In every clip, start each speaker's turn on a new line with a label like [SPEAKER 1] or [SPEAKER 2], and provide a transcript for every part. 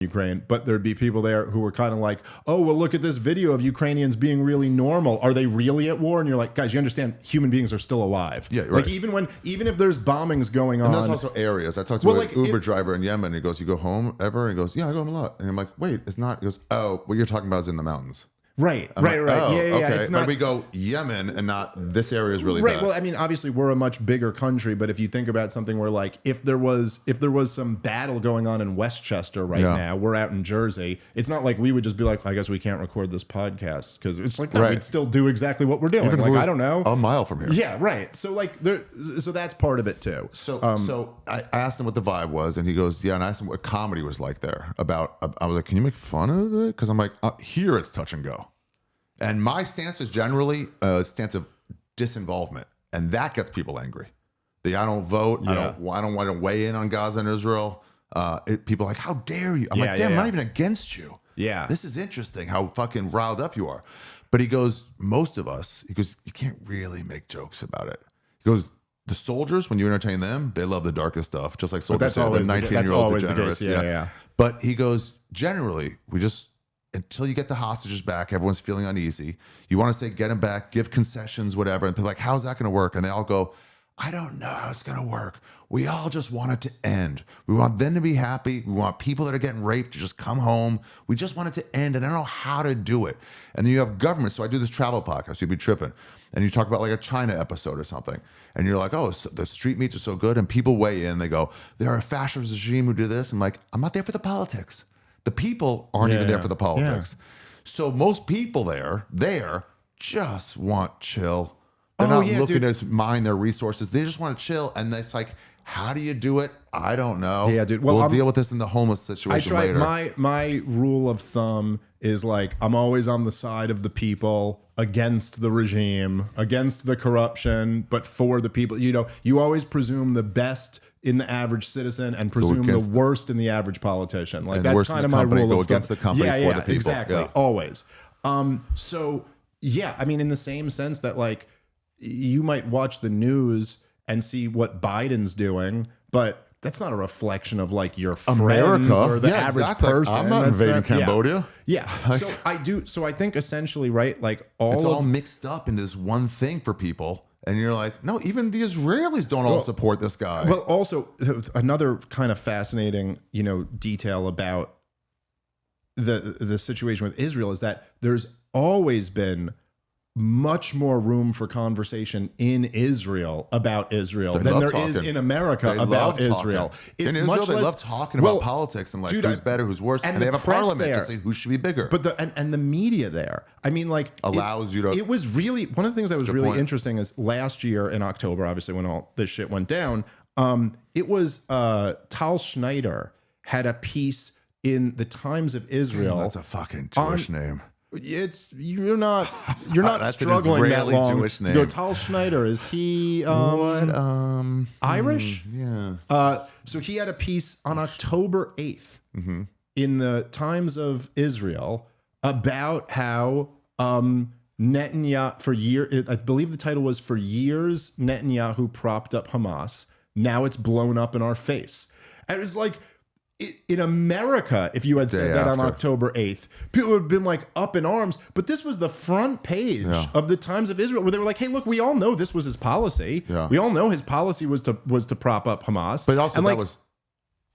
[SPEAKER 1] Ukraine, but there'd be people there who were kind of like, oh, well, look at this video of Ukrainians being really normal. Are they really at war? And you're like, guys, you understand human beings are still alive.
[SPEAKER 2] Yeah, right.
[SPEAKER 1] Like even if there's bombings going on.
[SPEAKER 2] And there's also areas. I talked to an Uber driver in Yemen. He goes, you go home ever? And he goes, yeah, I go home a lot. And I'm like, wait, it's not. He goes, oh, what you're talking about is in the mountains.
[SPEAKER 1] Right.
[SPEAKER 2] I'm like,
[SPEAKER 1] Oh,
[SPEAKER 2] yeah.
[SPEAKER 1] Okay.
[SPEAKER 2] It's not, we go Yemen and not this area is really bad.
[SPEAKER 1] Well, I mean, obviously we're a much bigger country, but if you think about something where like if there was some battle going on in Westchester right now, we're out in Jersey. It's not like we would just be like, I guess we can't record this podcast because it's like no, we'd still do exactly what we're doing.
[SPEAKER 2] Even
[SPEAKER 1] like I don't know,
[SPEAKER 2] a mile from here.
[SPEAKER 1] Yeah, right. So like so that's part of it too.
[SPEAKER 2] So I asked him what the vibe was, and he goes, yeah. And I asked him what comedy was like there. I was like, can you make fun of it? Because I'm like, here it's touch and go. And my stance is generally a stance of disinvolvement, and that gets people angry. I don't vote.
[SPEAKER 1] Yeah.
[SPEAKER 2] I don't want to weigh in on Gaza and Israel. People are like, how dare you? I'm like, damn, I'm not even against you.
[SPEAKER 1] Yeah,
[SPEAKER 2] this is interesting how fucking riled up you are. But he goes, most of us, he goes, you can't really make jokes about it. He goes, the soldiers, when you entertain them, they love the darkest stuff, just like soldiers.
[SPEAKER 1] That's always
[SPEAKER 2] the 19-year-old
[SPEAKER 1] degenerates. Yeah.
[SPEAKER 2] But he goes, generally, we just. Until you get the hostages back, everyone's feeling uneasy. You want to say, get them back, give concessions, whatever. And people are like, how's that going to work? And they all go, I don't know how it's going to work. We all just want it to end. We want them to be happy. We want people that are getting raped to just come home. We just want it to end. And I don't know how to do it. And then you have government. So I do this travel podcast. You'd be tripping. And you talk about like a China episode or something. And you're like, oh, so the street meats are so good. And people weigh in. They go, they're a fascist regime who do this. I'm like, I'm not there for the politics. The people aren't even there for the politics. Yeah. So most people there just want chill. They're not looking to mine their resources. They just want to chill. And it's like, how do you do it? I don't know.
[SPEAKER 1] Yeah, dude.
[SPEAKER 2] Well, we'll deal with this in the homeless situation later.
[SPEAKER 1] My rule of thumb is like, I'm always on the side of the people, against the regime, against the corruption, but for the people. You know, you always presume the best in the average citizen and presume the worst in the average politician. Like that's kind of my rule of thumb.
[SPEAKER 2] Go against the company for the people.
[SPEAKER 1] Exactly. Always. So yeah, I mean, in the same sense that like you might watch the news and see what Biden's doing, but that's not a reflection of like your friends or the average person.
[SPEAKER 2] I'm not invading Cambodia.
[SPEAKER 1] Yeah. So I do. So I think essentially, right, like
[SPEAKER 2] it's all mixed up into this one thing for people. And you're like, no, even the Israelis don't all support this guy.
[SPEAKER 1] Well, also another kind of fascinating, detail about the situation with Israel is that there's always been much more room for conversation in Israel about Israel than there is in America about Israel.
[SPEAKER 2] In Israel, they love talking about politics and like who's better, who's worse, and they have a parliament to say who should be bigger.
[SPEAKER 1] But the media there, I mean, like
[SPEAKER 2] allows you to.
[SPEAKER 1] It was really one of the things that was really interesting is last year in October, obviously when all this shit went down. It was Tal Schneider had a piece in the Times of Israel.
[SPEAKER 2] Damn, that's a fucking Jewish name.
[SPEAKER 1] You're not struggling that long
[SPEAKER 2] Jewish name.
[SPEAKER 1] to go. Tal Schneider, is he Irish?
[SPEAKER 2] Yeah.
[SPEAKER 1] So he had a piece on October 8th in the Times of Israel about how Netanyahu for years, I believe the title was "For Years Netanyahu Propped Up Hamas. Now it's blown up in our face." And it was like, in America, if you had said that on October 8th, people would have been like up in arms. But this was the front page of the Times of Israel where they were like, hey, look, we all know this was his policy. Yeah. We all know his policy was to prop up Hamas.
[SPEAKER 2] But also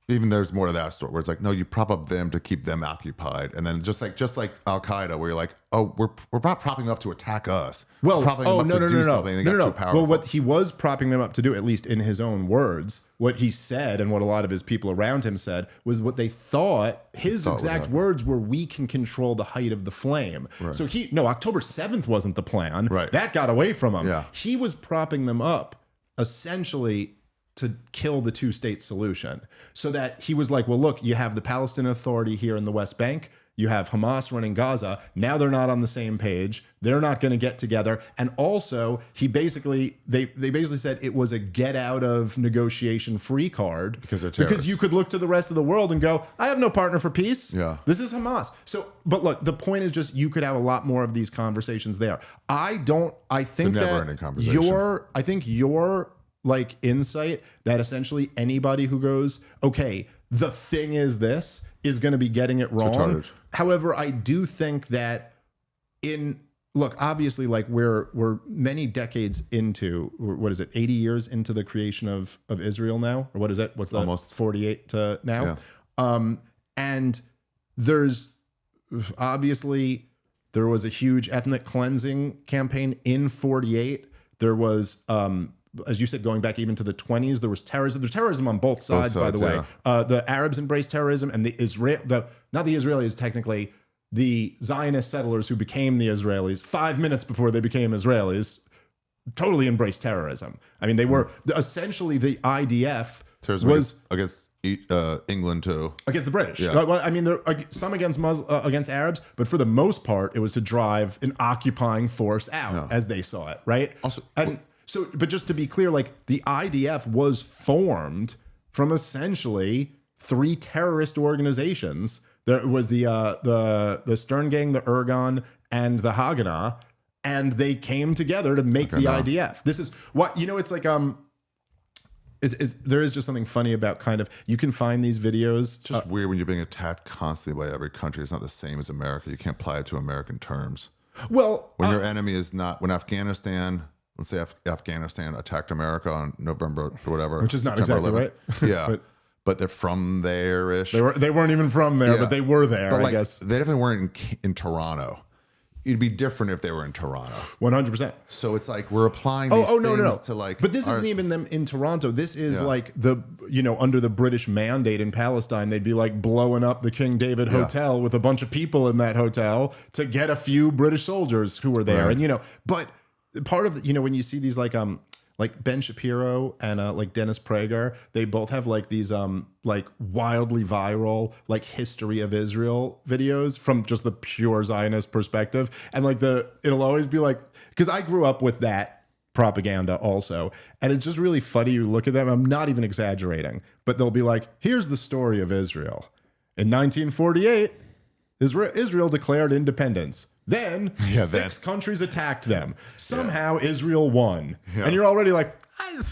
[SPEAKER 2] even there's more to that story where it's like, no, you prop up them to keep them occupied. And then just like Al-Qaeda, where you're like, oh, we're not propping them up to attack us.
[SPEAKER 1] Well,
[SPEAKER 2] propping them up to do something. They got too powerful.
[SPEAKER 1] Well, what he was propping them up to do, at least in his own words, what he said and what a lot of his people around him said was what they thought, his exact words were, we can control the height of the flame. Right. So October 7th wasn't the plan.
[SPEAKER 2] Right.
[SPEAKER 1] That got away from him.
[SPEAKER 2] Yeah.
[SPEAKER 1] He was propping them up essentially to kill the two-state solution. So that he was like, well, look, you have the Palestinian Authority here in the West Bank. You have Hamas running Gaza. Now they're not on the same page. They're not going to get together. And also, they basically said it was a get out of negotiation free card
[SPEAKER 2] because they're terrorists.
[SPEAKER 1] Because you could look to the rest of the world and go, I have no partner for peace.
[SPEAKER 2] Yeah.
[SPEAKER 1] This is Hamas. So, but look, the point is just you could have a lot more of these conversations there. I think your like insight that essentially anybody who goes, okay, the thing is this is going to be getting it wrong.
[SPEAKER 2] retarded.
[SPEAKER 1] However, I do think that look, obviously, like we're many decades into, what is it, 80 years into the creation of Israel now? Or what is it? What's that?
[SPEAKER 2] Almost
[SPEAKER 1] 48 to now?
[SPEAKER 2] Yeah.
[SPEAKER 1] And there's obviously, there was a huge ethnic cleansing campaign in 48. There was, as you said, going back even to the 20s, there was terrorism. There's terrorism on both sides, by the way. The Arabs embraced terrorism, and not the Israelis technically, the Zionist settlers who became the Israelis 5 minutes before they became Israelis totally embraced terrorism. I mean, they were essentially the IDF
[SPEAKER 2] Terrorism
[SPEAKER 1] was
[SPEAKER 2] against England too.
[SPEAKER 1] against the British.
[SPEAKER 2] Yeah.
[SPEAKER 1] Well, I mean, some against against Arabs, but for the most part, it was to drive an occupying force out as they saw it, right?
[SPEAKER 2] Also,
[SPEAKER 1] So, but just to be clear, like the IDF was formed from essentially 3 terrorist organizations. There was the Stern Gang, the Irgun, and the Haganah, and they came together to make the IDF. This is what, it's like, there is just something funny about kind of, you can find these videos.
[SPEAKER 2] It's just weird when you're being attacked constantly by every country. It's not the same as America. You can't apply it to American terms.
[SPEAKER 1] Well,
[SPEAKER 2] When your enemy is not, when Afghanistan, let's say Afghanistan attacked America on November or whatever,
[SPEAKER 1] which is not
[SPEAKER 2] September
[SPEAKER 1] exactly
[SPEAKER 2] 11th. Yeah. but they're from there-ish.
[SPEAKER 1] they weren't even from there, but they were there,
[SPEAKER 2] But
[SPEAKER 1] I guess.
[SPEAKER 2] They definitely weren't in Toronto. It'd be different if they were in Toronto.
[SPEAKER 1] 100%.
[SPEAKER 2] So it's like we're applying these things to like...
[SPEAKER 1] But this isn't even them in Toronto. This is like under the British mandate in Palestine, they'd be like blowing up the King David Hotel with a bunch of people in that hotel to get a few British soldiers who were there.
[SPEAKER 2] Right.
[SPEAKER 1] And, but part of when you see these like Ben Shapiro and like Dennis Prager, they both have like these like wildly viral like history of Israel videos from just the pure Zionist perspective. And like it'll always be like, because I grew up with that propaganda also, and it's just really funny. You look at them, I'm not even exaggerating, but they'll be like, here's the story of Israel. In 1948, Israel declared independence. Then 6 countries attacked them. Somehow Israel won. And you're already like,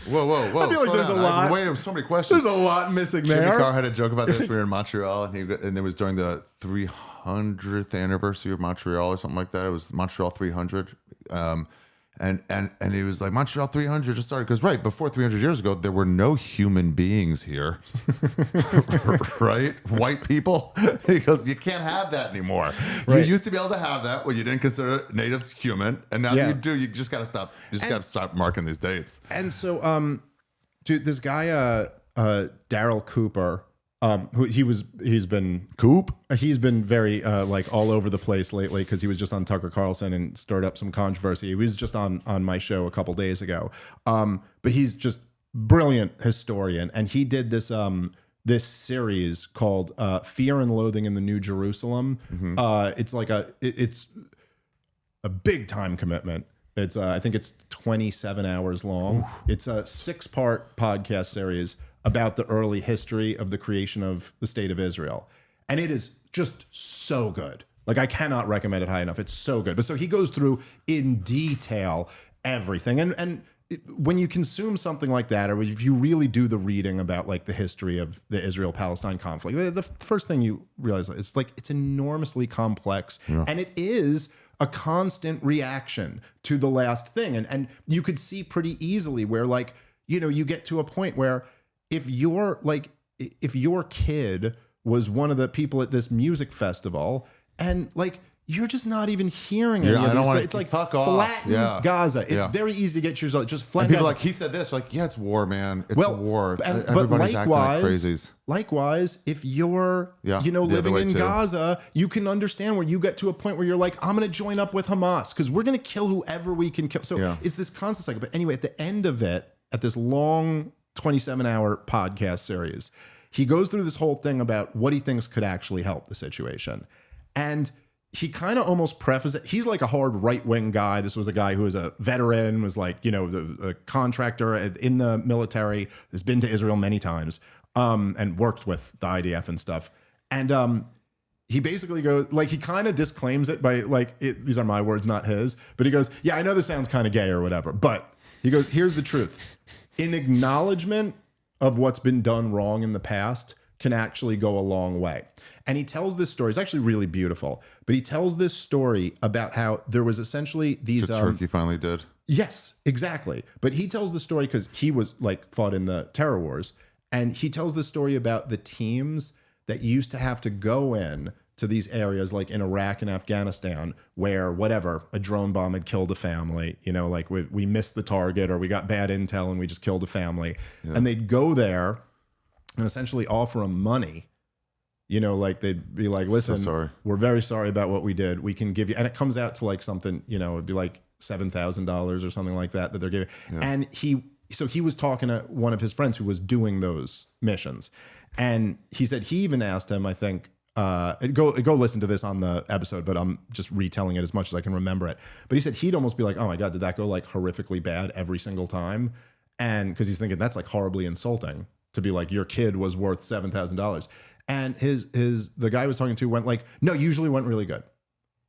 [SPEAKER 2] Whoa.
[SPEAKER 1] I feel like there's a lot.
[SPEAKER 2] Wait, so many questions.
[SPEAKER 1] There's a lot missing
[SPEAKER 2] Jimmy
[SPEAKER 1] there.
[SPEAKER 2] Carr had a joke about this. We were in Montreal, and it was during the 300th anniversary of Montreal or something like that. It was Montreal 300. And he was like, Montreal 300 just started. Because before 300 years ago, there were no human beings here. Right? White people. He goes, you can't have that anymore.
[SPEAKER 1] Right.
[SPEAKER 2] You used to be able to have that when you didn't consider natives human. And now that you do, you just got to stop. You just got to stop marking these dates.
[SPEAKER 1] And so, dude, this guy, Daryl Cooper, he's been very like all over the place lately because he was just on Tucker Carlson and stirred up some controversy. He was just on my show a couple days ago. But he's just brilliant historian, and he did this this series called Fear and Loathing in the New Jerusalem. It's like it's a big time commitment. It's I think it's 27 hours long. Oof. It's a 6-part podcast series about the early history of the creation of the state of Israel. And it is just so good. Like, I cannot recommend it high enough. It's so good. But so he goes through in detail everything. And when you consume something like that, or if you really do the reading about like the history of the Israel-Palestine conflict, the first thing you realize is like it's enormously complex. Yeah. And it is a constant reaction to the last thing. And you could see pretty easily where, like, you get to a point where if your kid was one of the people at this music festival and like you're just not even hearing any of these. It's like flatten Gaza. It's very easy to get yourself just flatten.
[SPEAKER 2] And people
[SPEAKER 1] Gaza.
[SPEAKER 2] like, he said this, like, yeah, it's war, man. It's war.
[SPEAKER 1] But
[SPEAKER 2] Everybody's acting like crazies.
[SPEAKER 1] Likewise, if you're living in Gaza, you can understand where you get to a point where you're like, I'm going to join up with Hamas because we're going to kill whoever we can kill. So it's this constant cycle. But anyway, at the end of it, at this long 27-hour podcast series, he goes through this whole thing about what he thinks could actually help the situation. And he kind of almost prefaces it. He's like a hard right-wing guy. This was a guy who was a veteran, was like, a contractor in the military, has been to Israel many times, and worked with the IDF and stuff. And he basically goes, like, he kind of disclaims it by like, these are my words, not his, but he goes, yeah, I know this sounds kind of gay or whatever, but he goes, here's the truth. In acknowledgement of what's been done wrong in the past can actually go a long way. And he tells this story. It's actually really beautiful. But he tells this story about how there was essentially these...
[SPEAKER 2] Turkey finally did.
[SPEAKER 1] Yes, exactly. But he tells the story because he was like fought in the terror wars. And he tells the story about the teams that used to have to go in to these areas like in Iraq and Afghanistan where whatever, a drone bomb had killed a family, you know, like we missed the target or we got bad intel and we just killed a family. Yeah. And they'd go there and essentially offer them money. You know, like they'd be like, listen, we're very sorry about what we did. We can give you, and it comes out to like something, you know, it'd be like $7,000 or something like that they're giving. Yeah. And he was talking to one of his friends who was doing those missions. And he said he even asked him, I think, go listen to this on the episode, but I'm just retelling it as much as I can remember it. But he said he'd almost be like, oh my God, did that go like horrifically bad every single time? And because he's thinking that's like horribly insulting to be like, your kid was worth $7,000. And the guy I was talking to went like, no, usually went really good.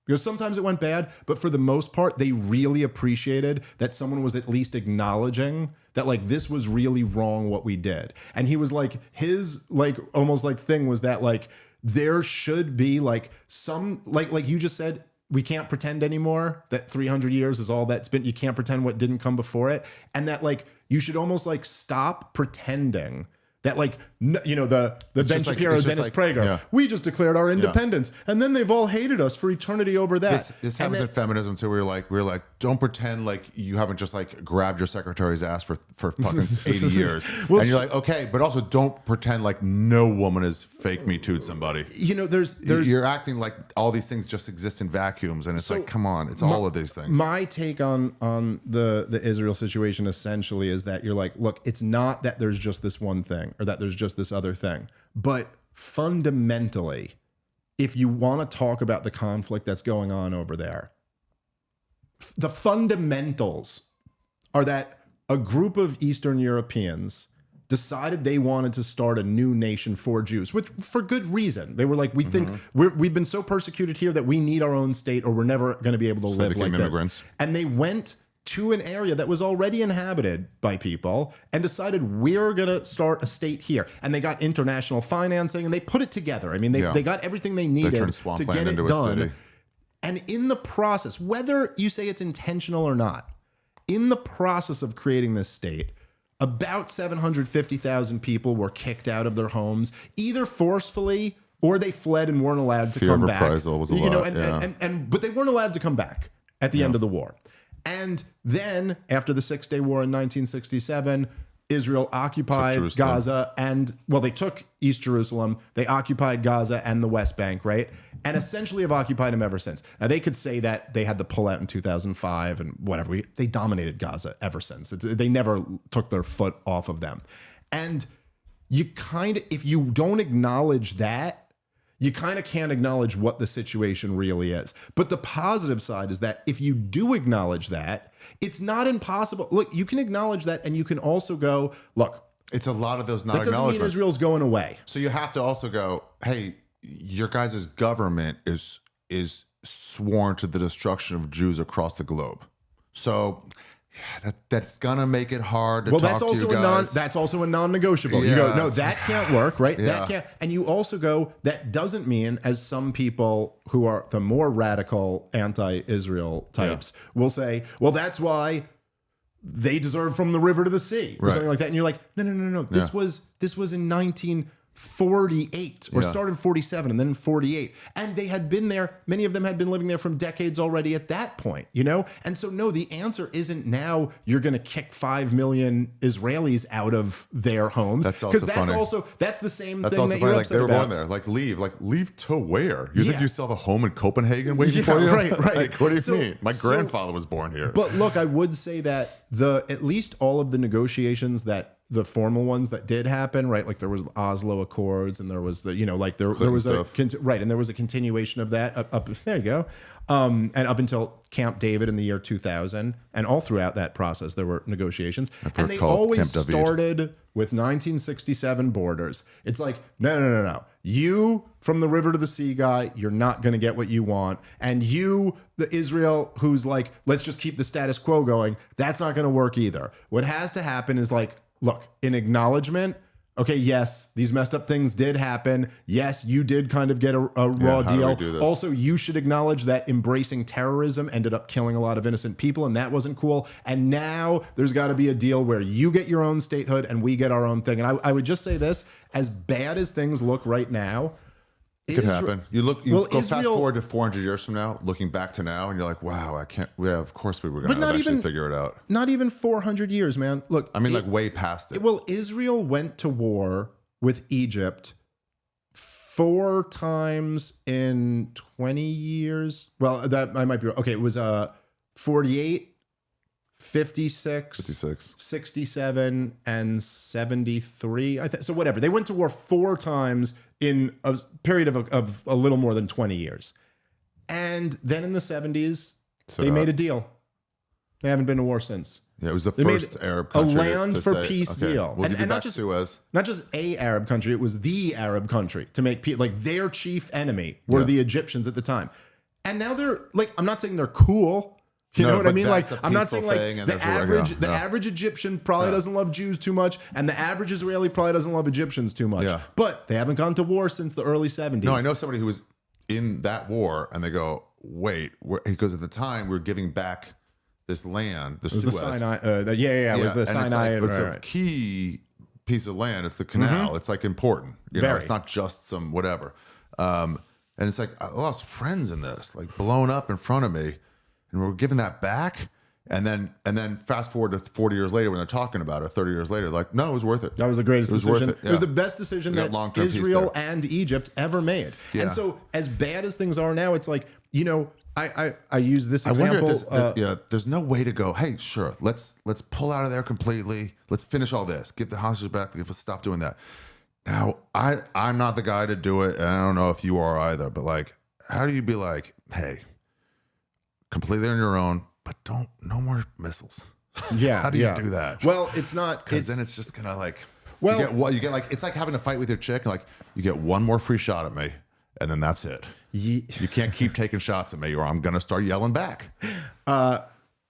[SPEAKER 1] Because sometimes it went bad, but for the most part, they really appreciated that someone was at least acknowledging that like this was really wrong what we did. And he was like, his like almost like thing was that like there should be like some like you just said, we can't pretend anymore that 300 years is all that's been. You can't pretend what didn't come before it, and that like you should almost like stop pretending. That like, you know, the Ben Shapiro, Dennis Prager, yeah. We just declared our independence. Yeah. And then they've all hated us for eternity over that.
[SPEAKER 2] This happens in feminism too. We're like, don't pretend like you haven't just like grabbed your secretary's ass for fucking 80 years. Well, and you're like, okay, but also don't pretend like no woman has fake Me Too'd somebody.
[SPEAKER 1] You know, there's
[SPEAKER 2] you're acting like all these things just exist in vacuums. And it's like, come on, it's all of these things.
[SPEAKER 1] My take on the Israel situation essentially is that you're like, look, it's not that there's just this one thing. Or that there's just this other thing. But fundamentally, if you want to talk about the conflict that's going on over there, the fundamentals are that a group of Eastern Europeans decided they wanted to start a new nation for Jews, which for good reason. They were like, we think we've been so persecuted here that we need our own state or we're never going to be able to live like this. And they went to an area that was already inhabited by people and decided we're going to start a state here. And they got international financing and they put it together. I mean, they got everything they needed to get it done. And in the process, whether you say it's intentional or not, in the process of creating this state, about 750,000 people were kicked out of their homes, either forcefully or they fled and weren't allowed to come back. Fear of reprisal was a lot, but they weren't allowed to come back at the end of the war. And then, after the Six-Day War in 1967, Israel occupied Gaza and, well, they took East Jerusalem, they occupied Gaza and the West Bank, right? And essentially have occupied them ever since. Now, they could say that they had the pullout in 2005 and whatever. They dominated Gaza ever since. They never took their foot off of them. And you kind of, if you don't acknowledge that, you kind of can't acknowledge what the situation really is. But the positive side is that if you do acknowledge that, it's not impossible. Look, you can acknowledge that and you can also go, look.
[SPEAKER 2] It's a lot of those non-acknowledgements.
[SPEAKER 1] That doesn't mean Israel's going away.
[SPEAKER 2] So you have to also go, hey, your guys' government is sworn to the destruction of Jews across the globe. So that's gonna make it hard to talk to you guys.
[SPEAKER 1] That's also a non-negotiable. Yeah. You go, no, that can't work, right? Yeah. That can't. And you also go, that doesn't mean, as some people who are the more radical anti-Israel types will say, well, that's why they deserve from the river to the sea, or something like that. And you're like, no. This was in 1948 or started in 47 and then in 48. And they had been there. Many of them had been living there from decades already at that point, you know? And so, no, the answer isn't now you're going to kick 5 million Israelis out of their homes.
[SPEAKER 2] That's also funny.
[SPEAKER 1] That's the same
[SPEAKER 2] that's
[SPEAKER 1] thing
[SPEAKER 2] also
[SPEAKER 1] that
[SPEAKER 2] funny.
[SPEAKER 1] you're
[SPEAKER 2] Like they were born there. Like leave to where? You think you still have a home in Copenhagen waiting for you?
[SPEAKER 1] Right.
[SPEAKER 2] Like, what do you mean? My grandfather was born here.
[SPEAKER 1] But look, I would say that at least all of the negotiations that the formal ones that did happen, right? Like there was Oslo Accords, and there was there was and there was a continuation of that up there you go, and up until Camp David in the year 2000, and all throughout that process there were negotiations, and they always started with 1967 borders. It's like no. You from the river to the sea guy, you're not going to get what you want, and you, the Israel, who's like, let's just keep the status quo going, that's not going to work either. What has to happen is like, look, in acknowledgement, Okay, yes, these messed up things did happen. Yes, you did kind of get a raw
[SPEAKER 2] how do we
[SPEAKER 1] deal.
[SPEAKER 2] do this?
[SPEAKER 1] Also, you should acknowledge that embracing terrorism ended up killing a lot of innocent people, and that wasn't cool. And now there's got to be a deal where you get your own statehood and we get our own thing. And I would just say this, as bad as things look right now,
[SPEAKER 2] it could happen. You go fast
[SPEAKER 1] Israel,
[SPEAKER 2] forward to 400 years from now, looking back to now, and you're like, wow, I can't. Yeah, of course we were going to eventually figure it out.
[SPEAKER 1] Not even 400 years, man. Look,
[SPEAKER 2] I mean, like way past it.
[SPEAKER 1] Well, Israel went to war with Egypt 4 times in 20 years. Well, that I might be wrong. Okay, it was 48, 56, 67, and 73. I think so. Whatever. They went to war 4 times in a period of a little more than 20 years, and then in the 70s they made a deal. They haven't been to war since.
[SPEAKER 2] Yeah, it was the first Arab country
[SPEAKER 1] a land for
[SPEAKER 2] say,
[SPEAKER 1] peace
[SPEAKER 2] okay,
[SPEAKER 1] deal,
[SPEAKER 2] we'll
[SPEAKER 1] and not just
[SPEAKER 2] Suez.
[SPEAKER 1] Not just a Arab country; it was the Arab country to make peace. Like their chief enemy were the Egyptians at the time, and now they're like, I'm not saying they're cool. You know what I mean? Like, I'm not saying like the average Egyptian probably doesn't love Jews too much, and the average Israeli probably doesn't love Egyptians too much. Yeah. But they haven't gone to war since the early 70s.
[SPEAKER 2] No, I know somebody who was in that war, and they go, wait, because at the time we were giving back this land, the Suez.
[SPEAKER 1] The Sinai, it was the Sinai.
[SPEAKER 2] It's a key piece of land. It's the canal. Mm-hmm. It's like important. You know, it's not just some whatever. And it's like, I lost friends in this, like blown up in front of me. And we're giving that back, and then fast forward to 40 years later when they're talking about it, 30 years later, like, no, it was worth it.
[SPEAKER 1] That was the greatest decision. It was the best decision that Israel and Egypt ever made. Yeah. And so, as bad as things are now, it's like, you know, I use this example.
[SPEAKER 2] I wonder if there's no way to go, hey, sure, let's pull out of there completely. Let's finish all this. Get the hostages back. Let's stop doing that. Now, I'm not the guy to do it, and I don't know if you are either, but like, how do you be like, hey, completely on your own, but no more missiles.
[SPEAKER 1] Yeah.
[SPEAKER 2] How do you do that?
[SPEAKER 1] Well, it's not,
[SPEAKER 2] because then it's just gonna like, you get like, it's like having a fight with your chick. Like, you get one more free shot at me, and then that's it. You can't keep taking shots at me, or I'm gonna start yelling back.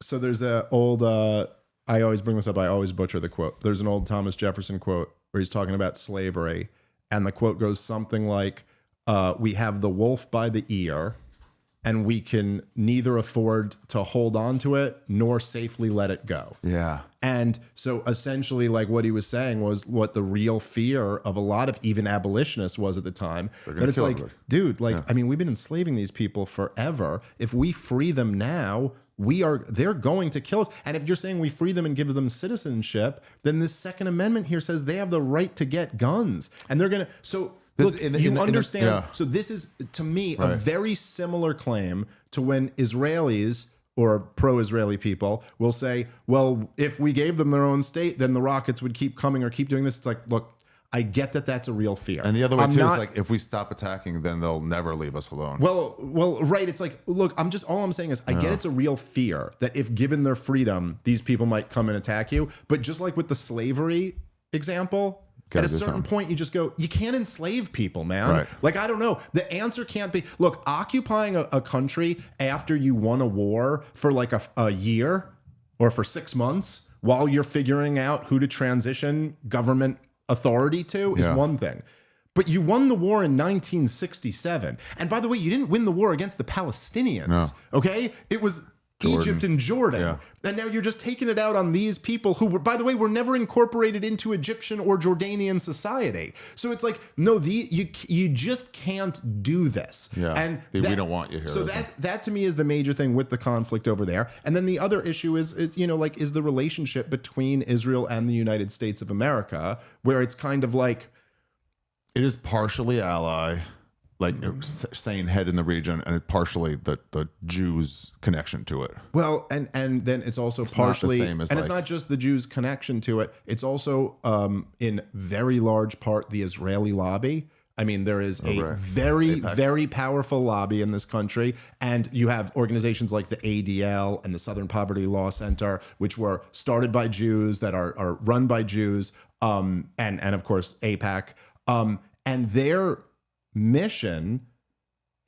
[SPEAKER 1] So there's a old, I always bring this up. I always butcher the quote. There's an old Thomas Jefferson quote where he's talking about slavery, and the quote goes something like, "We have the wolf by the ear, and we can neither afford to hold on to it nor safely let it go."
[SPEAKER 2] Yeah.
[SPEAKER 1] And so essentially, like, what he was saying was what the real fear of a lot of even abolitionists was at the time. But it's like, dude, like, I mean, we've been enslaving these people forever. If we free them now, they're going to kill us. And if you're saying we free them and give them citizenship, then this Second Amendment here says they have the right to get guns. And they're going to, so look, you understand. So this is, to me, a very similar claim to when Israelis or pro-Israeli people will say, well, if we gave them their own state, then the rockets would keep coming or keep doing this. It's like, look, I get that that's a real fear.
[SPEAKER 2] And the other way, too, is like, if we stop attacking, then they'll never leave us alone.
[SPEAKER 1] Well, right. It's like, look, all I'm saying is I get it's a real fear that if given their freedom, these people might come and attack you. But just like with the slavery example, at a certain point, you just go, you can't enslave people, man.
[SPEAKER 2] Right.
[SPEAKER 1] Like, I don't know. The answer can't be, look, occupying a country after you won a war for like a year or for 6 months while you're figuring out who to transition government authority to is one thing. But you won the war in 1967. And by the way, you didn't win the war against the Palestinians. Okay? It was Egypt and Jordan. Yeah. And now you're just taking it out on these people who were, by the way, were never incorporated into Egyptian or Jordanian society. So it's like, no, you just can't do this.
[SPEAKER 2] Yeah. And we don't want you here.
[SPEAKER 1] So that to me is the major thing with the conflict over there. And then the other issue is the relationship between Israel and the United States of America, where it's kind of like,
[SPEAKER 2] it is partially ally, like saying head in the region, and it's partially the Jews' connection to it.
[SPEAKER 1] Well, and then it's also partially, and it's not just the Jews' connection to it. It's also in very large part the Israeli lobby. I mean, there is a very powerful lobby in this country, and you have organizations like the ADL and the Southern Poverty Law Center, which were started by Jews, that are run by Jews, and of course AIPAC, and their mission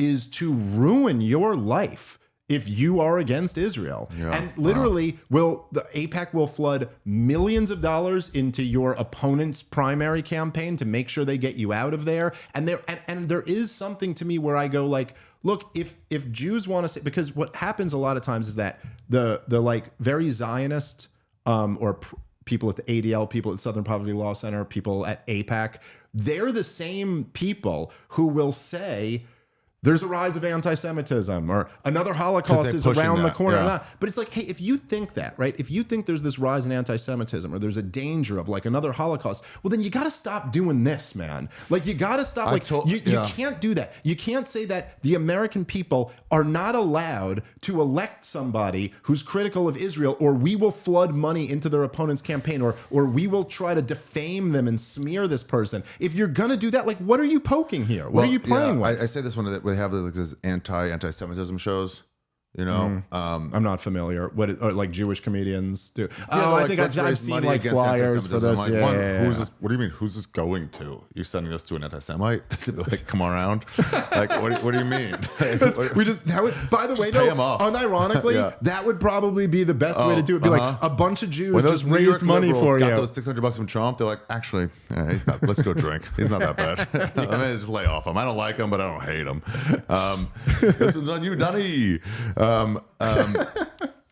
[SPEAKER 1] is to ruin your life if you are against Israel.
[SPEAKER 2] Yeah.
[SPEAKER 1] And literally the AIPAC will flood millions of dollars into your opponent's primary campaign to make sure they get you out of there. And there is something to me where I go like, look, if Jews want to say, because what happens a lot of times is that the like very Zionist people at the ADL, people at the Southern Poverty Law Center, people at AIPAC, they're the same people who will say, there's a rise of anti-Semitism or another Holocaust is around the corner.
[SPEAKER 2] Yeah.
[SPEAKER 1] But it's like, hey, if you think that, right? If you think there's this rise in anti-Semitism or there's a danger of like another Holocaust, well, then you got to stop doing this, man. Like you got to stop. You can't do that. You can't say that the American people are not allowed to elect somebody who's critical of Israel, or we will flood money into their opponent's campaign, or we will try to defame them and smear this person. If you're going to do that, like, what are you poking here? What are you playing with?
[SPEAKER 2] I say this when they have like this anti-Semitism shows, you know.
[SPEAKER 1] I'm not familiar. Or like Jewish comedians do.
[SPEAKER 2] Yeah,
[SPEAKER 1] I think I've seen like flyers for this.
[SPEAKER 2] Like, who's this? What do you mean? Who's this going to? You're sending us to an anti-Semite to like come around? Like, what do you mean?
[SPEAKER 1] We just by the way,
[SPEAKER 2] pay
[SPEAKER 1] though,
[SPEAKER 2] him off.
[SPEAKER 1] unironically, that would probably be the best way to do it. Be like a bunch of Jews just raised money for you.
[SPEAKER 2] Got those $600 from Trump. They're like, actually, let's go drink. He's not that bad. Let me just lay off him. I don't like him, but I don't hate him. This one's on you, Donnie.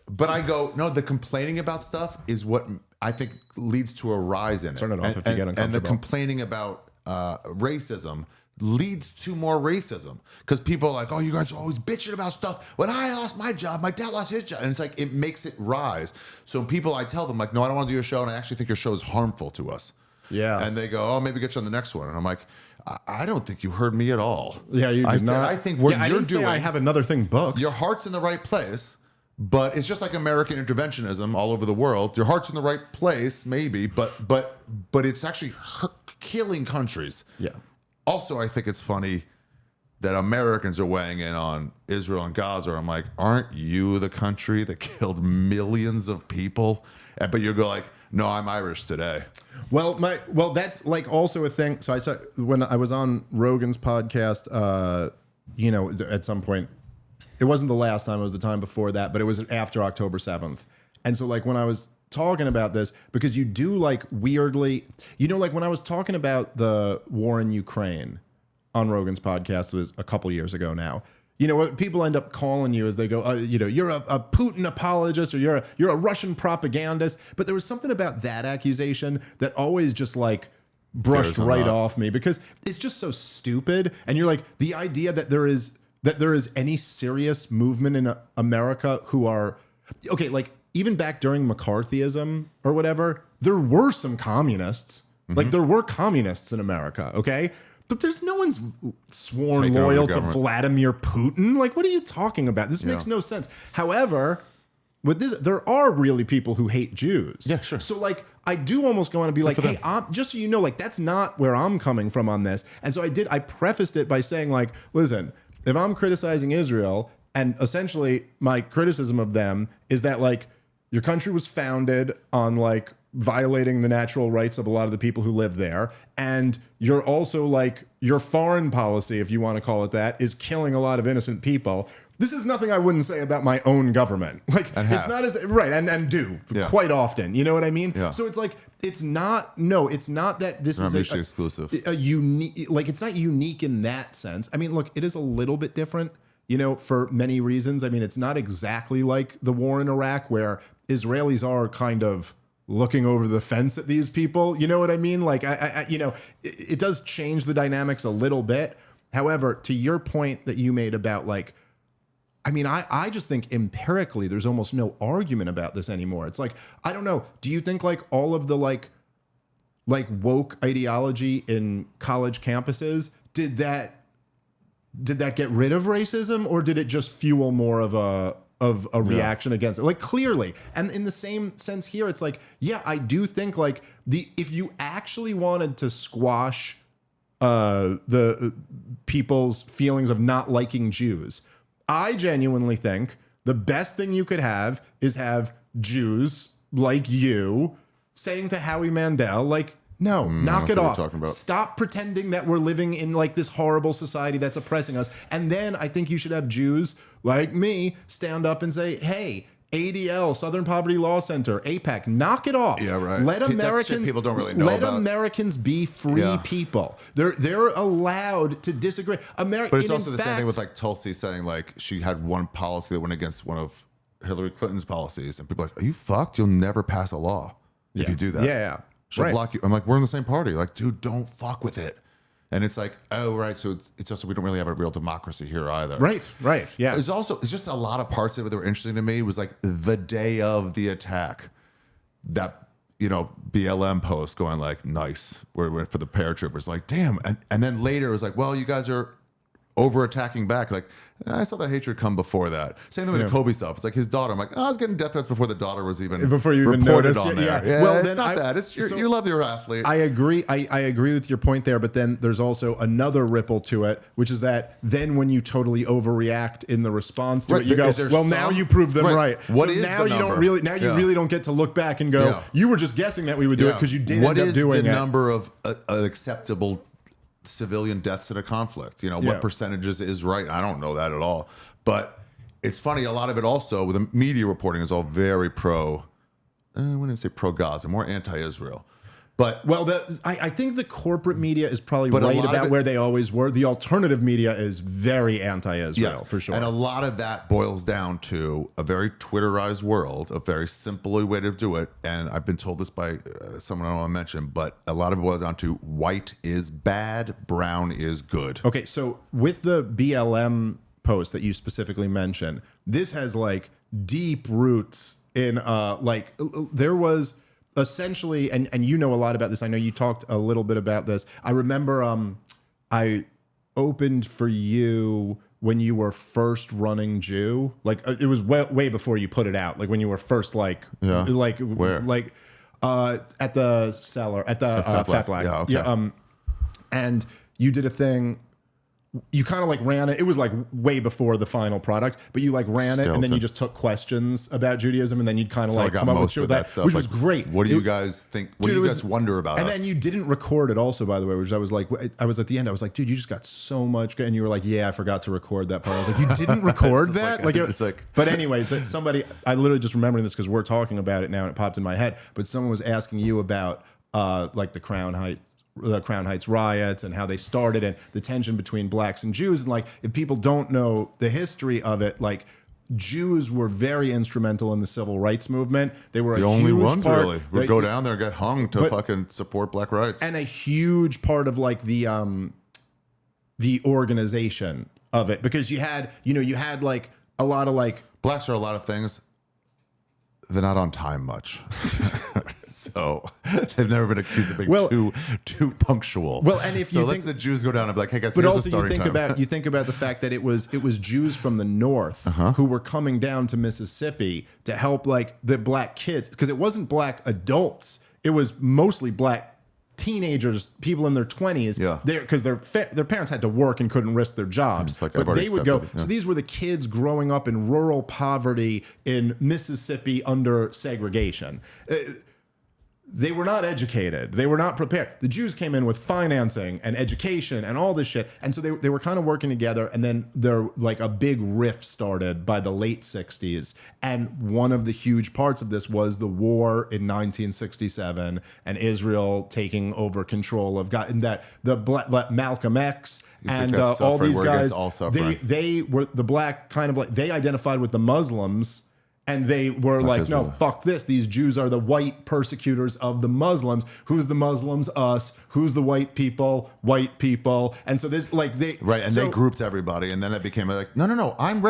[SPEAKER 2] But I go, no, the complaining about stuff is what I think leads to a rise in it.
[SPEAKER 1] Turn it off if you get uncomfortable.
[SPEAKER 2] And the complaining about racism leads to more racism, because people are like, oh, you guys are always bitching about stuff. When I lost my job, my dad lost his job. And it's like, it makes it rise. So people, I tell them like, no, I don't want to do your show. And I actually think your show is harmful to us.
[SPEAKER 1] Yeah.
[SPEAKER 2] And they go, oh, maybe get you on the next one. And I'm like, I don't think you heard me at all.
[SPEAKER 1] Yeah, you did not.
[SPEAKER 2] I think what
[SPEAKER 1] I
[SPEAKER 2] you're
[SPEAKER 1] didn't
[SPEAKER 2] doing,
[SPEAKER 1] say I have another thing booked.
[SPEAKER 2] your heart's in the right place, but it's just like American interventionism all over the world. Your heart's in the right place, maybe, but it's actually killing countries.
[SPEAKER 1] Yeah.
[SPEAKER 2] Also, I think it's funny that Americans are weighing in on Israel and Gaza. I'm like, aren't you the country that killed millions of people? But you go like, no, I'm Irish today.
[SPEAKER 1] Well, that's like also a thing. So I saw when I was on Rogan's podcast, at some point, it wasn't the last time, it was the time before that, but it was after October 7th. And so like when I was talking about this, because you do like weirdly, like when I was talking about the war in Ukraine on Rogan's podcast, it was a couple years ago now. You know what people end up calling you as they go, you're a Putin apologist, or you're a Russian propagandist. But there was something about that accusation that always just like brushed right off me, because it's just so stupid. And you're like, the idea that there is any serious movement in America who are okay, like even back during McCarthyism or whatever, there were some communists. Mm-hmm. Like there were communists in America, okay? But there's no one's sworn loyal to Vladimir Putin. Like, what are you talking about? This makes no sense. However, with this, there are really people who hate Jews.
[SPEAKER 2] Yeah, sure.
[SPEAKER 1] So, like, I do almost go on and be like, hey, just so you know, like, that's not where I'm coming from on this. And so I prefaced it by saying, like, listen, if I'm criticizing Israel, and essentially my criticism of them is that, like, your country was founded on, like, violating the natural rights of a lot of the people who live there. And you're also like, your foreign policy, if you want to call it that, is killing a lot of innocent people. This is nothing I wouldn't say about my own government. Like, it's not as right. And do quite often, you know what I mean?
[SPEAKER 2] Yeah.
[SPEAKER 1] So it's like, it's not that this is
[SPEAKER 2] mutually exclusive.
[SPEAKER 1] A unique, like, it's not unique in that sense. I mean, look, it is a little bit different, for many reasons. I mean, it's not exactly like the war in Iraq, where Israelis are kind of looking over the fence at these people. You know what I mean? Like, it does change the dynamics a little bit. However, to your point that you made about like, I mean, I just think empirically there's almost no argument about this anymore. It's like, I don't know. Do you think like all of the like woke ideology in college campuses, did that get rid of racism, or did it just fuel more of a reaction against it? Like, clearly. And in the same sense here, it's like, yeah, I do think like if you actually wanted to squash the people's feelings of not liking Jews, I genuinely think the best thing you could have is have Jews like you saying to Howie Mandel, like, No, knock it
[SPEAKER 2] what
[SPEAKER 1] off.
[SPEAKER 2] you're talking about.
[SPEAKER 1] Stop pretending that we're living in like this horrible society that's oppressing us. And then I think you should have Jews like me stand up and say, hey, ADL, Southern Poverty Law Center, APAC, knock it off.
[SPEAKER 2] Yeah, right.
[SPEAKER 1] Let
[SPEAKER 2] That's shit
[SPEAKER 1] Americans
[SPEAKER 2] people don't really know
[SPEAKER 1] let
[SPEAKER 2] about.
[SPEAKER 1] Americans be free people. They're allowed to disagree.
[SPEAKER 2] But it's also the same thing with like Tulsi saying like she had one policy that went against one of Hillary Clinton's policies, and people are like, are you fucked? You'll never pass a law if you do that.
[SPEAKER 1] Yeah.
[SPEAKER 2] She'll block you. I'm like, we're in the same party. Like, dude, don't fuck with it. And it's like, oh, right. So it's also, we don't really have a real democracy here either.
[SPEAKER 1] Right. Yeah.
[SPEAKER 2] It's just a lot of parts of it that were interesting to me. It was like the day of the attack, that, BLM post going like, nice, we're for the paratroopers. Like, damn. And then later it was like, well, you guys are over attacking back. Like, I saw that hatred come before that. Same thing with the Kobe stuff. It's like his daughter. I'm like, I was getting death threats before the daughter was even
[SPEAKER 1] before you even
[SPEAKER 2] reported
[SPEAKER 1] noticed.
[SPEAKER 2] on there.
[SPEAKER 1] Yeah. Well,
[SPEAKER 2] it's
[SPEAKER 1] then
[SPEAKER 2] not that. It's you love your athlete.
[SPEAKER 1] I agree. I agree with your point there, but then there's also another ripple to it, which is that then when you totally overreact in the response to it, you go, well, now you prove them right.
[SPEAKER 2] What
[SPEAKER 1] so
[SPEAKER 2] is
[SPEAKER 1] now
[SPEAKER 2] the
[SPEAKER 1] you
[SPEAKER 2] number?
[SPEAKER 1] don't really now you really don't get to look back and go, you were just guessing that we would do it because you did end up doing it.
[SPEAKER 2] What is the number of acceptable civilian deaths in a conflict? What percentages is right? I don't know that at all. But it's funny, a lot of it also, with the media reporting is all very pro, I wouldn't say pro-Gaza, more anti-Israel. But
[SPEAKER 1] I think the corporate media is probably right about where they always were. The alternative media is very anti-Israel, for sure.
[SPEAKER 2] And a lot of that boils down to a very Twitterized world, a very simple way to do it. And I've been told this by someone I don't want to mention, but a lot of it boils down to white is bad, brown is good.
[SPEAKER 1] Okay, so with the BLM post that you specifically mentioned, this has like deep roots in there was essentially, and you know a lot about this. I know you talked a little bit about this. I remember I opened for you when you were first running Jew. Like it was way before you put it out. Like when you were first where? At the cellar at the Fat Black.
[SPEAKER 2] Yeah, okay.
[SPEAKER 1] Yeah. And you did a thing. You kind of like ran it. It was like way before the final product, but you like ran it, and then you just took questions about Judaism, and then you'd kind of like come up with that stuff, which was great.
[SPEAKER 2] What do you guys think? What do you guys wonder about?
[SPEAKER 1] And
[SPEAKER 2] us?
[SPEAKER 1] then you didn't record it, also, by the way, which I was like, I was at the end. I was like, dude, you just got so much, and you were like, yeah, I forgot to record that part. I was like, you didn't record that? But anyways, I literally just remembering this because we're talking about it now, and it popped in my head. But someone was asking you about like the Crown Heights riots and how they started and the tension between blacks and Jews. And like, if people don't know the history of it, like Jews were very instrumental in the civil rights movement. They were
[SPEAKER 2] the only ones really would go down there and get hung to fucking support black rights.
[SPEAKER 1] And a huge part of like the organization of it, because you had like a lot of like
[SPEAKER 2] blacks are a lot of things. They're not on time much. So they've never been accused of being too punctual.
[SPEAKER 1] Well, and if
[SPEAKER 2] let's the Jews go down and be like, hey guys,
[SPEAKER 1] but
[SPEAKER 2] here's
[SPEAKER 1] also
[SPEAKER 2] the starting time.
[SPEAKER 1] you think about the fact that it was Jews from the North who were coming down to Mississippi to help like the black kids, because it wasn't black adults, it was mostly black teenagers, people in their 20s, because their parents had to work and couldn't risk their jobs.
[SPEAKER 2] Like,
[SPEAKER 1] but they would go. So these were the kids growing up in rural poverty in Mississippi under segregation. They were not educated. They were not prepared. The Jews came in with financing and education and all this shit. And so they were kind of working together. And then there like a big rift started by the late 60s. And one of the huge parts of this was the war in 1967 and Israel taking over control of God. And that Malcolm X and all these guys, they were the black kind of like, they identified with the Muslims. And they were like, no, fuck this. These Jews are the white persecutors of the Muslims. Who's the Muslims? Us. Who's the white people? White people. And so there's like they
[SPEAKER 2] they grouped everybody, and then it became like, no, I'm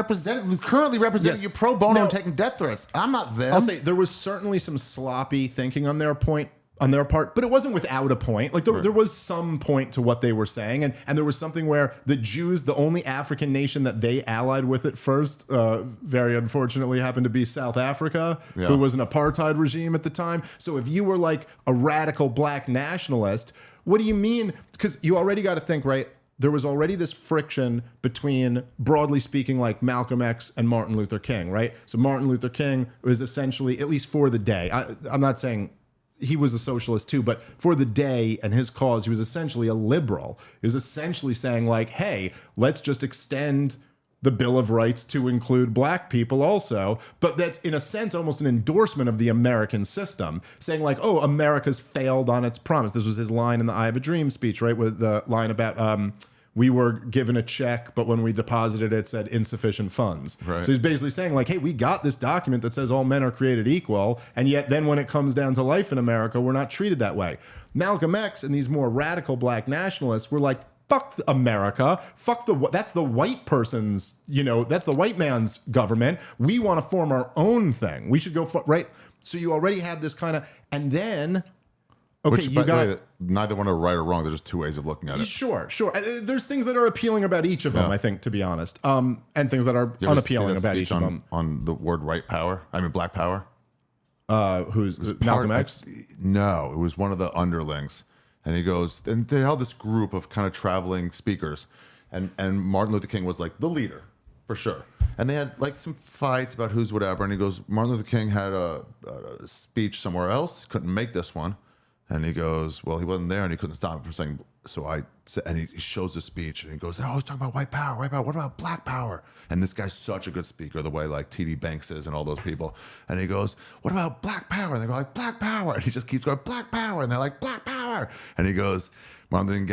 [SPEAKER 2] currently representing you pro bono and taking death threats. I'm not them.
[SPEAKER 1] I'll say there was certainly some sloppy thinking on their part, but it wasn't without a point. Like there was some point to what they were saying, and there was something where the Jews, the only African nation that they allied with at first, very unfortunately happened to be South Africa, who was an apartheid regime at the time. So if you were like a radical black nationalist, what do you mean? Because you already got to think, right? There was already this friction between, broadly speaking, like Malcolm X and Martin Luther King, right? So Martin Luther King was essentially, at least for the day, I'm not saying he was a socialist too, but for the day and his cause, he was essentially a liberal. He was essentially saying like, hey, let's just extend the Bill of Rights to include black people also. But that's in a sense almost an endorsement of the American system, saying like, oh, America's failed on its promise. This was his line in the I Have a Dream speech, right? With the line about we were given a check, but when we deposited it said insufficient funds.
[SPEAKER 2] Right.
[SPEAKER 1] So he's basically saying like, hey, we got this document that says all men are created equal, and yet then when it comes down to life in America, we're not treated that way. Malcolm X and these more radical black nationalists were like, fuck America, that's the white person's, that's the white man's government. We want to form our own thing. We should go for, right? So you already have this kind of, and then, okay,
[SPEAKER 2] Which,
[SPEAKER 1] you got...
[SPEAKER 2] neither one are right or wrong. There's just two ways of looking at it.
[SPEAKER 1] Sure. There's things that are appealing about each of them, I think, to be honest, and things that are unappealing about each of them.
[SPEAKER 2] On the word white power? I mean, black power?
[SPEAKER 1] Who's Malcolm X?
[SPEAKER 2] No, it was one of the underlings. And he goes, and they held this group of kind of traveling speakers. And Martin Luther King was like the leader, for sure. And they had like some fights about who's whatever. And he goes, Martin Luther King had a speech somewhere else, couldn't make this one. And he goes, well, he wasn't there and he couldn't stop him from saying, and he shows the speech and he goes, oh, he's talking about white power, what about black power? And this guy's such a good speaker, the way like T.D. Banks is and all those people. And he goes, what about black power? And they go like, black power. And he just keeps going, black power. And they're like, black power. And he goes, Martin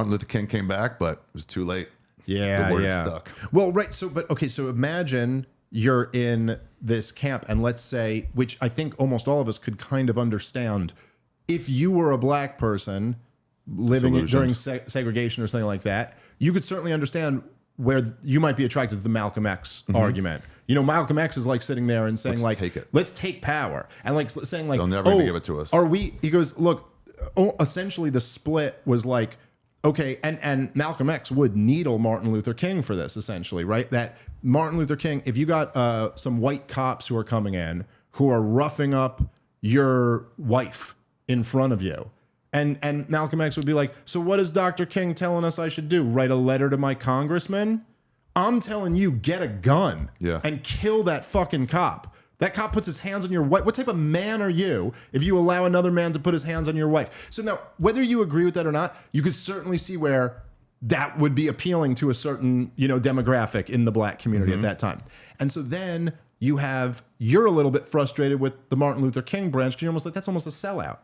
[SPEAKER 2] Luther King came back, but it was too late.
[SPEAKER 1] Yeah,
[SPEAKER 2] the word stuck.
[SPEAKER 1] Well, right. So imagine you're in this camp and let's say, which I think almost all of us could kind of understand, if you were a black person living during segregation or something like that, you could certainly understand where you might be attracted to the Malcolm X argument. Malcolm X is like sitting there and saying let's take power. And like saying like,
[SPEAKER 2] they'll never give it to us.
[SPEAKER 1] He goes, look, essentially the split was like, okay, and Malcolm X would needle Martin Luther King for this, essentially, right? That Martin Luther King, if you got some white cops who are coming in who are roughing up your wife in front of you, and Malcolm X would be like, so what is Dr. King telling us I should do? Write a letter to my congressman? I'm telling you, get a gun and kill that fucking cop. That cop puts his hands on your wife. What type of man are you if you allow another man to put his hands on your wife? So now, whether you agree with that or not, you could certainly see where that would be appealing to a certain, demographic in the black community at that time. And so then you're a little bit frustrated with the Martin Luther King branch because you're almost like, that's almost a sellout,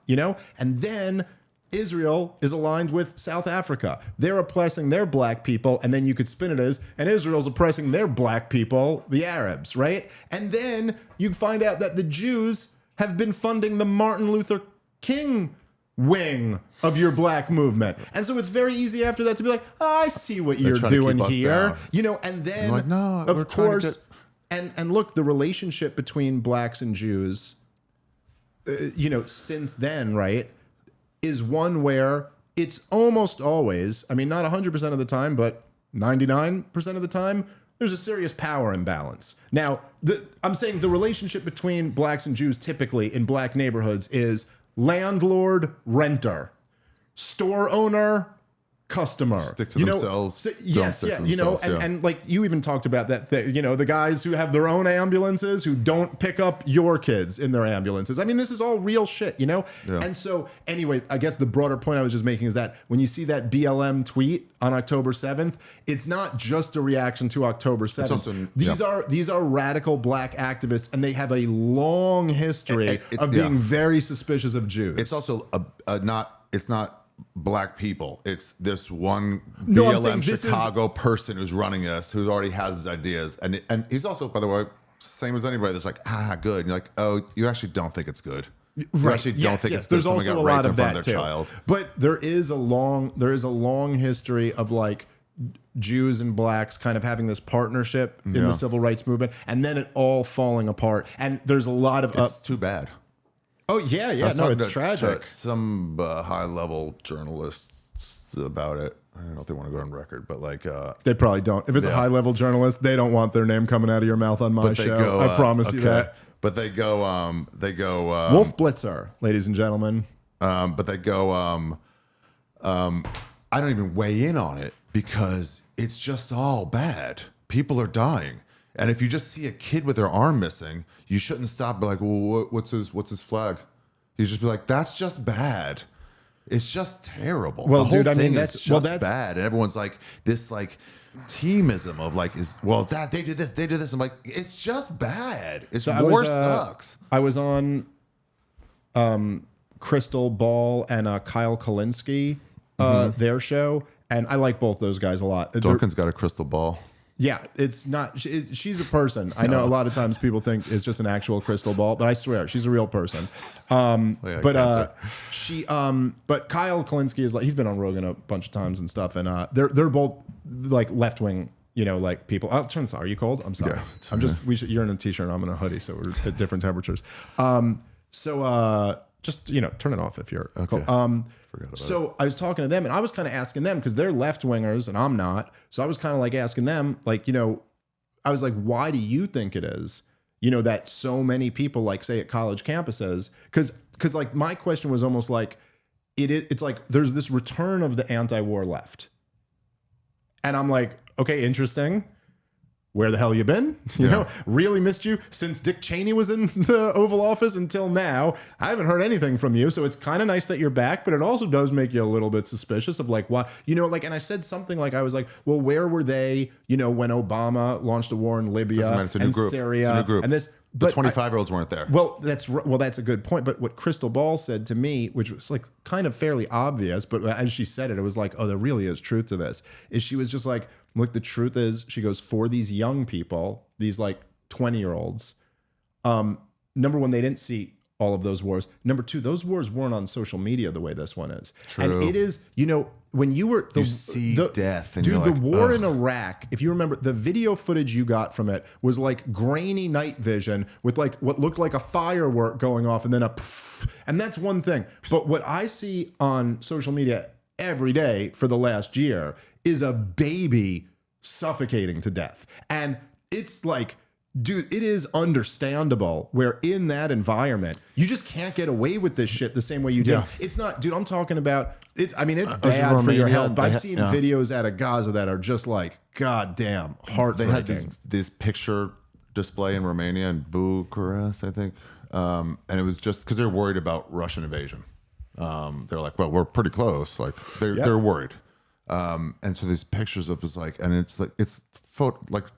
[SPEAKER 1] And then Israel is aligned with South Africa. They're oppressing their black people, and then you could spin it as, and Israel's oppressing their black people, the Arabs, right? And then you find out that the Jews have been funding the Martin Luther King wing of your black movement. And so it's very easy after that to be like, oh, I see what you're doing here. And then,
[SPEAKER 2] like, no,
[SPEAKER 1] of course, and look, the relationship between blacks and Jews, since then, right, is one where it's almost always, I mean, not 100% of the time, but 99% of the time, there's a serious power imbalance. Now, I'm saying the relationship between blacks and Jews typically in black neighborhoods is landlord, renter, store owner, customer.
[SPEAKER 2] Stick to themselves.
[SPEAKER 1] And like you even talked about that thing, the guys who have their own ambulances who don't pick up your kids in their ambulances. I mean, this is all real shit, Yeah. And so anyway, I guess the broader point I was just making is that when you see that BLM tweet on October 7th, it's not just a reaction to October 7th. These are radical black activists, and they have a long history of being very suspicious of Jews.
[SPEAKER 2] It's also it's not black people. It's this one BLM Chicago person who's running this, who already has his ideas. And he's also, by the way, same as anybody that's like, good. And you're like, oh, you actually don't think it's good. You actually don't think it's
[SPEAKER 1] there's also a lot of that too. Child. But there is a long history of like Jews and blacks kind of having this partnership in the civil rights movement, and then it all falling apart. And there's a lot of
[SPEAKER 2] it's too bad.
[SPEAKER 1] Oh yeah, it's tragic.
[SPEAKER 2] Some high-level journalists about it. I don't know if they want to go on record, but like
[SPEAKER 1] they probably don't. If it's a high-level journalist, they don't want their name coming out of your mouth on my show. I promise you that.
[SPEAKER 2] But they go
[SPEAKER 1] Wolf Blitzer, ladies and gentlemen.
[SPEAKER 2] But they go I don't even weigh in on it because it's just all bad. People are dying. And if you just see a kid with their arm missing, you shouldn't stop. Be like, well, what's his flag? You'd just be like, that's just bad. It's just terrible.
[SPEAKER 1] Well,
[SPEAKER 2] the whole
[SPEAKER 1] dude, I
[SPEAKER 2] thing
[SPEAKER 1] mean,
[SPEAKER 2] is just bad. And everyone's like, this like teamism of like, that they do this. I'm like, it's just bad. It's more sucks.
[SPEAKER 1] I was on Crystal Ball and Kyle Kalinske, their show. And I like both those guys a lot.
[SPEAKER 2] Dorkin's got a crystal ball.
[SPEAKER 1] Yeah, it's not. She's a person. I know a lot of times people think it's just an actual crystal ball, but I swear she's a real person. But Kyle Kalinske is like, he's been on Rogan a bunch of times and stuff, and they're both like left wing, like people. Oh, turn this on. Are you cold? I'm sorry. Yeah, you're in a t-shirt and I'm in a hoodie, so we're at different temperatures. Just turn it off if you're cold. So I was talking to them and I was kind of asking them because they're left wingers and I'm not. So I was kind of like asking them, like, I was like, why do you think it is, that so many people like say at college campuses? Because like my question was almost like it's like there's this return of the anti-war left. And I'm like, okay, interesting. Where the hell you been? You know, really missed you since Dick Cheney was in the Oval Office until now. I haven't heard anything from you. So it's kind of nice that you're back, but it also does make you a little bit suspicious of like, why, and I said something like, I was like, well, where were they, when Obama launched a war in Libya and Syria?
[SPEAKER 2] It's a new group.
[SPEAKER 1] And this,
[SPEAKER 2] the 25-year-olds weren't there.
[SPEAKER 1] Well, that's a good point. But what Crystal Ball said to me, which was like kind of fairly obvious, but as she said it, it was like, oh, there really is truth to this. Is she was just like, look, the truth is, she goes, for these young people, these like 20-year-olds, number one, they didn't see all of those wars. Number two, those wars weren't on social media the way this one is.
[SPEAKER 2] True.
[SPEAKER 1] And it is, when you see
[SPEAKER 2] death. And
[SPEAKER 1] dude, the war in Iraq, if you remember, the video footage you got from it was like grainy night vision with like what looked like a firework going off and then a pff, and that's one thing. But what I see on social media every day for the last year is a baby suffocating to death. And it's like, dude, it is understandable where in that environment, you just can't get away with this shit the same way you did. Yeah. It's not, dude, I'm talking about, it's bad for your health. But I've seen videos out of Gaza that are just like, God damn, heartbreaking.
[SPEAKER 2] They had this picture display in Romania and Bucharest, I think. And it was just because they're worried about Russian invasion. They're like, well, we're pretty close. Like they're worried. And so these pictures of this like, and it's like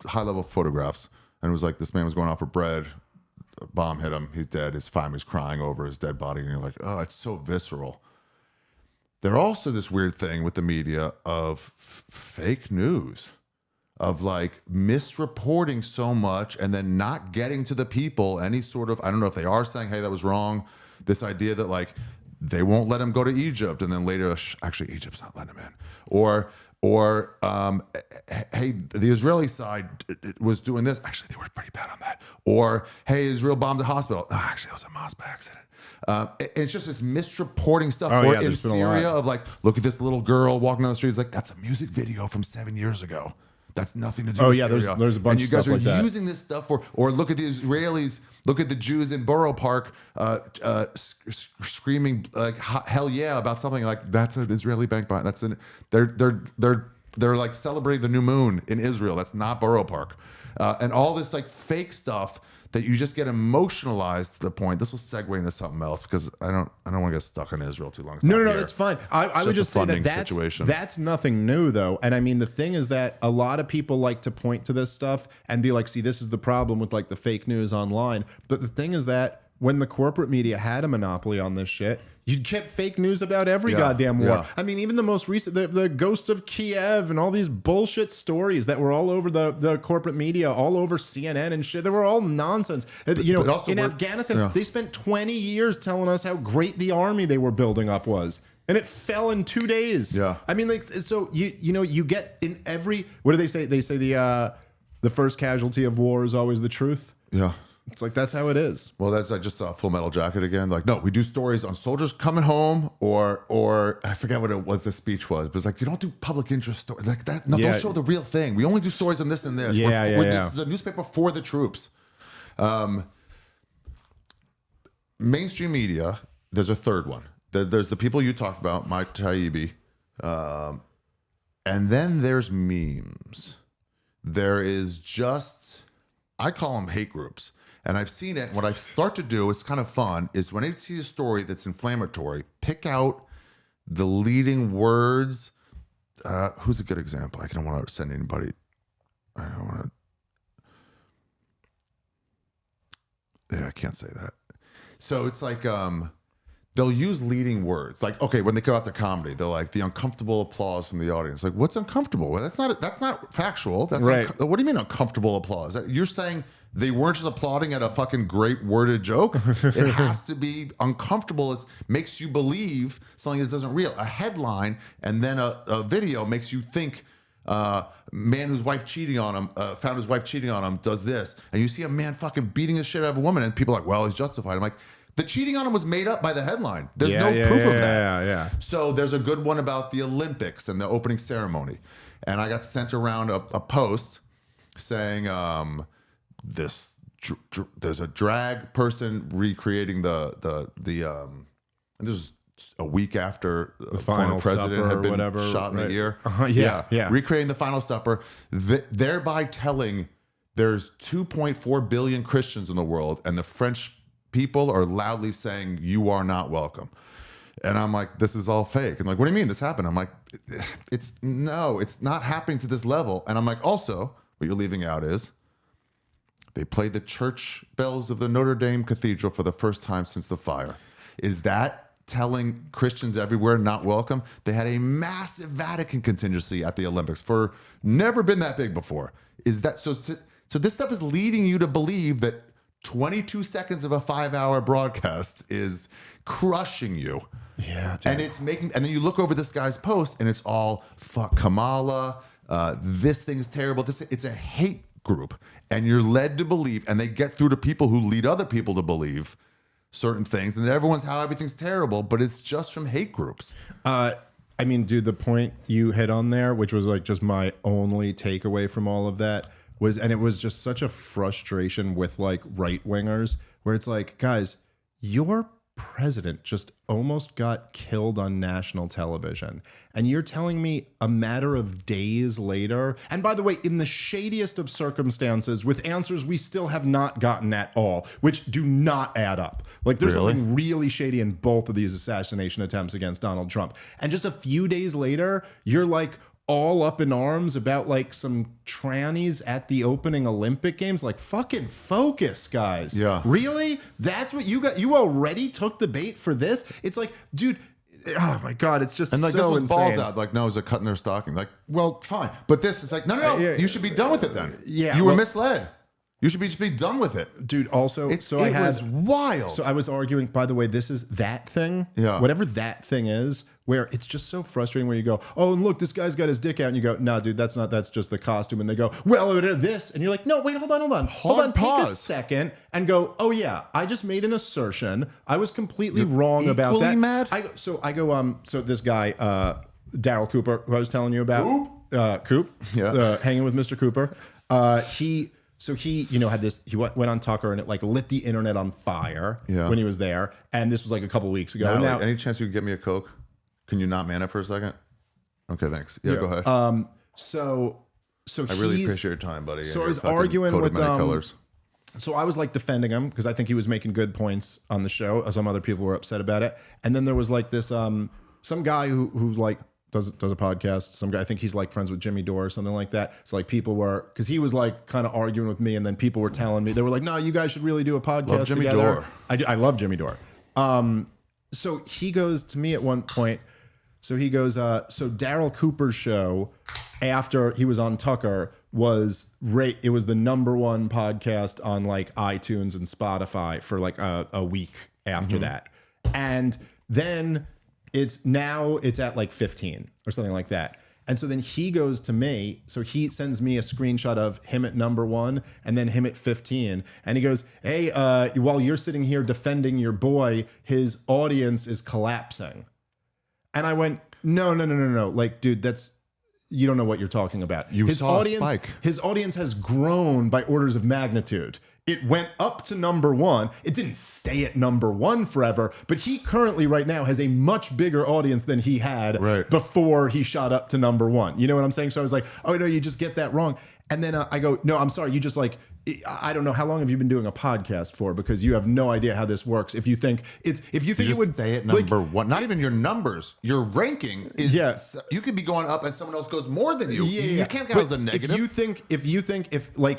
[SPEAKER 2] high level photographs. And it was like, this man was going out for bread. A bomb hit him. He's dead. His family's crying over his dead body. And you're like, oh, it's so visceral. They're also this weird thing with the media of fake news, of like misreporting so much and then not getting to the people any sort of, I don't know if they are saying, hey, that was wrong. This idea that like, they won't let him go to Egypt. And then later, actually, Egypt's not letting him in. Or hey, the Israeli side was doing this. Actually, they were pretty bad on that. Or, hey, Israel bombed a hospital. Oh, actually, it was a mosque by accident. It's just this misreporting stuff. Or in Syria of like, look at this little girl walking down the street. It's like, that's a music video from 7 years ago. That's nothing to do with Syria.
[SPEAKER 1] There's a bunch of stuff like that.
[SPEAKER 2] And you guys are using this stuff for, or look at the Israelis, look at the Jews in Borough Park screaming like hell yeah about something like that's an Israeli bank behind. That's an they're like celebrating the new moon in Israel. That's not Borough Park, and all this like fake stuff that you just get emotionalized to the point. This will segue into something else because I don't want to get stuck in Israel too long.
[SPEAKER 1] No, that's fine. I would just say that's nothing new though. And I mean, the thing is that a lot of people like to point to this stuff and be like, see, this is the problem with like the fake news online. But the thing is that when the corporate media had a monopoly on this shit, you'd get fake news about every goddamn war. Yeah. I mean, even the most recent, the ghost of Kiev and all these bullshit stories that were all over the corporate media, all over CNN and shit. They were all nonsense. In Afghanistan, they spent 20 years telling us how great the army they were building up was. And it fell in 2 days. Yeah. I mean, like, so you get in every, what do they say? They say the first casualty of war is always the truth.
[SPEAKER 2] Yeah.
[SPEAKER 1] It's like, that's how it is.
[SPEAKER 2] Well, I just saw Full Metal Jacket again. Like, no, we do stories on soldiers coming home or I forget what the speech was, but it's like, you don't do public interest stories like that. No, don't show the real thing. We only do stories on this and this. This is a newspaper for the troops. Mainstream media, there's a third one. There's the people you talked about, Mike Taibbi. And then there's memes. There is just I call them hate groups. And I've seen it. What I start to do, it's kind of fun, is when I see a story that's inflammatory, pick out the leading words. Who's a good example? I don't want to send anybody. I don't want to. Yeah, I can't say that. So it's like they'll use leading words. Like, okay, when they go after comedy, they're like the uncomfortable applause from the audience. Like, what's uncomfortable? Well, that's not factual. That's
[SPEAKER 1] right.
[SPEAKER 2] What do you mean uncomfortable applause? You're saying they weren't just applauding at a fucking great worded joke. It has to be uncomfortable. It makes you believe something that isn't real. A headline and then a video makes you think man whose wife cheating on him, found his wife cheating on him, does this. And you see a man fucking beating the shit out of a woman and people are like, well, he's justified. I'm like, the cheating on him was made up by the headline. There's no proof of that.
[SPEAKER 1] Yeah.
[SPEAKER 2] So there's a good one about the Olympics and the opening ceremony. And I got sent around a post saying there's a drag person recreating the and this is a week after the
[SPEAKER 1] final
[SPEAKER 2] president
[SPEAKER 1] supper
[SPEAKER 2] had been
[SPEAKER 1] or whatever,
[SPEAKER 2] shot in the ear.
[SPEAKER 1] Yeah.
[SPEAKER 2] Recreating the final supper, thereby telling there's 2.4 billion Christians in the world, and the French people are loudly saying you are not welcome. And I'm like, this is all fake. And like, what do you mean this happened? I'm like, it's not happening to this level. And I'm like, also, what you're leaving out is they played the church bells of the Notre Dame Cathedral for the first time since the fire. Is that telling Christians everywhere not welcome? They had a massive Vatican contingency at the Olympics for never been that big before. Is that so this stuff is leading you to believe that 22 seconds of a 5-hour broadcast is crushing you.
[SPEAKER 1] Yeah, dude.
[SPEAKER 2] And then you look over this guy's post and it's all fuck Kamala, this thing's terrible. It's a hate group, and you're led to believe, and they get through to people who lead other people to believe certain things, and everything's terrible, but it's just from hate groups.
[SPEAKER 1] I mean, dude, the point you hit on there, which was like just my only takeaway from all of that, and it was just such a frustration with like right wingers, where it's like, guys, your president just almost got killed on national television, and you're telling me a matter of days later, and by the way, in the shadiest of circumstances, with answers we still have not gotten at all, which do not add up. Like, there's something really shady in both of these assassination attempts against Donald Trump, and just a few days later, you're like all up in arms about like some trannies at the opening Olympic Games. Like, fucking focus, guys.
[SPEAKER 2] Yeah.
[SPEAKER 1] Really? That's what you got? You already took the bait for this? It's like, dude, oh my God, it's just
[SPEAKER 2] and like,
[SPEAKER 1] so
[SPEAKER 2] this was
[SPEAKER 1] insane.
[SPEAKER 2] balls out. Like, no, is it cutting their stocking? Like, well, fine. But this is like, no, you should be done with it then.
[SPEAKER 1] Yeah,
[SPEAKER 2] You were misled. You should just be done with it.
[SPEAKER 1] Dude, also,
[SPEAKER 2] It was wild.
[SPEAKER 1] So I was arguing, by the way, this is that thing.
[SPEAKER 2] Yeah.
[SPEAKER 1] Whatever that thing is, where it's just so frustrating where you go, oh, and look, this guy's got his dick out. And you go, no, dude, that's just the costume. And they go, well, this. And you're like, no, wait, hold on. Take a second and go, oh, yeah, I just made an assertion. I was completely wrong about that.
[SPEAKER 2] Mad?
[SPEAKER 1] So this guy, Daryl Cooper, who I was telling you about. Coop?
[SPEAKER 2] Yeah.
[SPEAKER 1] Hanging with Mr. Cooper. He had this, he went on Tucker and it like lit the internet on fire when he was there. And this was like a couple weeks ago.
[SPEAKER 2] Now, any chance you could get me a Coke? Can you not man it for a second? Okay, thanks. Yeah, go ahead.
[SPEAKER 1] So
[SPEAKER 2] I really appreciate your time, buddy.
[SPEAKER 1] So I was arguing with
[SPEAKER 2] colors.
[SPEAKER 1] So I was like defending him because I think he was making good points on the show. Some other people were upset about it. And then there was like this some guy who like does a podcast. Some guy, I think he's like friends with Jimmy Dore or something like that. So like people were, because he was like kind of arguing with me, and then people were telling me, they were like, no, you guys should really do a podcast
[SPEAKER 2] Love Jimmy
[SPEAKER 1] together.
[SPEAKER 2] Dore.
[SPEAKER 1] I love Jimmy Dore. So he goes to me at one point. So he goes, so Daryl Cooper's show after he was on Tucker was it was the #1 podcast on like iTunes and Spotify for like a week after that. And then it's at like 15 or something like that. And so then he goes to me. So he sends me a screenshot of him at #1 and then him at 15. And he goes, hey, while you're sitting here defending your boy, his audience is collapsing. And I went, no. Like, dude, you don't know what you're talking about.
[SPEAKER 2] His saw a spike.
[SPEAKER 1] His audience has grown by orders of magnitude. It went up to #1. It didn't stay at #1 forever, but he currently right now has a much bigger audience than he had before he shot up to #1. You know what I'm saying? So I was like, oh no, you just get that wrong. And then I go, no, I'm sorry. You just like, I don't know, how long have you been doing a podcast for? Because you have no idea how this works. If you think it would
[SPEAKER 2] stay at number one, not even your numbers, your ranking is. You could be going up and someone else goes more than you. You can't count as a negative.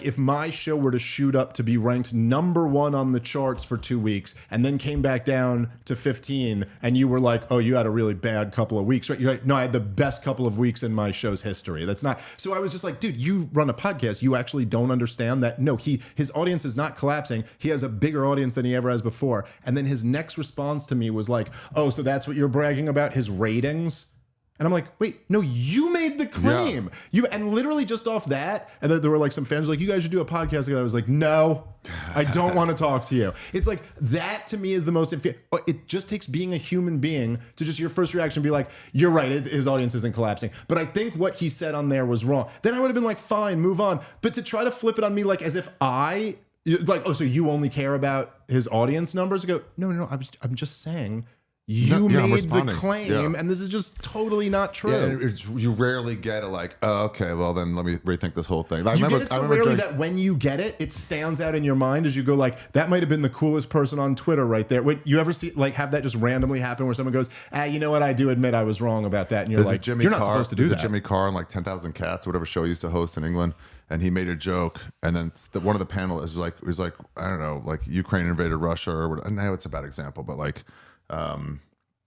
[SPEAKER 1] If my show were to shoot up to be ranked number 1 on the charts for 2 weeks and then came back down to 15, and you were like, oh, you had a really bad couple of weeks, right? You're like, no, I had the best couple of weeks in my show's history. That's not. So I was just like, dude, you run a podcast. You actually don't understand that. No, his audience is not collapsing. He has a bigger audience than he ever has before. And then his next response to me was like, oh, so that's what you're bragging about, his ratings? And I'm like, wait, no, you made the claim. And literally just off that, and then there were like some fans like, you guys should do a podcast together. I was like, no, I don't want to talk to you. It's like, that to me is the most, it just takes being a human being to just your first reaction be like, you're right, his audience isn't collapsing. But I think what he said on there was wrong. Then I would have been like, fine, move on. But to try to flip it on me like as if oh, so you only care about his audience numbers? I go, no, I'm just saying, you made the claim, and this is just totally not true.
[SPEAKER 2] Yeah, you rarely get it like, oh, okay, well, then let me rethink this whole thing.
[SPEAKER 1] You get it so rarely that when you get it, it stands out in your mind as you go like, that might have been the coolest person on Twitter right there. When you ever see like have that just randomly happen where someone goes, you know what, I do admit I was wrong about that. And you're like, you're not supposed to do that.
[SPEAKER 2] Jimmy Carr on like 10,000 Cats, whatever show he used to host in England. And he made a joke, and then one of the panelists was like, I don't know, like Ukraine invaded Russia, or whatever. Now it's a bad example, but like, I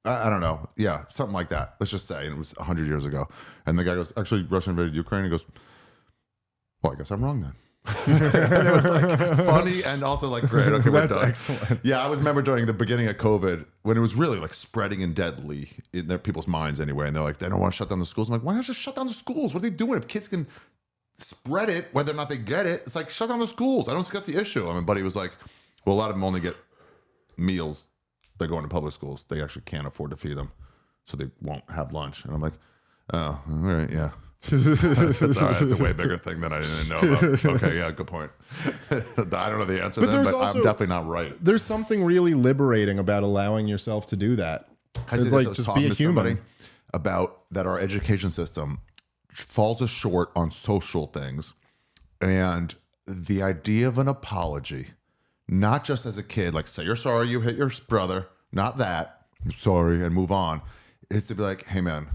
[SPEAKER 2] don't know, something like that. Let's just say, and it was 100 years ago. And the guy goes, actually, Russia invaded Ukraine. He goes, well, I guess I'm wrong then. And it was like funny and also like great. Okay, we're done. Excellent. Yeah, I remember during the beginning of COVID when it was really like spreading and deadly in people's minds anyway, and they're like, they don't want to shut down the schools. I'm like, why not just shut down the schools? What are they doing? If kids can spread it, whether or not they get it, it's like, shut down the schools. I don't get the issue. I mean, buddy was like, well, a lot of them only get meals. They're going to public schools. They actually can't afford to feed them, so they won't have lunch. And I'm like, oh, all right, yeah. All right, it's a way bigger thing than I didn't know about. Okay, yeah, good point. I don't know the answer then, but I'm definitely not right.
[SPEAKER 1] There's something really liberating about allowing yourself to do that. It's like, just be a human.
[SPEAKER 2] About that our education system falls short on social things, and the idea of an apology, not just as a kid, like say you're sorry you hit your brother, not that, I'm sorry and move on, is to be like, hey man,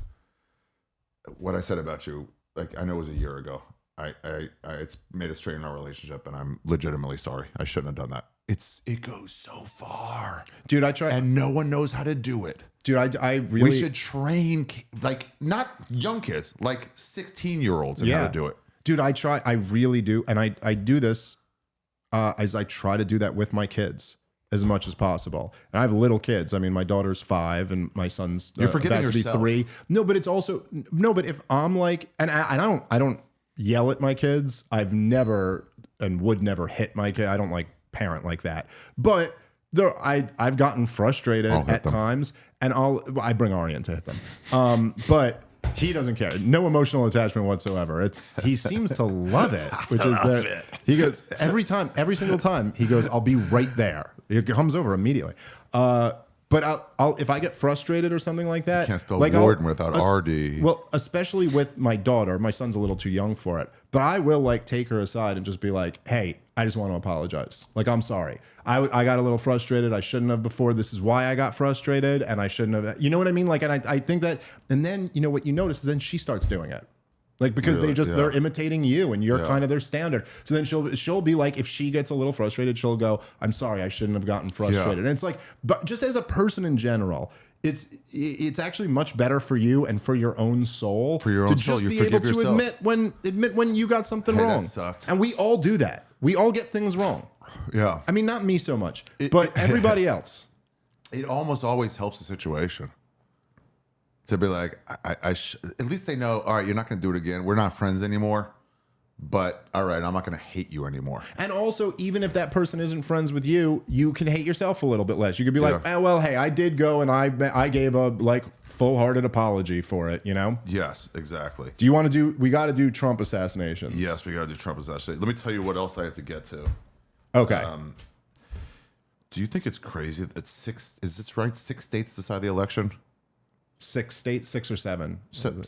[SPEAKER 2] what I said about you, like I know it was a year ago, I it's made a strain in our relationship, and I'm legitimately sorry. I shouldn't have done that. It goes so far,
[SPEAKER 1] dude. I try,
[SPEAKER 2] and no one knows how to do it.
[SPEAKER 1] Dude, I really...
[SPEAKER 2] We should train, like, not young kids, like 16-year-olds in how to do it.
[SPEAKER 1] Dude, I try. I really do. And I do this as I try to do that with my kids as much as possible. And I have little kids. I mean, my daughter's 5 and my son's
[SPEAKER 2] You're forgetting
[SPEAKER 1] about to be
[SPEAKER 2] yourself.
[SPEAKER 1] 3. No, but it's also... No, but if I'm like... And I don't yell at my kids. I've never and would never hit my kid. I don't like parent like that. But... I've gotten frustrated at times, and I bring Ari in to hit them. But he doesn't care. No emotional attachment whatsoever. He seems to love it, which is that he goes every single time he goes, I'll be right there. He comes over immediately. But I'll if I get frustrated or something like that,
[SPEAKER 2] you can't spell
[SPEAKER 1] like
[SPEAKER 2] Warden without RD.
[SPEAKER 1] Well, especially with my daughter, my son's a little too young for it. But I will like take her aside and just be like, hey, I just want to apologize. Like, I'm sorry. I got a little frustrated. I shouldn't have before. This is why I got frustrated, and I shouldn't have. You know what I mean? Like, and I think that, and then you know what you notice is then she starts doing it. Like, because they're imitating you, and you're kind of their standard. So then she'll be like, if she gets a little frustrated, she'll go, I'm sorry, I shouldn't have gotten frustrated. And it's like, but just as a person in general, it's actually much better for you and for your own soul to just be able to admit when you got something wrong.
[SPEAKER 2] That sucked.
[SPEAKER 1] And we all do that. We all get things wrong.
[SPEAKER 2] Yeah.
[SPEAKER 1] I mean, not me so much, but everybody else.
[SPEAKER 2] It almost always helps the situation. To be like, at least they know, all right, you're not going to do it again. We're not friends anymore. But, all right, I'm not going to hate you anymore.
[SPEAKER 1] And also, even if that person isn't friends with you, you can hate yourself a little bit less. You could be like, oh, well, hey, I did go and I gave a, like, full-hearted apology for it, you know?
[SPEAKER 2] Yes, exactly.
[SPEAKER 1] Do you want to do, we got to do Trump assassinations.
[SPEAKER 2] Yes, we got to do Trump assassinations. Let me tell you what else I have to get to.
[SPEAKER 1] Okay.
[SPEAKER 2] Do you think it's crazy that is this right? 6 states decide the election?
[SPEAKER 1] 6 states, 6 or 7.
[SPEAKER 2] Seven.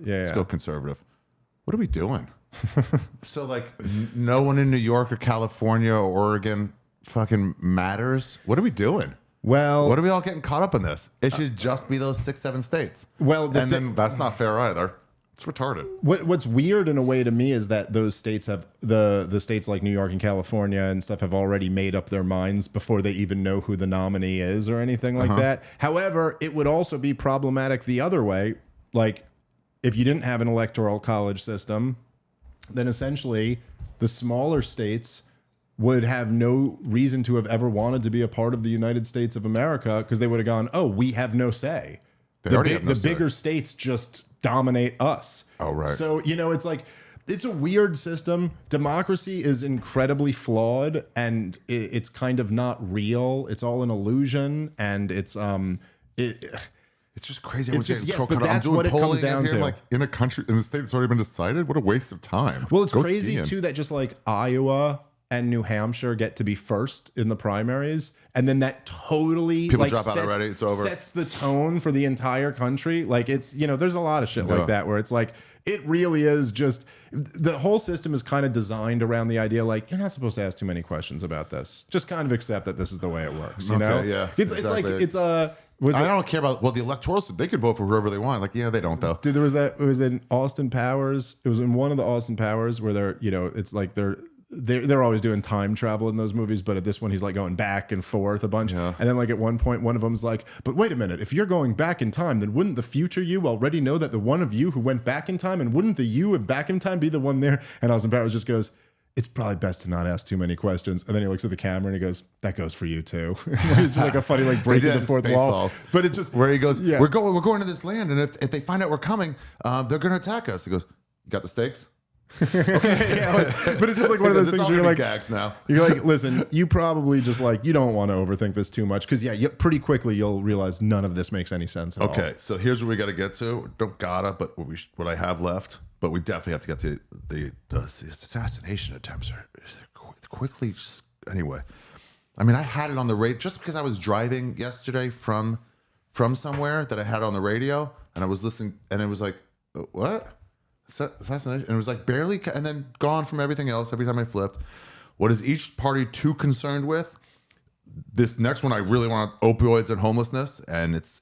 [SPEAKER 1] Yeah.
[SPEAKER 2] Let's go conservative. What are we doing? So like no one in New York or California or Oregon fucking matters. What are we doing?
[SPEAKER 1] Well,
[SPEAKER 2] What are we all getting caught up in this? It should just be those 6, 7 states.
[SPEAKER 1] Well,
[SPEAKER 2] then that's not fair either. It's retarded.
[SPEAKER 1] What's weird in a way to me is that those states have the states like New York and California and stuff have already made up their minds before they even know who the nominee is or anything like that. However, it would also be problematic the other way. Like if you didn't have an electoral college system, then essentially the smaller states would have no reason to have ever wanted to be a part of the United States of America because they would have gone, oh, we have no say. The bigger states just dominate us.
[SPEAKER 2] Oh, right.
[SPEAKER 1] So, it's like, it's a weird system. Democracy is incredibly flawed and it's kind of not real. It's all an illusion. And it's
[SPEAKER 2] just crazy.
[SPEAKER 1] It's just, yes, but that's what it comes down to.
[SPEAKER 2] Like in a country, in the state that's already been decided. What a waste of time.
[SPEAKER 1] Well, it's crazy too that just like Iowa and New Hampshire get to be first in the primaries, and then that totally
[SPEAKER 2] people drop out already. It's over.
[SPEAKER 1] Sets the tone for the entire country. Like it's there's a lot of shit like that where it's like it really is just the whole system is kind of designed around the idea like you're not supposed to ask too many questions about this. Just kind of accept that this is the way it works. You know?
[SPEAKER 2] Yeah.
[SPEAKER 1] It's like it's a. I
[SPEAKER 2] don't care about the electoral system. They could vote for whoever they want. Like, yeah, they don't though.
[SPEAKER 1] Dude, it was in Austin Powers. It was in one of the Austin Powers where they're it's like they're always doing time travel in those movies, but at this one he's like going back and forth a bunch. And then like at one point one of them's like, but wait a minute, if you're going back in time, then wouldn't the future you already know that the one of you who went back in time, and wouldn't the you back in time be the one there? And Austin Powers just goes, it's probably best to not ask too many questions. And then he looks at the camera and he goes, that goes for you too. It's just like a funny like breaking the fourth wall. But it's just
[SPEAKER 2] where he goes, we're going to this land, and if they find out we're coming, they're gonna attack us. He goes, you got the stakes?
[SPEAKER 1] Okay, but it's just like one of those things where you're like,
[SPEAKER 2] gags now.
[SPEAKER 1] You're like, listen, you probably just like you don't want to overthink this too much because pretty quickly you'll realize none of this makes any sense at all.
[SPEAKER 2] Okay, so here's what we got to get to. Don't gotta, but what I have left, but we definitely have to get to the assassination attempts quickly. Anyway, I mean, I had it on the radio just because I was driving yesterday from somewhere that I had on the radio, and I was listening, and it was like, what? Assassination, and it was like barely, and then gone from everything else. Every time I flipped, what is each party too concerned with? This next one, I really want opioids and homelessness, and it's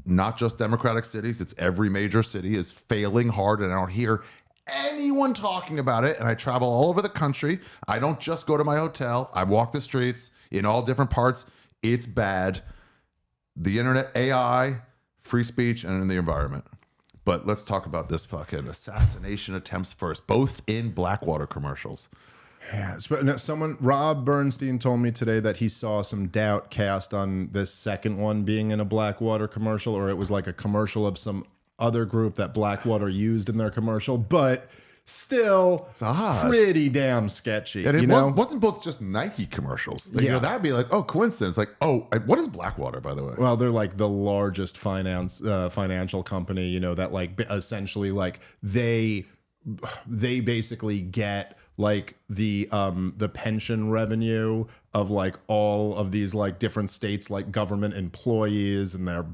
[SPEAKER 2] not just Democratic cities; it's every major city is failing hard, and I don't hear anyone talking about it. And I travel all over the country. I don't just go to my hotel; I walk the streets in all different parts. It's bad. The internet, AI, free speech, and the environment. But let's talk about this fucking assassination attempts first, both in Blackwater commercials.
[SPEAKER 1] Yeah, Rob Bernstein told me today that he saw some doubt cast on this second one being in a Blackwater commercial, or it was like a commercial of some other group that Blackwater used in their commercial, but still
[SPEAKER 2] it's odd.
[SPEAKER 1] Pretty damn sketchy.
[SPEAKER 2] And it wasn't both just Nike commercials. Like, that'd be like, oh, coincidence. Like, oh, what is Blackwater, by the way?
[SPEAKER 1] Well, they're like the largest financial company, that like essentially like they basically get like the pension revenue of like all of these like different states, like government employees, and they're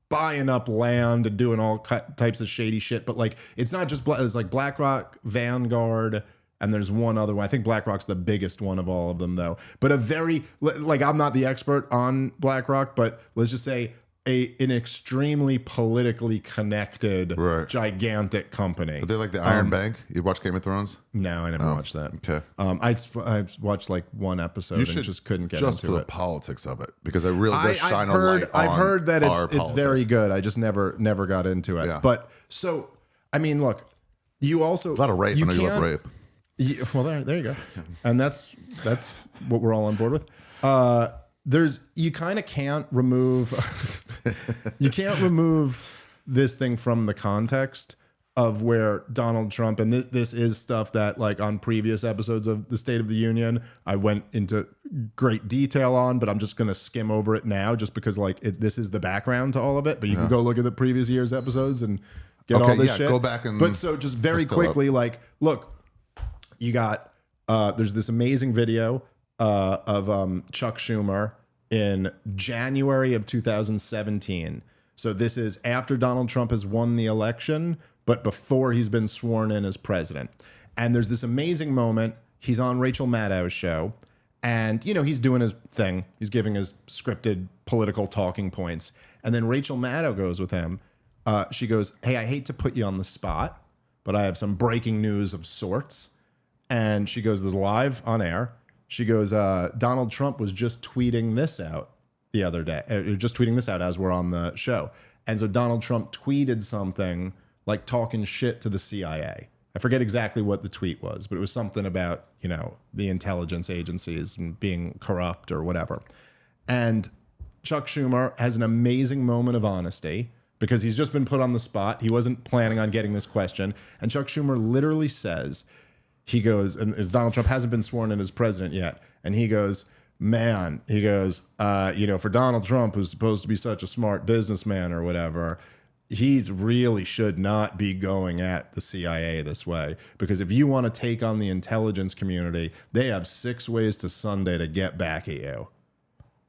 [SPEAKER 1] buying up land and doing all types of shady shit. But like, it's not just it's like BlackRock, Vanguard, and there's one other one. I think BlackRock's the biggest one of all of them, though. But a very like, I'm not the expert on BlackRock, but let's just say an extremely politically connected, gigantic company.
[SPEAKER 2] Are they like the Iron Bank? You watch Game of Thrones?
[SPEAKER 1] No, I never watched that.
[SPEAKER 2] Okay.
[SPEAKER 1] I watched like one episode and just couldn't get into it.
[SPEAKER 2] Just for the politics of it, because I really does shine a light on
[SPEAKER 1] I've heard that it's
[SPEAKER 2] politics.
[SPEAKER 1] very good. I just never got into it.
[SPEAKER 2] Yeah.
[SPEAKER 1] But so, I mean, look, you also...
[SPEAKER 2] It's not a rape. I know you love rape.
[SPEAKER 1] Well, there you go. And that's what we're all on board with. You kind of can't remove this thing from the context of where Donald Trump, and this is stuff that like on previous episodes of the State of the Union I went into great detail on, but I'm just going to skim over it now just because like this is the background to all of it, but you can go look at the previous year's episodes and get all this shit.
[SPEAKER 2] Go back and
[SPEAKER 1] but so just very quickly, like, look, you got there's this amazing video of Chuck Schumer in January of 2017. So this is after Donald Trump has won the election, but before he's been sworn in as president. And there's this amazing moment. He's on Rachel Maddow's show, and he's doing his thing. He's giving his scripted political talking points, and then Rachel Maddow goes with him. She goes, "Hey, I hate to put you on the spot, but I have some breaking news of sorts." And she goes, "This is live on air." She goes, "Donald Trump was just tweeting this out the other day. Just tweeting this out as we're on the show." And so Donald Trump tweeted something like talking shit to the CIA. I forget exactly what the tweet was, but it was something about, the intelligence agencies and being corrupt or whatever. And Chuck Schumer has an amazing moment of honesty because he's just been put on the spot. He wasn't planning on getting this question. And Chuck Schumer literally says, he goes, and Donald Trump hasn't been sworn in as president yet. And he goes, "Man," he goes, "for Donald Trump, who's supposed to be such a smart businessman or whatever, he really should not be going at the CIA this way, because if you want to take on the intelligence community, they have 6 ways to Sunday to get back at you."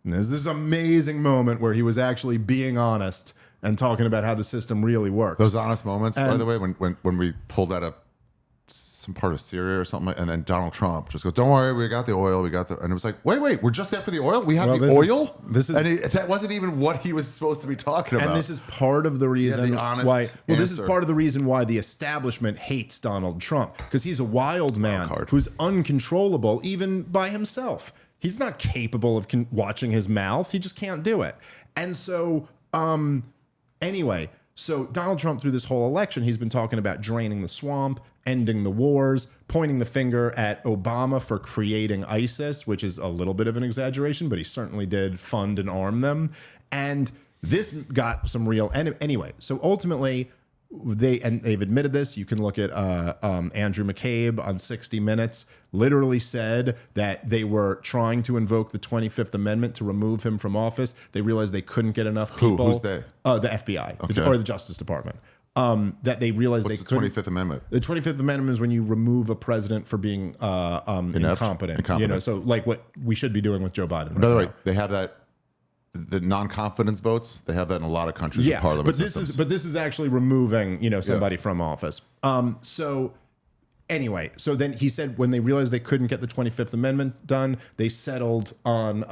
[SPEAKER 1] And there's this amazing moment where he was actually being honest and talking about how the system really works.
[SPEAKER 2] Those honest moments, by the way, when we pulled that up, some part of Syria or something, and then Donald Trump just goes, "Don't worry, we got the oil, and it was like, wait, we're just there for the oil? We have the oil?" That wasn't even what he was supposed to be talking about.
[SPEAKER 1] And this is part of the reason why. Well, this is part of the reason why the establishment hates Donald Trump, because he's a wild man who's uncontrollable even by himself. He's not capable of watching his mouth. He just can't do it. And so, anyway, so Donald Trump, through this whole election, he's been talking about draining the swamp, ending the wars, pointing the finger at Obama for creating ISIS, which is a little bit of an exaggeration, but he certainly did fund and arm them. And this got some real... Anyway, so ultimately, they've admitted this. You can look at Andrew McCabe on 60 Minutes, literally said that they were trying to invoke the 25th Amendment to remove him from office. They realized they couldn't get enough people.
[SPEAKER 2] Who's they?
[SPEAKER 1] The FBI, or the Justice Department. That they realized
[SPEAKER 2] What's
[SPEAKER 1] they
[SPEAKER 2] the
[SPEAKER 1] couldn't.
[SPEAKER 2] 25th Amendment?
[SPEAKER 1] The 25th Amendment is when you remove a president for being incompetent. So like what we should be doing with Joe Biden.
[SPEAKER 2] By the way, they have that. The non-confidence votes, they have that in a lot of countries in parliament systems.
[SPEAKER 1] But this is actually removing, somebody from office. So anyway, so then he said when they realized they couldn't get the 25th Amendment done, they settled on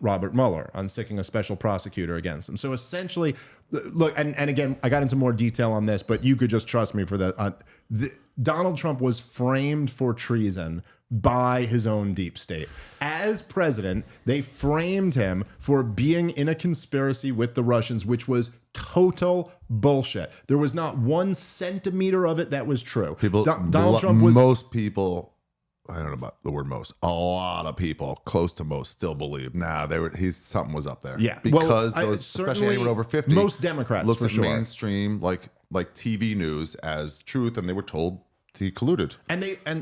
[SPEAKER 1] Robert Mueller, on sticking a special prosecutor against him. So essentially, look, and again, I got into more detail on this, but you could just trust me for that. Donald Trump was framed for treason by his own deep state. As president, they framed him for being in a conspiracy with the Russians, which was total bullshit. There was not 1 centimeter of it that was true. Donald Trump was...
[SPEAKER 2] Most people, I don't know about the word most, a lot of people close to most still believe, something was up there.
[SPEAKER 1] Yeah.
[SPEAKER 2] Because those, especially anyone over 50,
[SPEAKER 1] most Democrats
[SPEAKER 2] looked
[SPEAKER 1] for
[SPEAKER 2] at
[SPEAKER 1] sure.
[SPEAKER 2] mainstream like TV news as truth, and they were told he colluded.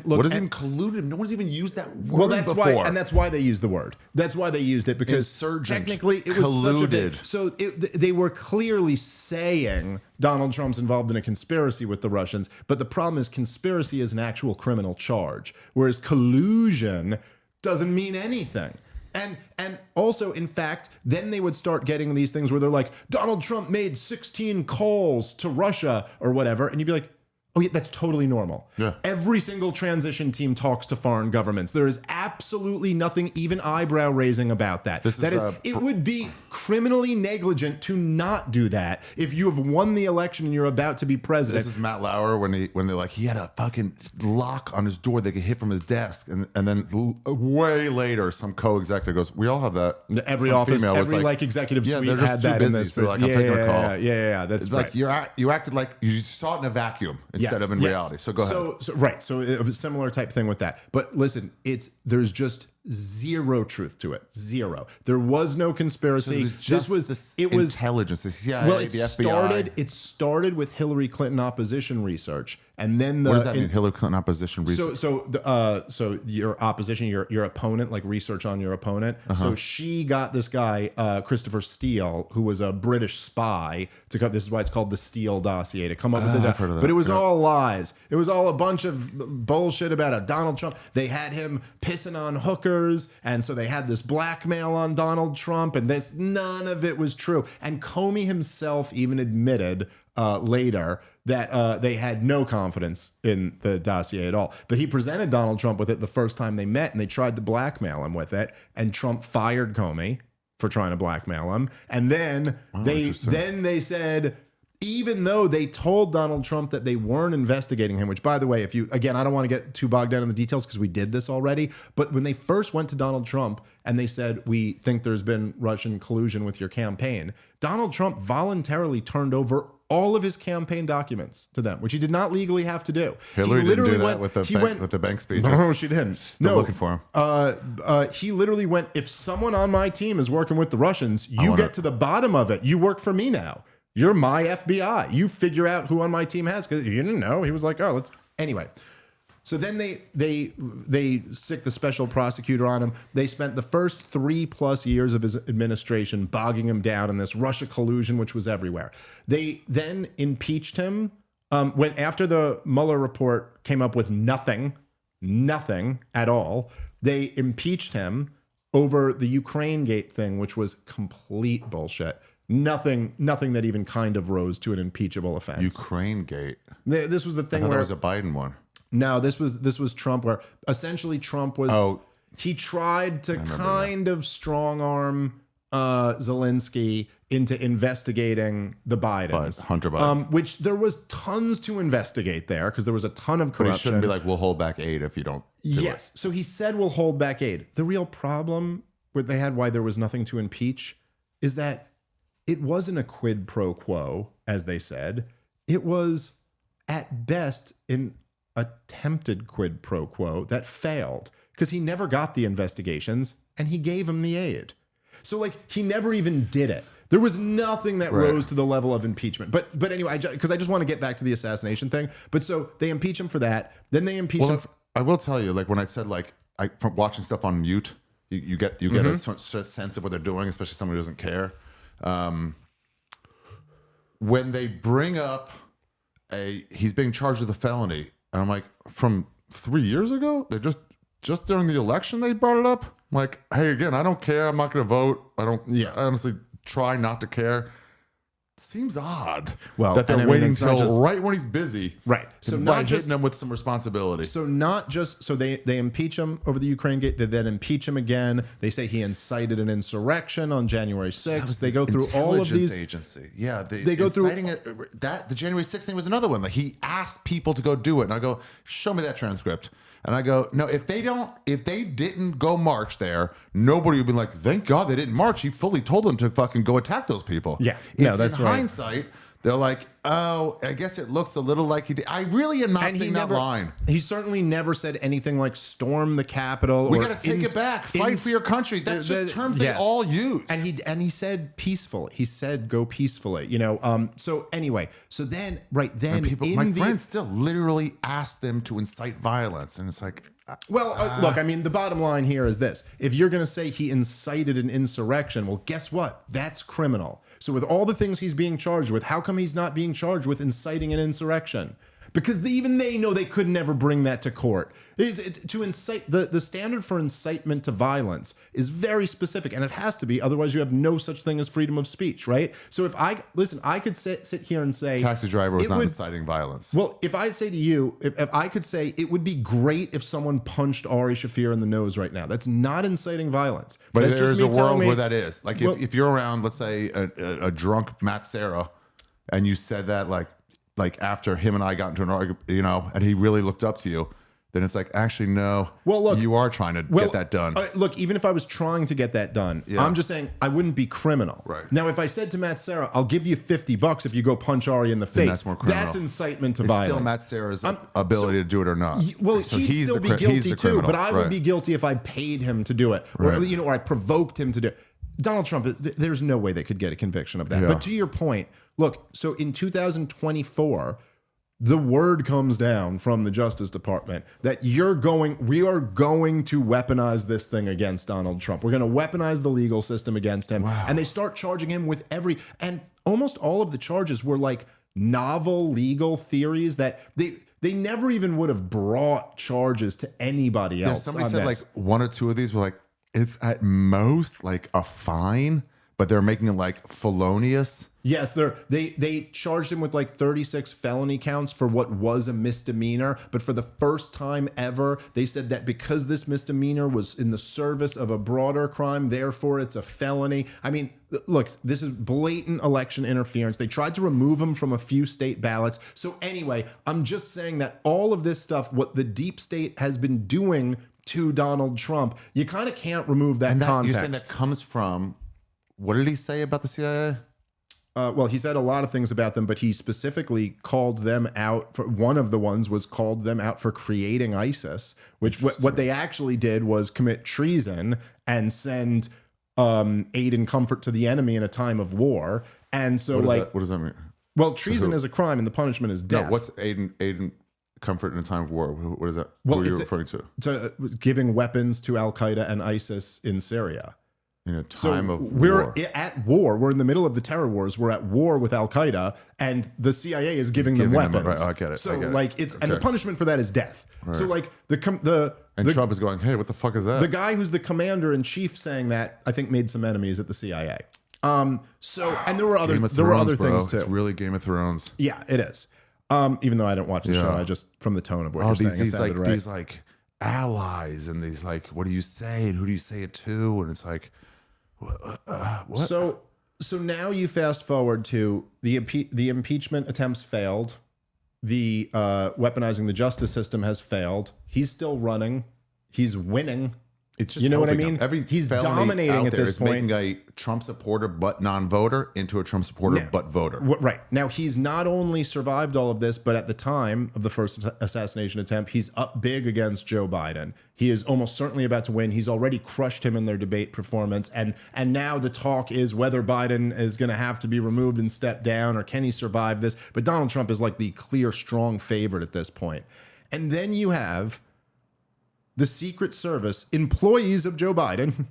[SPEAKER 1] Look,
[SPEAKER 2] what is even colluded? No one's even used that word
[SPEAKER 1] well, that's
[SPEAKER 2] before.
[SPEAKER 1] Why, and that's why they used the word. That's why they used it, because technically it was
[SPEAKER 2] colluded.
[SPEAKER 1] They were clearly saying Donald Trump's involved in a conspiracy with the Russians, but the problem is conspiracy is an actual criminal charge, whereas collusion doesn't mean anything. And also, in fact, then they would start getting these things where they're like, Donald Trump made 16 calls to Russia or whatever, and you'd be like, oh yeah, that's totally normal.
[SPEAKER 2] Yeah.
[SPEAKER 1] Every single transition team talks to foreign governments. There is absolutely nothing even eyebrow raising about that. It would be criminally negligent to not do that if you have won the election and you're about to be president.
[SPEAKER 2] This is Matt Lauer when they're like, he had a fucking lock on his door they could hit from his desk, and then way later some co-executive goes, we all have that.
[SPEAKER 1] Every office, every executive suite had that in this.
[SPEAKER 2] So like, I'm taking a call.
[SPEAKER 1] Yeah. That's
[SPEAKER 2] right. Like you acted like you saw it in a vacuum instead of in reality. So go ahead.
[SPEAKER 1] So it was a similar type thing with that. But listen, there's just zero truth to it. Zero. There was no conspiracy.
[SPEAKER 2] So it was intelligence. The CIA, the FBI.
[SPEAKER 1] It started with Hillary Clinton opposition research, and then
[SPEAKER 2] what does that mean? Hillary Clinton opposition research.
[SPEAKER 1] So your opposition, your opponent, like research on your opponent. So she got this guy Christopher Steele, who was a British spy, to come. This is why it's called the Steele dossier, to come up with the. But it was all lies. It was all a bunch of bullshit about a Donald Trump. They had him pissing on hookers, and so they had this blackmail on Donald Trump, and none of it was true. And Comey himself even admitted later that they had no confidence in the dossier at all. But he presented Donald Trump with it the first time they met, and they tried to blackmail him with it. And Trump fired Comey for trying to blackmail him. And then they said, even though they told Donald Trump that they weren't investigating him, which, by the way, if you, again, I don't want to get too bogged down in the details because we did this already, but when they first went to Donald Trump and they said, we think there's been Russian collusion with your campaign, Donald Trump voluntarily turned over all of his campaign documents to them, which he did not legally have to do.
[SPEAKER 2] Hillary didn't do that with the bank speeches.
[SPEAKER 1] No, she didn't.
[SPEAKER 2] Still looking for him.
[SPEAKER 1] He literally went, if someone on my team is working with the Russians, you get to the bottom of it. You work for me now. You're my FBI. You figure out who on my team has, because you didn't know. He was like, oh, let's... Anyway. So then they sick the special prosecutor on him. They spent the first 3+ years of his administration bogging him down in this Russia collusion, which was everywhere. They then impeached him when after the Mueller report came up with nothing at all. They impeached him over the Ukraine gate thing, which was complete bullshit. Nothing that even kind of rose to an impeachable offense.
[SPEAKER 2] Ukraine gate.
[SPEAKER 1] This was the thing where
[SPEAKER 2] that was a Biden one.
[SPEAKER 1] No, this was Trump, where essentially Trump was he tried to kind of strong arm Zelensky into investigating the Bidens,
[SPEAKER 2] Hunter Biden,
[SPEAKER 1] which there was tons to investigate there because there was a ton of corruption.
[SPEAKER 2] But he shouldn't be like, we'll hold back aid if you don't.
[SPEAKER 1] Yes, so he said we'll hold back aid. The real problem where they had why there was nothing to impeach is that it wasn't a quid pro quo, as they said. It was, at best, an attempted quid pro quo that failed because he never got the investigations and he gave him the aid. So, like, he never even did it. There was nothing that rose to the level of impeachment. But anyway, because I just want to get back to the assassination thing. But so they impeach him for that. Then they impeach him.
[SPEAKER 2] I will tell you, like, when I said, like, from watching stuff on mute, you get a sort of sense of what they're doing, especially someone who doesn't care. When they bring up he's being charged with a felony, and I'm like, from 3 years ago, they just during the election they brought it up. I'm like, hey, again, I don't care. I'm not going to vote. I honestly try not to care. Seems odd.
[SPEAKER 1] Well,
[SPEAKER 2] that they're waiting till right when he's busy,
[SPEAKER 1] right? So
[SPEAKER 2] not hitting him with some responsibility.
[SPEAKER 1] So not just they impeach him over the Ukraine gate. They then impeach him again. They say he incited an insurrection on January 6th. They go through all of these.
[SPEAKER 2] Agency, yeah. They go through it. That the January 6th thing was another one. Like, he asked people to go do it, and I go, show me that transcript. And I go, no, if they didn't go march there, nobody would be like, thank God they didn't march. He fully told them to fucking go attack those people.
[SPEAKER 1] Yeah.
[SPEAKER 2] That's right. In hindsight, they're like, oh, I guess it looks a little like he did. I really am not saying that line.
[SPEAKER 1] He certainly never said anything like storm the Capitol.
[SPEAKER 2] We got to take it back. Fight for your country. That's just terms they all use.
[SPEAKER 1] And he said peacefully. He said go peacefully. You know. So anyway. So then
[SPEAKER 2] my friends still literally ask them to incite violence, and it's like.
[SPEAKER 1] Look, I mean, the bottom line here is this. If you're going to say he incited an insurrection, well, guess what? That's criminal. So with all the things he's being charged with, how come he's not being charged with inciting an insurrection? Because even they know they could never bring that to court. To incite, the standard for incitement to violence is very specific, and it has to be. Otherwise, you have no such thing as freedom of speech, right? So if I could sit here and say,
[SPEAKER 2] taxi driver was not inciting violence.
[SPEAKER 1] Well, if I say to you, if I could say it would be great if someone punched Ari Shaffir in the nose right now, that's not inciting violence.
[SPEAKER 2] But there's a world where that is. Like, if you're around, let's say a drunk Matt Serra, and you said that like after him and I got into an argument, you know, and he really looked up to you, then it's like, actually, no. Well, look, you are trying to get that done.
[SPEAKER 1] Look, even if I was trying to get that done, I'm just saying I wouldn't be criminal.
[SPEAKER 2] Right.
[SPEAKER 1] Now, if I said to Matt Serra, I'll give you $50 if you go punch Ari in the face,
[SPEAKER 2] that's more criminal.
[SPEAKER 1] That's incitement to violence.
[SPEAKER 2] Still Matt Serra's ability to do it or not.
[SPEAKER 1] Well, so he'd still be guilty too, but I would be guilty if I paid him to do it, or or I provoked him to do it. Donald Trump, there's no way they could get a conviction of that. But to your point, look, so in 2024, the word comes down from the Justice Department that we are going to weaponize this thing against Donald Trump. We're going to weaponize the legal system against him. Wow. And they start charging him with and almost all of the charges were like novel legal theories that they never even would have brought charges to anybody else.
[SPEAKER 2] Somebody said like one or two of these were like, it's at most like a fine, but they're making it like felonious.
[SPEAKER 1] Yes, they charged him with like 36 felony counts for what was a misdemeanor, but for the first time ever, they said that because this misdemeanor was in the service of a broader crime, therefore it's a felony. I mean, look, this is blatant election interference. They tried to remove him from a few state ballots. So anyway, I'm just saying that all of this stuff, what the deep state has been doing to Donald Trump, you kind of can't remove that context.
[SPEAKER 2] You're saying that comes from, what did he say about the CIA?
[SPEAKER 1] Well, he said a lot of things about them, but he specifically called them out. For one of the ones was called them out for creating ISIS, which what they actually did was commit treason and send aid and comfort to the enemy in a time of war. And so,
[SPEAKER 2] what does that mean?
[SPEAKER 1] Well, treason is a crime, and the punishment is death.
[SPEAKER 2] No, what's aid and comfort in a time of war? What is that? What are you referring to?
[SPEAKER 1] To giving weapons to Al Qaeda and ISIS in Syria.
[SPEAKER 2] In a time of war.
[SPEAKER 1] We're at war. We're in the middle of the terror wars. We're at war with Al Qaeda, and the CIA is giving them weapons.
[SPEAKER 2] Right, I get it.
[SPEAKER 1] So and the punishment for that is death. Right. So like
[SPEAKER 2] Trump is going, hey, what the fuck is that?
[SPEAKER 1] The guy who's the commander in chief saying that, I think, made some enemies at the CIA. And there were other things too.
[SPEAKER 2] It's really Game of Thrones.
[SPEAKER 1] Yeah, it is. Even though I don't watch the show, I just from the tone of what you're saying, it sounded right.
[SPEAKER 2] These like allies and these like, what do you say and who do you say it to? And it's like, what?
[SPEAKER 1] So now you fast forward to the impeachment attempts failed. The weaponizing the justice system has failed. He's still running. He's winning.
[SPEAKER 2] It's just,
[SPEAKER 1] you know what I mean?
[SPEAKER 2] He's
[SPEAKER 1] dominating at this point.
[SPEAKER 2] Making a Trump supporter but non-voter into a Trump supporter but voter.
[SPEAKER 1] Right. Now, he's not only survived all of this, but at the time of the first assassination attempt, he's up big against Joe Biden. He is almost certainly about to win. He's already crushed him in their debate performance. And now the talk is whether Biden is going to have to be removed and step down, or can he survive this? But Donald Trump is like the clear, strong favorite at this point. And then you have the Secret Service, employees of Joe Biden,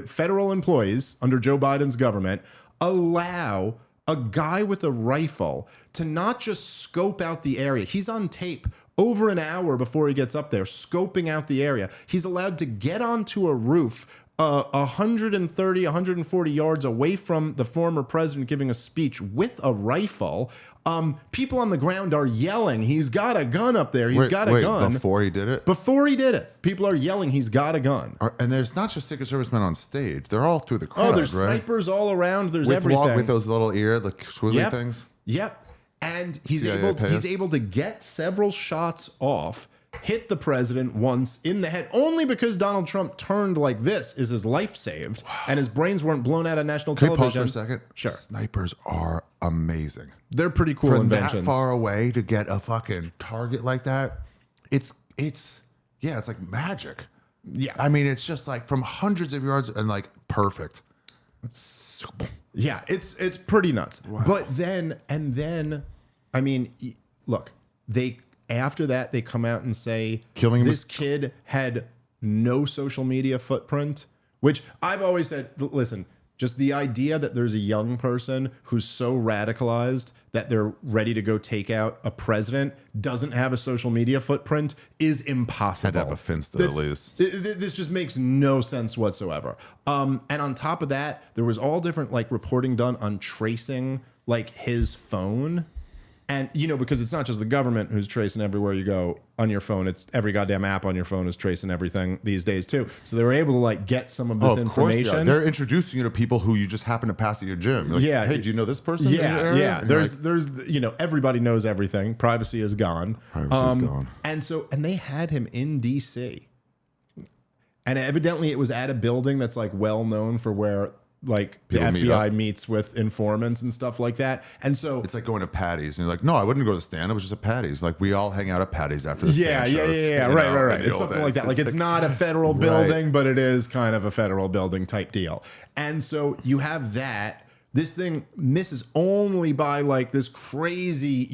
[SPEAKER 1] federal employees under Joe Biden's government, allow a guy with a rifle to not just scope out the area. He's on tape over an hour before he gets up there, scoping out the area. He's allowed to get onto a roof 130, 140 yards away from the former president giving a speech with a rifle. People on the ground are yelling, he's got a gun up there. He's got a gun.
[SPEAKER 2] Before he did it?
[SPEAKER 1] Before he did it. People are yelling, he's got a gun.
[SPEAKER 2] And there's not just Secret Service men on stage. They're all through the crowd,
[SPEAKER 1] there's snipers all around. There's
[SPEAKER 2] with
[SPEAKER 1] everything.
[SPEAKER 2] With those little squiggly things?
[SPEAKER 1] Yep. And he's able to get several shots off, hit the president once in the head, only because Donald Trump turned like this is his life saved, and his brains weren't blown out on national television.
[SPEAKER 2] Can we pause for a second?
[SPEAKER 1] Sure.
[SPEAKER 2] Snipers are amazing.
[SPEAKER 1] They're pretty cool inventions.
[SPEAKER 2] That far away to get a fucking target like that, it's like magic.
[SPEAKER 1] Yeah.
[SPEAKER 2] I mean, it's just like from hundreds of yards and like perfect.
[SPEAKER 1] Yeah, it's pretty nuts.
[SPEAKER 2] Wow.
[SPEAKER 1] But then, I mean, look, after that, they come out and say this kid had no social media footprint, which I've always said, listen, just the idea that there's a young person who's so radicalized that they're ready to go take out a president, doesn't have a social media footprint, is impossible.
[SPEAKER 2] I'd have a Finsta at least.
[SPEAKER 1] This just makes no sense whatsoever. And on top of that, there was all different like reporting done on tracing like his phone. And, because it's not just the government who's tracing everywhere you go on your phone. It's every goddamn app on your phone is tracing everything these days, too. So they were able to, like, get some of this information.
[SPEAKER 2] They're introducing you to people who you just happen to pass at your gym. Like, yeah. Hey, do you know this person?
[SPEAKER 1] Yeah. There's, everybody knows everything. Privacy is gone.
[SPEAKER 2] Privacy is gone.
[SPEAKER 1] And they had him in D.C. And evidently it was at a building that's, like, well known for where like people the FBI meets with informants and stuff like that. And so
[SPEAKER 2] it's like going to Patty's and you're like, no, I wouldn't go to the stand. It was just a Patty's. Like we all hang out at Patty's after the stand shows.
[SPEAKER 1] Yeah. Right. It's something like that. Like it's not a federal building, but it is kind of a federal building type deal. And so you have that. This thing misses only by like this crazy,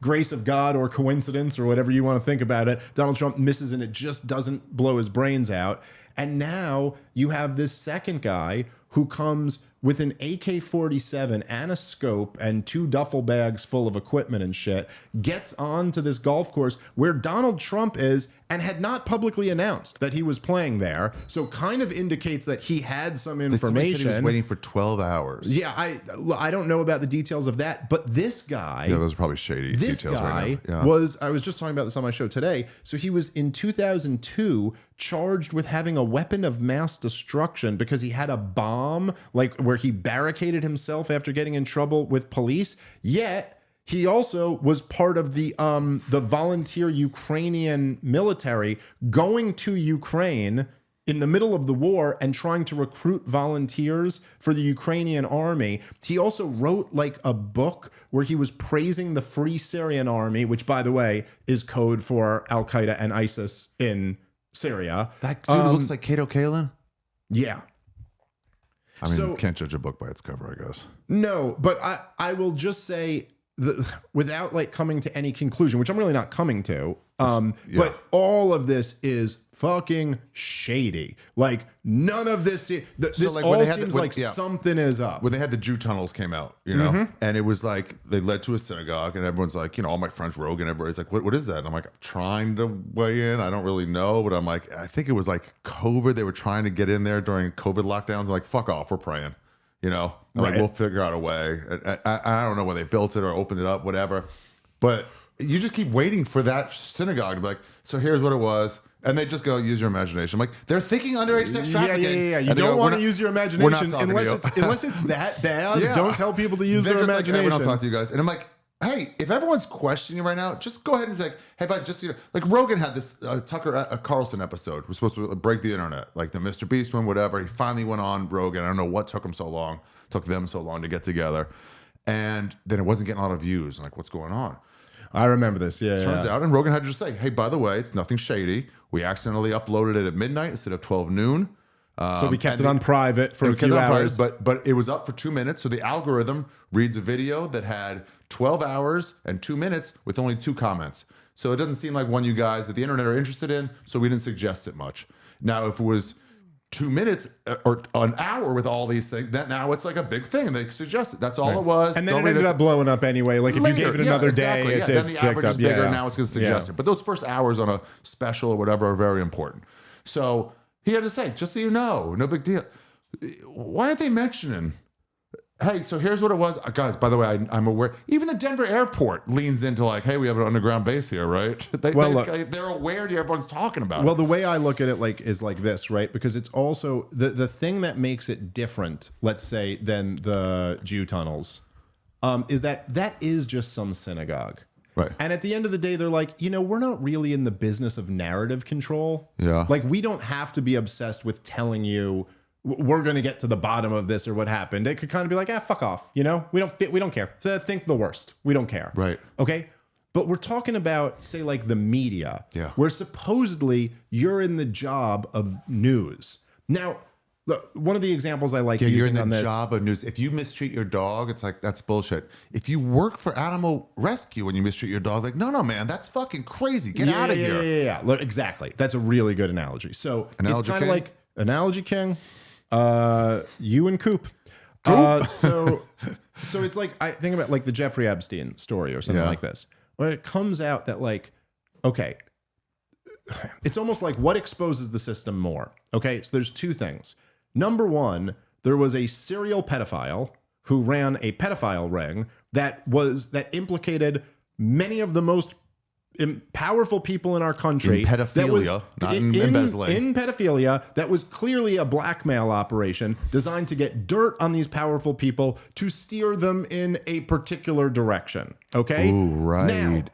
[SPEAKER 1] grace of God or coincidence or whatever you want to think about it. Donald Trump misses and it just doesn't blow his brains out. And now you have this second guy who comes with an AK-47 and a scope and 2 duffel bags full of equipment and shit, gets onto this golf course where Donald Trump is and had not publicly announced that he was playing there. So kind of indicates that he had some information.
[SPEAKER 2] Said he was waiting for 12 hours.
[SPEAKER 1] Yeah, I don't know about the details of that, but this guy...
[SPEAKER 2] Yeah, those are probably shady details right now. Yeah.
[SPEAKER 1] I was just talking about this on my show today. So he was in 2002 charged with having a weapon of mass destruction because he had a bomb, like where he barricaded himself after getting in trouble with police. Yet he also was part of the volunteer Ukrainian military going to Ukraine in the middle of the war and trying to recruit volunteers for the Ukrainian army. He also wrote like a book where he was praising the Free Syrian Army, which, by the way, is code for Al-Qaeda and ISIS in Syria.
[SPEAKER 2] That dude looks like Kato Kalin?
[SPEAKER 1] Yeah.
[SPEAKER 2] I mean, you can't judge a book by its cover, I guess.
[SPEAKER 1] No, but I will just say, without like coming to any conclusion, which I'm really not coming to, but all of this is fucking shady. Like none of this, this
[SPEAKER 2] like
[SPEAKER 1] all seems like something is up.
[SPEAKER 2] When they had the Jew tunnels came out, you know, and it was like they led to a synagogue, and everyone's like, you know, all my friends, Rogan, everybody's like, what is that? And I'm like, I'm trying to weigh in. I don't really know, but I'm like, I think it was like COVID. They were trying to get in there during COVID lockdowns. I'm like, fuck off, we're praying. You know, like we'll figure out a way. I don't know when they built it or opened it up, whatever. But you just keep waiting for that synagogue to be like, so here's what it was. And they just go, use your imagination. I'm like, they're thinking underage sex trafficking.
[SPEAKER 1] Yeah. You don't want to use your imagination unless it's that bad. Yeah. Don't tell people to use their imagination.
[SPEAKER 2] Like, hey, we don't talk to you guys. And I'm like, hey, if everyone's questioning you right now, just go ahead and be like, hey, but just, you know, like Rogan had this Tucker Carlson episode. Was supposed to break the internet, like the Mr. Beast one, whatever. He finally went on Rogan. I don't know what took them so long to get together. And then it wasn't getting a lot of views. I'm like, what's going on?
[SPEAKER 1] I remember this.
[SPEAKER 2] Turns out, and Rogan had to just say, hey, by the way, it's nothing shady. We accidentally uploaded it at midnight instead of 12 noon.
[SPEAKER 1] So we kept it on private for a few hours.
[SPEAKER 2] But it was up for 2 minutes. So the algorithm reads a video that had 12 hours and 2 minutes with only 2 comments. So it doesn't seem like one you guys that the internet are interested in. So we didn't suggest it much. Now, if it was 2 minutes or an hour with all these things, that now it's like a big thing. They suggest it. That's all it was.
[SPEAKER 1] And then it ended up blowing up anyway. Like if you gave it another day, it
[SPEAKER 2] then the average is bigger. Now it's going to suggest it. But those first hours on a special or whatever are very important. So he had to say, just so you know, no big deal. Why aren't they mentioning? Hey, so here's what it was. Guys, by the way, I'm aware. Even the Denver airport leans into like, hey, we have an underground base here, right? They're aware everyone's talking about it.
[SPEAKER 1] Well, the way I look at it is like this, right? Because it's also the thing that makes it different, let's say, than the Jew tunnels, is that is just some synagogue.
[SPEAKER 2] Right.
[SPEAKER 1] And at the end of the day, they're like, you know, we're not really in the business of narrative control.
[SPEAKER 2] Yeah.
[SPEAKER 1] Like, we don't have to be obsessed with telling you we're going to get to the bottom of this or what happened. It could kind of be like, fuck off. You know, we don't care. So think the worst. We don't care.
[SPEAKER 2] Right.
[SPEAKER 1] Okay. But we're talking about, say, like the media, where supposedly you're in the job of news. Now, look, one of the examples I like using on this.
[SPEAKER 2] You're in the job of news. If you mistreat your dog, it's like, that's bullshit. If you work for animal rescue and you mistreat your dog, like, no, man, that's fucking crazy. Get out of here.
[SPEAKER 1] Yeah. Look, exactly. That's a really good analogy. So it's kind of like Analogy King. You and Coop. So it's like, I think about like the Jeffrey Epstein story or something like this, where it comes out that like, okay, it's almost like what exposes the system more. Okay. So there's 2 things. Number one, there was a serial pedophile who ran a pedophile ring that implicated many of the most powerful people in our country.
[SPEAKER 2] In pedophilia, not in embezzling.
[SPEAKER 1] In pedophilia, that was clearly a blackmail operation designed to get dirt on these powerful people to steer them in a particular direction. Okay?
[SPEAKER 2] Ooh, right.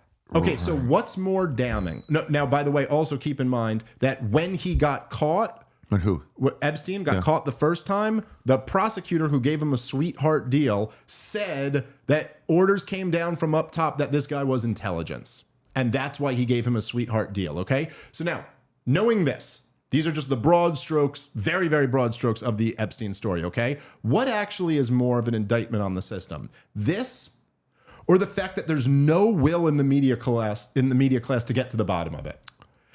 [SPEAKER 1] So what's more damning? Now, by the way, also keep in mind that when he got caught,
[SPEAKER 2] But who?
[SPEAKER 1] Epstein got caught the first time, the prosecutor who gave him a sweetheart deal said that orders came down from up top that this guy was intelligence. And that's why he gave him a sweetheart deal, okay? So now, knowing this, these are just the broad strokes, very, very broad strokes of the Epstein story, okay? What actually is more of an indictment on the system? This or the fact that there's no will in the media class to get to the bottom of it?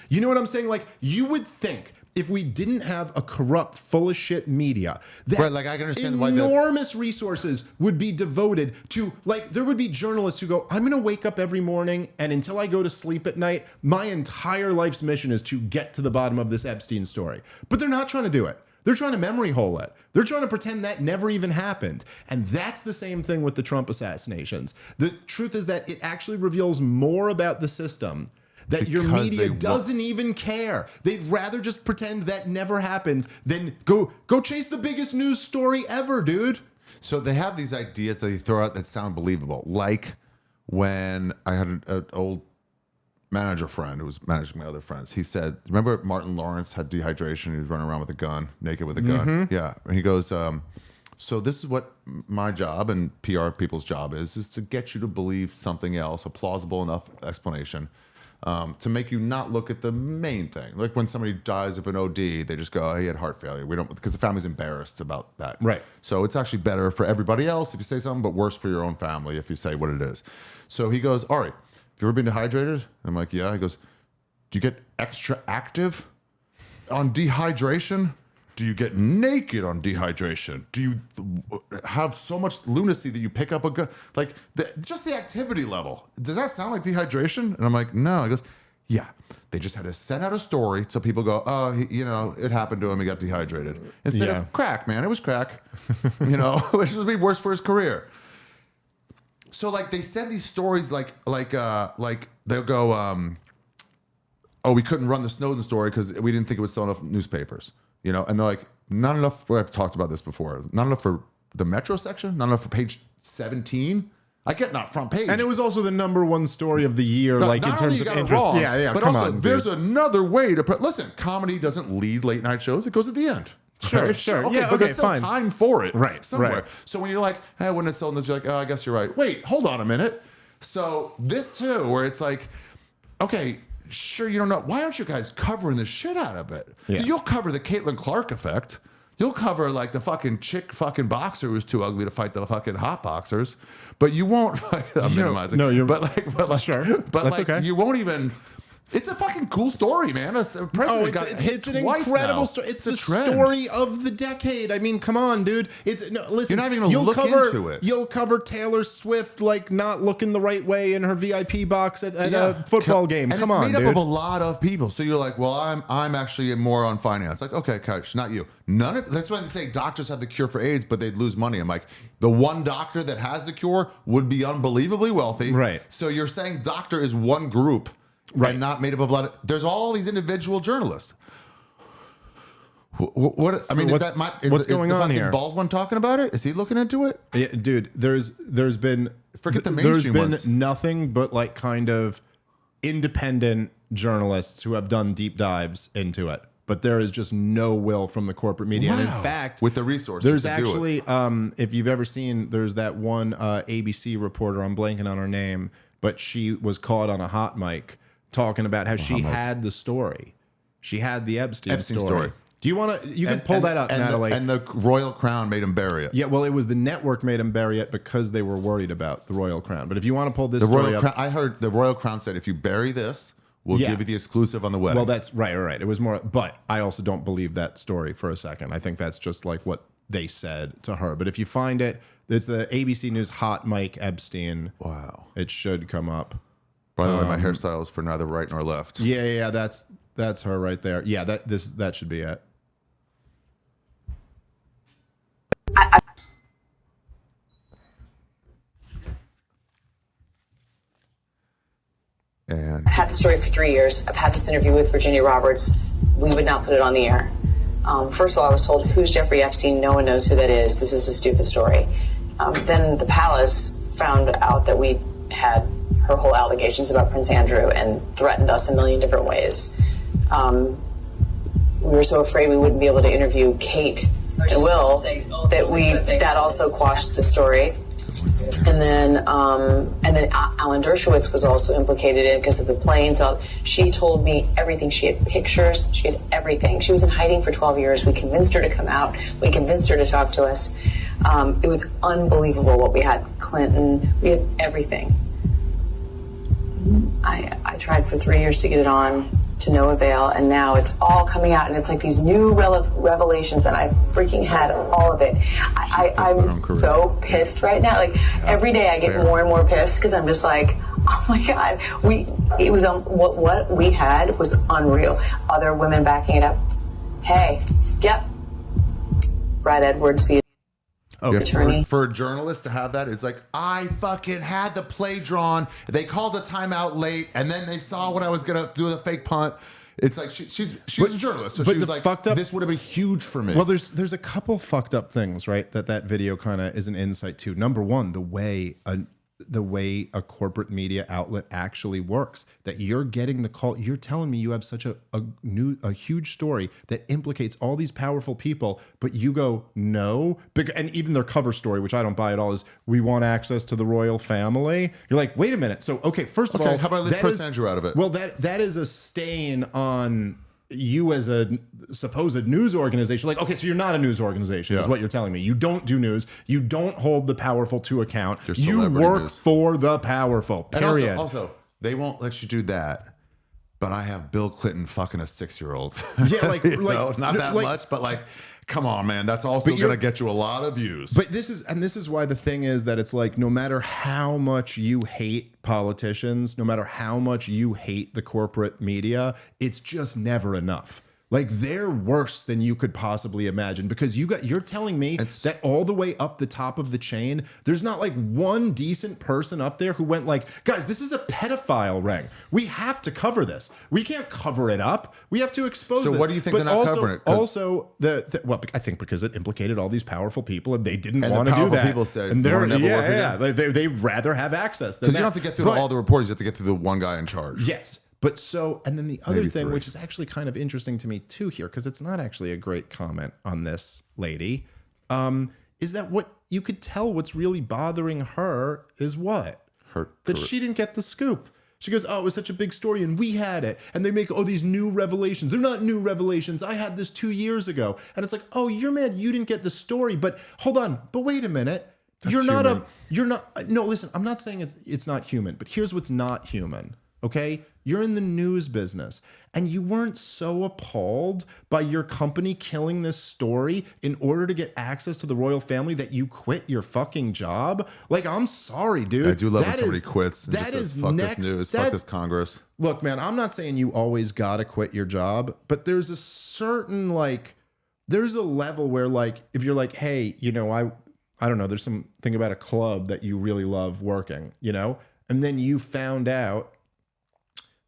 [SPEAKER 1] You know what I'm saying? Like, you would think if we didn't have a corrupt, full of shit media, that
[SPEAKER 2] Right, like I can understand why
[SPEAKER 1] enormous resources would be devoted to, like, there would be journalists who go, I'm going to wake up every morning and until I go to sleep at night, my entire life's mission is to get to the bottom of this Epstein story. But they're not trying to do it. They're trying to memory hole it. They're trying to pretend that never even happened. And that's the same thing with the Trump assassinations. The truth is that it actually reveals more about the system that your media doesn't even care. They'd rather just pretend that never happened than go chase the biggest news story ever, dude.
[SPEAKER 2] So they have these ideas that they throw out that sound believable. Like when I had an old manager friend who was managing my other friends. He said, remember Martin Lawrence had dehydration? He was running around with a gun, naked with a gun. Yeah. And he goes, so this is what my job and PR people's job is to get you to believe something else, a plausible enough explanation. To make you not look at the main thing. Like when somebody dies of an OD, they just go, oh, he had heart failure. We don't, because the family's embarrassed about that.
[SPEAKER 1] Right.
[SPEAKER 2] So it's actually better for everybody else if you say something, but worse for your own family if you say what it is. So he goes, all right, have you ever been dehydrated? And I'm like, yeah. He goes, do you get extra active on dehydration? Do you get naked on dehydration? Do you have so much lunacy that you pick up a gun? Like, just the activity level. Does that sound like dehydration? And I'm like, no. He goes, yeah. They just had to send out a story so people go, oh, it happened to him. He got dehydrated. Instead of crack, man. It was crack. Which would be worse for his career. So, like, they send these stories like they'll go, oh, we couldn't run the Snowden story because we didn't think it would sell enough newspapers. And they're like, not enough. I've talked about this before. Not enough for the Metro section. Not enough for page 17. I get not front page.
[SPEAKER 1] And it was also the #1 story of the year,
[SPEAKER 2] No,
[SPEAKER 1] like in terms of interest.
[SPEAKER 2] Wrong,
[SPEAKER 1] But
[SPEAKER 2] also,
[SPEAKER 1] on,
[SPEAKER 2] there's another way to put. Listen, comedy doesn't lead late night shows. It goes at the end.
[SPEAKER 1] Sure.
[SPEAKER 2] Okay, but there's still time for it.
[SPEAKER 1] Right.
[SPEAKER 2] Somewhere.
[SPEAKER 1] Right.
[SPEAKER 2] So when you're like, hey, when it's selling this, you're like, oh, I guess you're right. Wait, hold on a minute. So this too, where it's like, okay, sure, you don't know. Why aren't you guys covering the shit out of it?
[SPEAKER 1] Yeah.
[SPEAKER 2] You'll cover the Caitlin Clark effect. You'll cover like the fucking chick fucking boxer who's too ugly to fight the fucking hot boxers, but you won't. I'm minimizing.
[SPEAKER 1] No, you're
[SPEAKER 2] but
[SPEAKER 1] sure.
[SPEAKER 2] But
[SPEAKER 1] That's
[SPEAKER 2] like,
[SPEAKER 1] okay.
[SPEAKER 2] You won't even. It's a fucking cool story, man. It's an
[SPEAKER 1] incredible story. It's the story of the decade. I mean, come on, dude. Listen.
[SPEAKER 2] You're not even gonna look into it.
[SPEAKER 1] You'll cover Taylor Swift like not looking the right way in her VIP box at a football game.
[SPEAKER 2] And
[SPEAKER 1] come on,
[SPEAKER 2] it's made
[SPEAKER 1] dude.
[SPEAKER 2] up of a lot of people. So you're like, well, I'm actually more on finance. Like, okay, coach, not you. That's why they say doctors have the cure for AIDS, but they'd lose money. I'm like, the one doctor that has the cure would be unbelievably wealthy.
[SPEAKER 1] Right.
[SPEAKER 2] So you're saying doctor is one group. Right, and not made up of a lot of. There's all these individual journalists. What I mean,
[SPEAKER 1] what's going on here?
[SPEAKER 2] Bald one talking about it? Is he looking into it?
[SPEAKER 1] Yeah, dude, there's been
[SPEAKER 2] forget the mainstream
[SPEAKER 1] There's been
[SPEAKER 2] ones.
[SPEAKER 1] nothing but like kind of independent journalists who have done deep dives into it. But there is just no will from the corporate media.
[SPEAKER 2] Wow.
[SPEAKER 1] And in fact,
[SPEAKER 2] with the resources,
[SPEAKER 1] there's actually, if you've ever seen, there's that one ABC reporter. I'm blanking on her name, but she was caught on a hot mic talking about how she had the story. She had the Epstein story. Do you want to? You can pull that up, Natalie.
[SPEAKER 2] And the Royal Crown made him bury it.
[SPEAKER 1] Yeah, well, it was the network made him bury it because they were worried about the Royal Crown. But if you want to pull this story up,
[SPEAKER 2] I heard the Royal Crown said, if you bury this, we'll give you the exclusive on the wedding.
[SPEAKER 1] Well, that's right. It was more, but I also don't believe that story for a second. I think that's just like what they said to her. But if you find it, it's the ABC News hot mic Epstein.
[SPEAKER 2] Wow,
[SPEAKER 1] it should come up.
[SPEAKER 2] By the way, my hairstyle is for neither right nor left.
[SPEAKER 1] Yeah, that's her right there. Yeah, that should be it.
[SPEAKER 2] And
[SPEAKER 3] I've had the story for 3 years. I've had this interview with Virginia Roberts. We would not put it on the air. First of all, I was told, who's Jeffrey Epstein? No one knows who that is. This is a stupid story. Then the palace found out that we had her whole allegations about Prince Andrew and threatened us a million different ways. We were so afraid we wouldn't be able to interview Kate and Will that also quashed the story. And then Alan Dershowitz was also implicated in it because of the planes. She told me everything. She had pictures. She had everything. She was in hiding for 12 years. We convinced her to come out. We convinced her to talk to us. It was unbelievable what we had. Clinton. We had everything. I tried for 3 years to get it on to no avail, and now it's all coming out, and it's like these new revelations, and I freaking had all of it. I'm so pissed right now. Like every day I get more and more pissed because I'm just like, oh my God, what we had was unreal. Other women backing it up. Hey, yep, Brad Edwards, the attorney.
[SPEAKER 2] For a journalist to have that, it's like, I fucking had the play drawn. They called a timeout late, and then they saw what I was gonna do with a fake punt. It's like she's a journalist, so she was like, this would have been huge for me.
[SPEAKER 1] Well, there's a couple fucked up things, right? That video kind of is an insight to. Number one, the way a corporate media outlet actually works. That you're getting the call. You're telling me you have such a huge story that implicates all these powerful people, but you go no. And even their cover story, which I don't buy at all, is we want access to the royal family. You're like, wait a minute. So okay, first of all,
[SPEAKER 2] how about I leave Prince Andrew out of it?
[SPEAKER 1] Well, that is a stain on you as a supposed news organization. Like, okay, so you're not a news organization, is what you're telling me. You don't do news. You don't hold the powerful to account. You work for the powerful, period.
[SPEAKER 2] And also, they won't let you do that. But I have Bill Clinton fucking a 6-year-old.
[SPEAKER 1] Yeah, like,
[SPEAKER 2] not that much, but like, come on, man. That's also going to get you a lot of views.
[SPEAKER 1] But this is why the thing is that it's like, no matter how much you hate politicians, no matter how much you hate the corporate media, it's just never enough. Like, they're worse than you could possibly imagine, because you're telling me that all the way up the top of the chain, there's not like one decent person up there who went like, guys, this is a pedophile ring. We have to cover this. We can't cover it up. We have to expose this.
[SPEAKER 2] So what do you think they're not covering it?
[SPEAKER 1] Also, well, I think because it implicated all these powerful people, and they didn't want to do that.
[SPEAKER 2] People said,
[SPEAKER 1] and they'd rather have access than that.
[SPEAKER 2] Because you don't have to get through all the reporters. You have to get through the one guy in charge.
[SPEAKER 1] Yes. But and then the other thing, which is actually kind of interesting to me too here, because it's not actually a great comment on this lady, is that what you could tell what's really bothering her is what? That she didn't get the scoop. She goes, oh, it was such a big story and we had it. And they make, these new revelations. They're not new revelations. I had this 2 years ago. And it's like, oh, you're mad you didn't get the story. But hold on. But wait a minute. No, listen, I'm not saying it's not human. But here's what's not human. Okay, you're in the news business, and you weren't so appalled by your company killing this story in order to get access to the royal family that you quit your fucking job. Like, I'm sorry, dude.
[SPEAKER 2] I do love when somebody quits and just says, fuck this news, fuck this Congress.
[SPEAKER 1] Look, man, I'm not saying you always gotta quit your job, but there's a certain, there's a level where, if you're like, hey, I don't know, there's something about a club that you really love working, and then you found out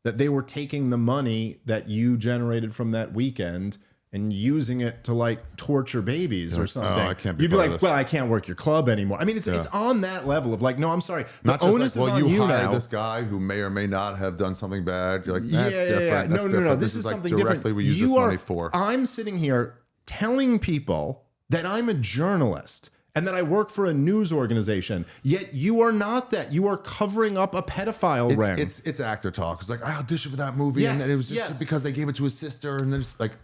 [SPEAKER 1] that they were taking the money that you generated from that weekend and using it to torture babies or something.
[SPEAKER 2] Oh, I can't be
[SPEAKER 1] You'd be like, well, I can't work your club anymore. I mean, it's on that level of no, I'm sorry. The onus is on you now.
[SPEAKER 2] You hired this guy who may or may not have done something bad. You're like, that's different.
[SPEAKER 1] Yeah. No. This is something
[SPEAKER 2] directly
[SPEAKER 1] different.
[SPEAKER 2] We use this money for.
[SPEAKER 1] I'm sitting here telling people that I'm a journalist and that I work for a news organization, yet you are not that. You are covering up a pedophile ring.
[SPEAKER 2] It's actor talk. It's like, I auditioned for that movie, and it was just because they gave it to his sister, and there's that.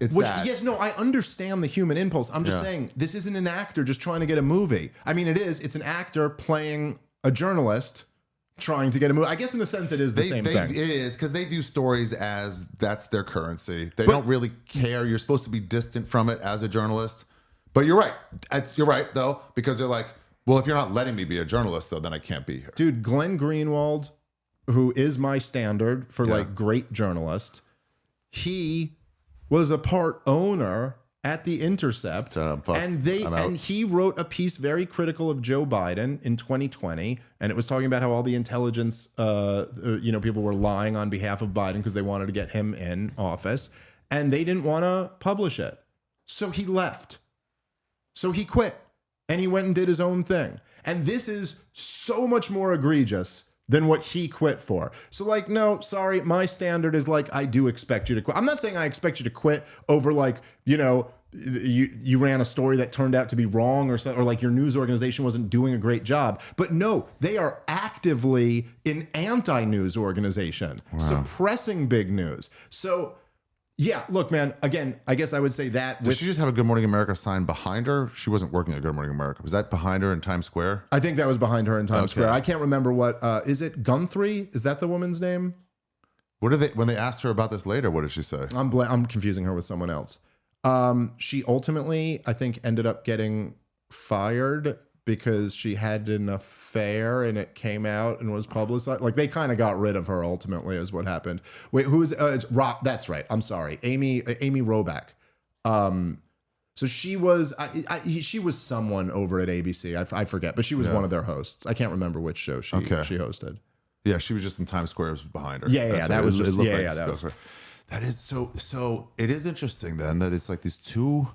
[SPEAKER 1] Yes, no, I understand the human impulse. I'm just saying, this isn't an actor just trying to get a movie. I mean, it is. It's an actor playing a journalist trying to get a movie. I guess in a sense it is the same thing.
[SPEAKER 2] It is, because they view stories as that's their currency. They don't really care. You're supposed to be distant from it as a journalist. But you're right. You're right, though, because they're like, well, if you're not letting me be a journalist, though, then I can't be here.
[SPEAKER 1] Dude, Glenn Greenwald, who is my standard for great journalist, he was a part owner at The Intercept. And he wrote a piece very critical of Joe Biden in 2020. And it was talking about how all the intelligence, people were lying on behalf of Biden because they wanted to get him in office. And they didn't want to publish it. So he left. So he quit and he went and did his own thing. And this is so much more egregious than what he quit for. So no, sorry, my standard is I do expect you to quit. I'm not saying I expect you to quit over you ran a story that turned out to be wrong or your news organization wasn't doing a great job. But no, they are actively an anti-news organization, suppressing big news. So yeah, look, man, again, I guess I would say that.
[SPEAKER 2] Did she just have a Good Morning America sign behind her? She wasn't working at Good Morning America. Was that behind her in Times Square?
[SPEAKER 1] I think that was behind her in Times Square. I can't remember what, is it Guthrie? Is that the woman's name?
[SPEAKER 2] What did they when they asked her about this later? What did she say?
[SPEAKER 1] I'm confusing her with someone else. She ultimately, I think, ended up getting fired because she had an affair and it came out and was publicized. Like they kind of got rid of her ultimately, is what happened. Wait, who's it's Rock? That's right. I'm sorry, Amy Roback. So she was she was someone over at ABC. I forget, but she was one of their hosts. I can't remember which show she hosted.
[SPEAKER 2] Yeah, she was just in Times Square. It was behind her.
[SPEAKER 1] Yeah, that was just that was.
[SPEAKER 2] That is so. It is interesting then that it's like these two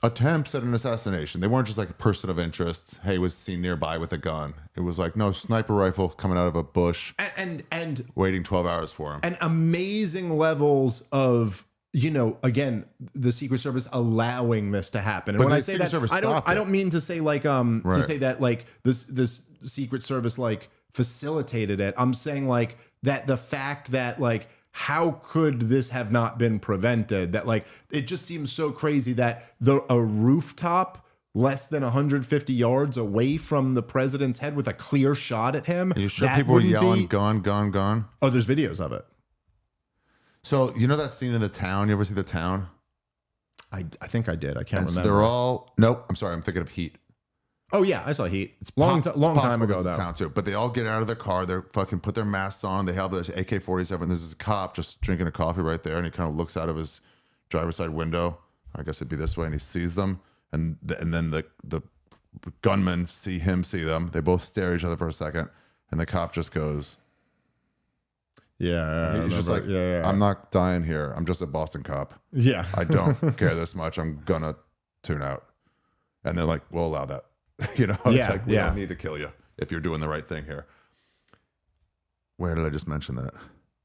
[SPEAKER 2] attempts at an assassination. They weren't just like a person of interest. Hey, was seen nearby with a gun. It was like no sniper rifle coming out of a bush
[SPEAKER 1] and
[SPEAKER 2] waiting 12 hours for him.
[SPEAKER 1] And amazing levels of, you know, again, the Secret Service allowing this to happen. And
[SPEAKER 2] But
[SPEAKER 1] when
[SPEAKER 2] the
[SPEAKER 1] I say
[SPEAKER 2] Secret
[SPEAKER 1] that,
[SPEAKER 2] Service
[SPEAKER 1] I
[SPEAKER 2] stopped
[SPEAKER 1] don't mean to say like
[SPEAKER 2] Right.
[SPEAKER 1] to say that like this Secret Service like facilitated it. I'm saying like that the fact that like how could this have not been prevented? That like it just seems so crazy that a rooftop less than 150 yards away from the president's head with a clear shot at him.
[SPEAKER 2] Are you sure
[SPEAKER 1] that
[SPEAKER 2] people were
[SPEAKER 1] wouldn't
[SPEAKER 2] yelling
[SPEAKER 1] be-
[SPEAKER 2] "Gone, gone, gone"?
[SPEAKER 1] Oh, there's videos of it.
[SPEAKER 2] So you know that scene in The Town? You ever see The Town?
[SPEAKER 1] I think I did. I can't
[SPEAKER 2] And so
[SPEAKER 1] remember.
[SPEAKER 2] they're all nope. I'm sorry. I'm thinking of Heat.
[SPEAKER 1] Oh yeah, I saw Heat. It's long time
[SPEAKER 2] possible
[SPEAKER 1] ago
[SPEAKER 2] this is
[SPEAKER 1] though.
[SPEAKER 2] The Town too. But they all get out of their car. They're fucking put their masks on. They have this AK-47. There's this cop just drinking a coffee right there, and he kind of looks out of his driver's side window. I guess it'd be this way, and he sees them, and then the gunmen see them. They both stare at each other for a second, and the cop just goes.
[SPEAKER 1] Yeah,
[SPEAKER 2] He's just like, I'm not dying here. I'm just a Boston cop.
[SPEAKER 1] Yeah.
[SPEAKER 2] I don't care this much. I'm gonna tune out. And they're like, we'll allow that. You know, it's
[SPEAKER 1] Yeah,
[SPEAKER 2] like we
[SPEAKER 1] yeah.
[SPEAKER 2] don't need to kill you if you're doing the right thing here. Where did I just mention that?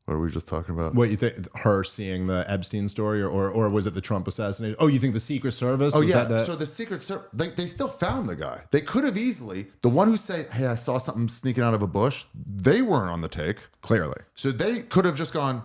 [SPEAKER 2] What were we just talking about?
[SPEAKER 1] What you think? Her seeing the Epstein story, or was it the Trump assassination? Oh, you think the Secret Service?
[SPEAKER 2] Oh
[SPEAKER 1] was
[SPEAKER 2] yeah.
[SPEAKER 1] that
[SPEAKER 2] So the Secret Service, they still found the guy. They could have easily. The one who said, "Hey, I saw something sneaking out of a bush." They weren't on the take.
[SPEAKER 1] clearly.
[SPEAKER 2] So they could have just gone.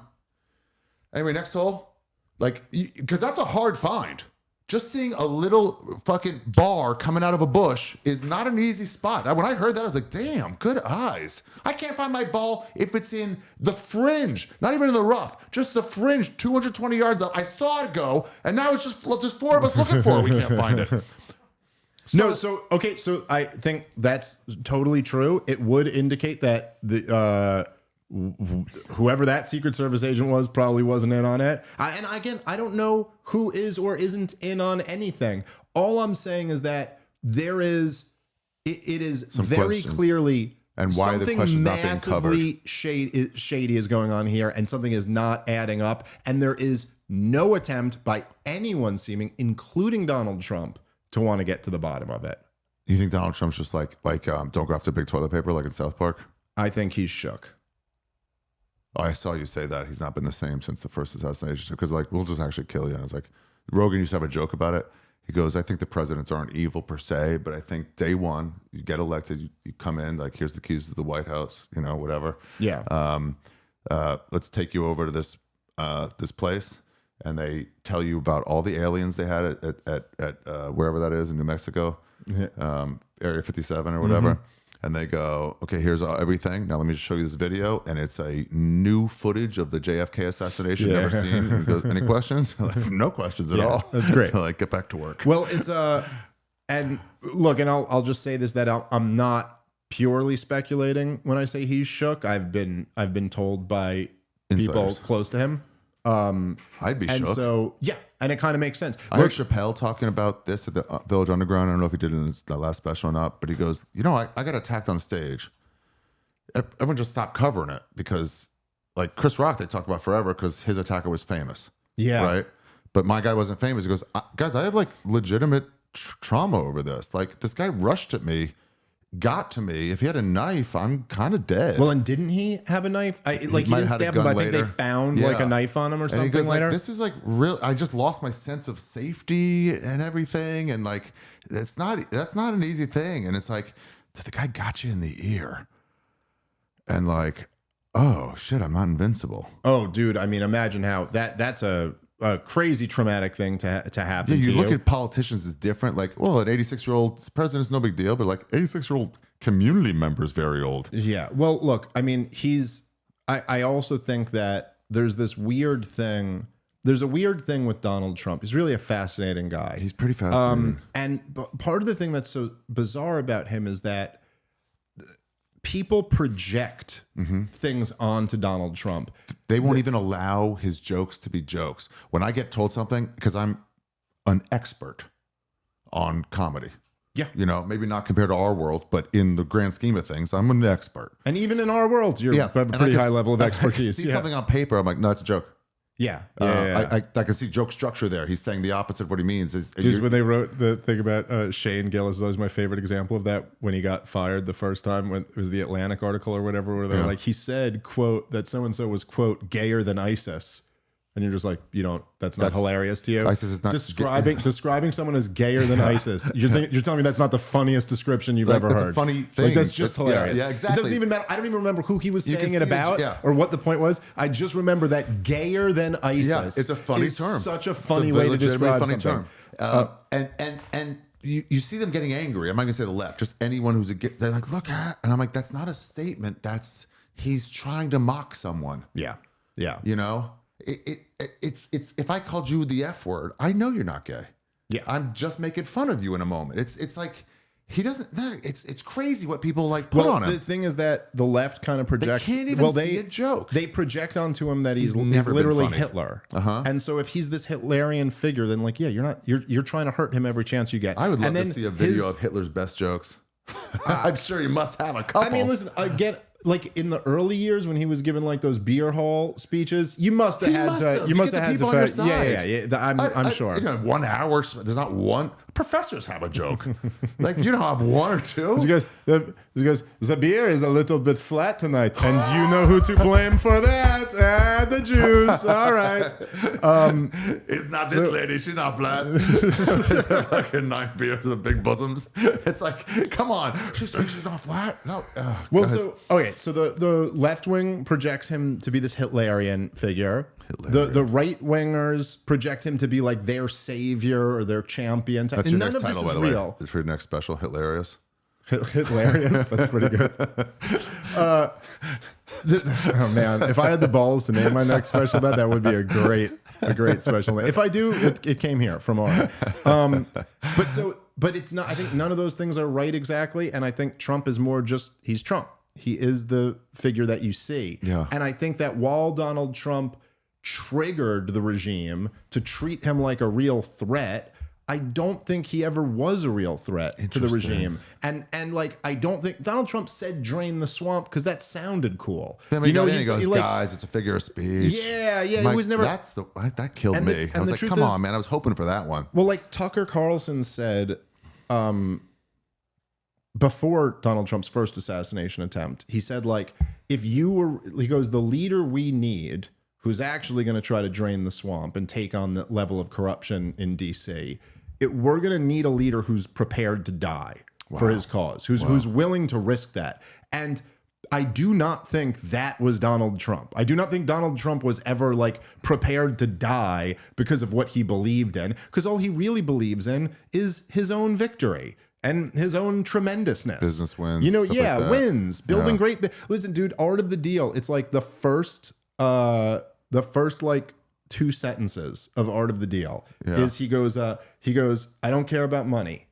[SPEAKER 2] Anyway, next hole. Like, because that's a hard find. Just seeing a little fucking bar coming out of a bush is not an easy spot. When I heard that, I was like, damn, good eyes. I can't find my ball if it's in the fringe, not even in the rough, just the fringe, 220 yards up. I saw it go, and now it's just there's four of us looking for it. We can't find it.
[SPEAKER 1] So I think that's totally true. It would indicate that the whoever that Secret Service agent was probably wasn't in on it. And again, I don't know who is or isn't in on anything. All I'm saying is that there is, it is
[SPEAKER 2] Some
[SPEAKER 1] very
[SPEAKER 2] questions.
[SPEAKER 1] clearly
[SPEAKER 2] And why the
[SPEAKER 1] something
[SPEAKER 2] question's not being covered.
[SPEAKER 1] massively shady is going on here, and something is not adding up. And there is no attempt by anyone seeming, including Donald Trump, to want to get to the bottom of it.
[SPEAKER 2] You think Donald Trump's just like don't go after big toilet paper like in South Park?
[SPEAKER 1] I think he's shook.
[SPEAKER 2] Oh, I saw you say that. He's not been the same since the first assassination. Because like, we'll just actually kill you. And I was like, Rogan used to have a joke about it. He goes, I think the presidents aren't evil per se, but I think day one, you get elected, you come in, like, here's the keys to the White House, you know, whatever.
[SPEAKER 1] Yeah.
[SPEAKER 2] Let's take you over to this place. And they tell you about all the aliens they had at wherever that is in New Mexico, Area 57 or whatever.
[SPEAKER 1] Mm-hmm.
[SPEAKER 2] And they go, okay, here's everything. Now let me just show you this video. And it's a new footage of the JFK assassination never seen. And he goes, any questions? Like, no questions at all.
[SPEAKER 1] That's great.
[SPEAKER 2] Like, get back to work.
[SPEAKER 1] Well, it's and look, and I'll just say this, that I'm not purely speculating when I say he's shook. I've been told by people
[SPEAKER 2] Insiders.
[SPEAKER 1] close to him.
[SPEAKER 2] I'd be
[SPEAKER 1] And
[SPEAKER 2] shook.
[SPEAKER 1] so, yeah, and it kind of makes sense.
[SPEAKER 2] I heard Chappelle talking about this at the Village Underground. I don't know if he did it in the last special or not, but he goes, you know, I got attacked on stage. Everyone just stopped covering it because, like, Chris Rock, they talked about forever because his attacker was famous.
[SPEAKER 1] Yeah.
[SPEAKER 2] Right? But my guy wasn't famous. He goes, guys, I have, like, legitimate trauma over this. Like, this guy rushed at me, got to me. If he had a knife, I'm kind of dead.
[SPEAKER 1] Well, and didn't he have a knife? He
[SPEAKER 2] might
[SPEAKER 1] didn't
[SPEAKER 2] have had a
[SPEAKER 1] stab him,
[SPEAKER 2] gun
[SPEAKER 1] but I think they
[SPEAKER 2] later.
[SPEAKER 1] found like
[SPEAKER 2] Yeah.
[SPEAKER 1] a knife on him or
[SPEAKER 2] And he
[SPEAKER 1] something
[SPEAKER 2] goes
[SPEAKER 1] later.
[SPEAKER 2] like, this is like real. I just lost my sense of safety and everything. And like, that's not an easy thing. And it's like, the guy got you in the ear. And like, oh shit, I'm not invincible.
[SPEAKER 1] Oh, dude, I mean, imagine how that's a crazy traumatic thing to happen.
[SPEAKER 2] Yeah, you
[SPEAKER 1] to
[SPEAKER 2] look at politicians as different. Like, well, an 86-year-old president's no big deal, but like 86-year-old community member is very old.
[SPEAKER 1] Yeah. Well, look, I mean, he's I also think that there's this weird thing. There's a weird thing with Donald Trump. He's really a fascinating guy.
[SPEAKER 2] He's pretty fascinating.
[SPEAKER 1] And part of the thing that's so bizarre about him is that people project things onto Donald Trump.
[SPEAKER 2] They won't even allow his jokes to be jokes. When I get told something, because I'm an expert on comedy.
[SPEAKER 1] Yeah.
[SPEAKER 2] You know, maybe not compared to our world, but in the grand scheme of things, I'm an expert.
[SPEAKER 1] And even in our world, you have a pretty high level of expertise.
[SPEAKER 2] I see something on paper, I'm like, no, it's a joke.
[SPEAKER 1] Yeah.
[SPEAKER 2] I can see joke structure there. He's saying the opposite of what he means.
[SPEAKER 1] Just when they wrote the thing about Shane Gillis, that was my favorite example of that, when he got fired the first time, when it was the Atlantic article or whatever, where they're like, he said, quote, that so-and-so was, quote, gayer than ISIS. And you're just like, that's not hilarious to you.
[SPEAKER 2] ISIS is not
[SPEAKER 1] describing someone as gayer than ISIS. You're telling me that's not the funniest description you've ever heard.
[SPEAKER 2] It's a funny thing.
[SPEAKER 1] Like, that's just hilarious.
[SPEAKER 2] Yeah, exactly.
[SPEAKER 1] It doesn't even matter. I don't even remember who he was saying it about or what the point was. I just remember that gayer than ISIS.
[SPEAKER 2] Yeah, it's a funny term.
[SPEAKER 1] Such a funny way to describe something.
[SPEAKER 2] And you see them getting angry. I'm not gonna say the left. Just anyone who's they're like, look at, and I'm like, that's not a statement. He's trying to mock someone.
[SPEAKER 1] Yeah. Yeah.
[SPEAKER 2] You know. It's if I called you the F word, I know you're not gay.
[SPEAKER 1] Yeah,
[SPEAKER 2] I'm just making fun of you in a moment. It's like he doesn't. It's crazy what people like put on him.
[SPEAKER 1] The thing is that the left kind of projects.
[SPEAKER 2] They can't even see a joke.
[SPEAKER 1] They project onto him that he's literally Hitler. And so if he's this Hitlerian figure, then like, yeah, you're trying to hurt him every chance you get.
[SPEAKER 2] I would love to see a video of Hitler's best jokes. I'm sure you must have a couple.
[SPEAKER 1] I mean, listen, like in the early years when he was giving like those beer hall speeches, you must have had to. Yeah. I'm sure.
[SPEAKER 2] 1 hour. There's not one. Professors have a joke. Like you don't have one or two.
[SPEAKER 1] He goes, the beer is a little bit flat tonight, and you know who to blame for that? The Jews. All right.
[SPEAKER 2] It's not this lady. She's not flat. Fucking 9 beers with big bosoms. It's like, come on. She's saying she's not flat. No.
[SPEAKER 1] So the left wing projects him to be this Hitlerian figure. The right wingers project him to be like their savior or their champion.
[SPEAKER 2] That's your next title, by the way. It's for your next special, Hitlerious.
[SPEAKER 1] Hitlerious. That's pretty good. Oh man, if I had the balls to name my next special that would be a great special name. If I do, it came here from Oren. But it's not. I think none of those things are right exactly, and I think Trump is more just he's Trump. He is the figure that you see.
[SPEAKER 2] Yeah.
[SPEAKER 1] And I think that while Donald Trump triggered the regime to treat him like a real threat, I don't think he ever was a real threat to the regime. And like, I don't think Donald Trump said drain the swamp because that sounded cool.
[SPEAKER 2] Then when he goes, guys, it's a figure of speech.
[SPEAKER 1] Yeah.
[SPEAKER 2] He was never. That killed me. I was like, come on, man. I was hoping for that one.
[SPEAKER 1] Well, like Tucker Carlson said, before Donald Trump's first assassination attempt, he said, like, he goes, the leader we need who's actually going to try to drain the swamp and take on the level of corruption in DC, we're going to need a leader who's prepared to die for his cause, who's willing to risk that. And I do not think that was Donald Trump. I do not think Donald Trump was ever like prepared to die because of what he believed in, because all he really believes in is his own victory and his own tremendousness.
[SPEAKER 2] Business wins.
[SPEAKER 1] Wins. Building great. Listen, dude, Art of the Deal. It's like the first like 2 sentences of Art of the Deal is he goes, I don't care about money.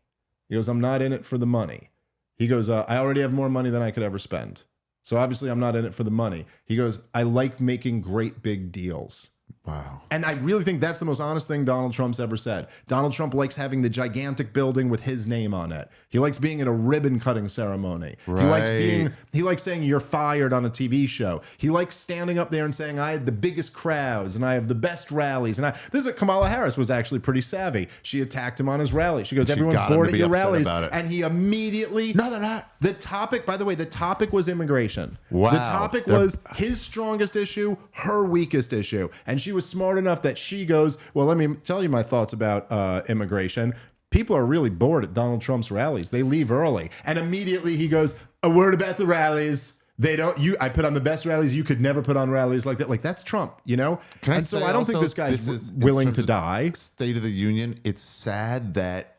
[SPEAKER 1] He goes, I'm not in it for the money. He goes, I already have more money than I could ever spend. So obviously I'm not in it for the money. He goes, I like making great big deals.
[SPEAKER 2] Wow.
[SPEAKER 1] And I really think that's the most honest thing Donald Trump's ever said. Donald Trump likes having the gigantic building with his name on it. He likes being at a ribbon cutting ceremony.
[SPEAKER 2] Right.
[SPEAKER 1] He likes saying you're fired on a TV show. He likes standing up there and saying I had the biggest crowds and I have the best rallies. And Kamala Harris was actually pretty savvy. She attacked him on his rally. She goes, everyone's bored at your rallies. And he immediately,
[SPEAKER 2] no, they're not.
[SPEAKER 1] The topic, by the way, the topic was immigration.
[SPEAKER 2] Wow.
[SPEAKER 1] The topic was his strongest issue, her weakest issue. And she was smart enough that she goes, well, let me tell you my thoughts about immigration. People are really bored at Donald Trump's rallies. They leave early. And immediately he goes, a word about the rallies. I put on the best rallies. You could never put on rallies like that. Like, that's Trump, you know? I don't think this guy's willing to die.
[SPEAKER 2] State of the Union, it's sad that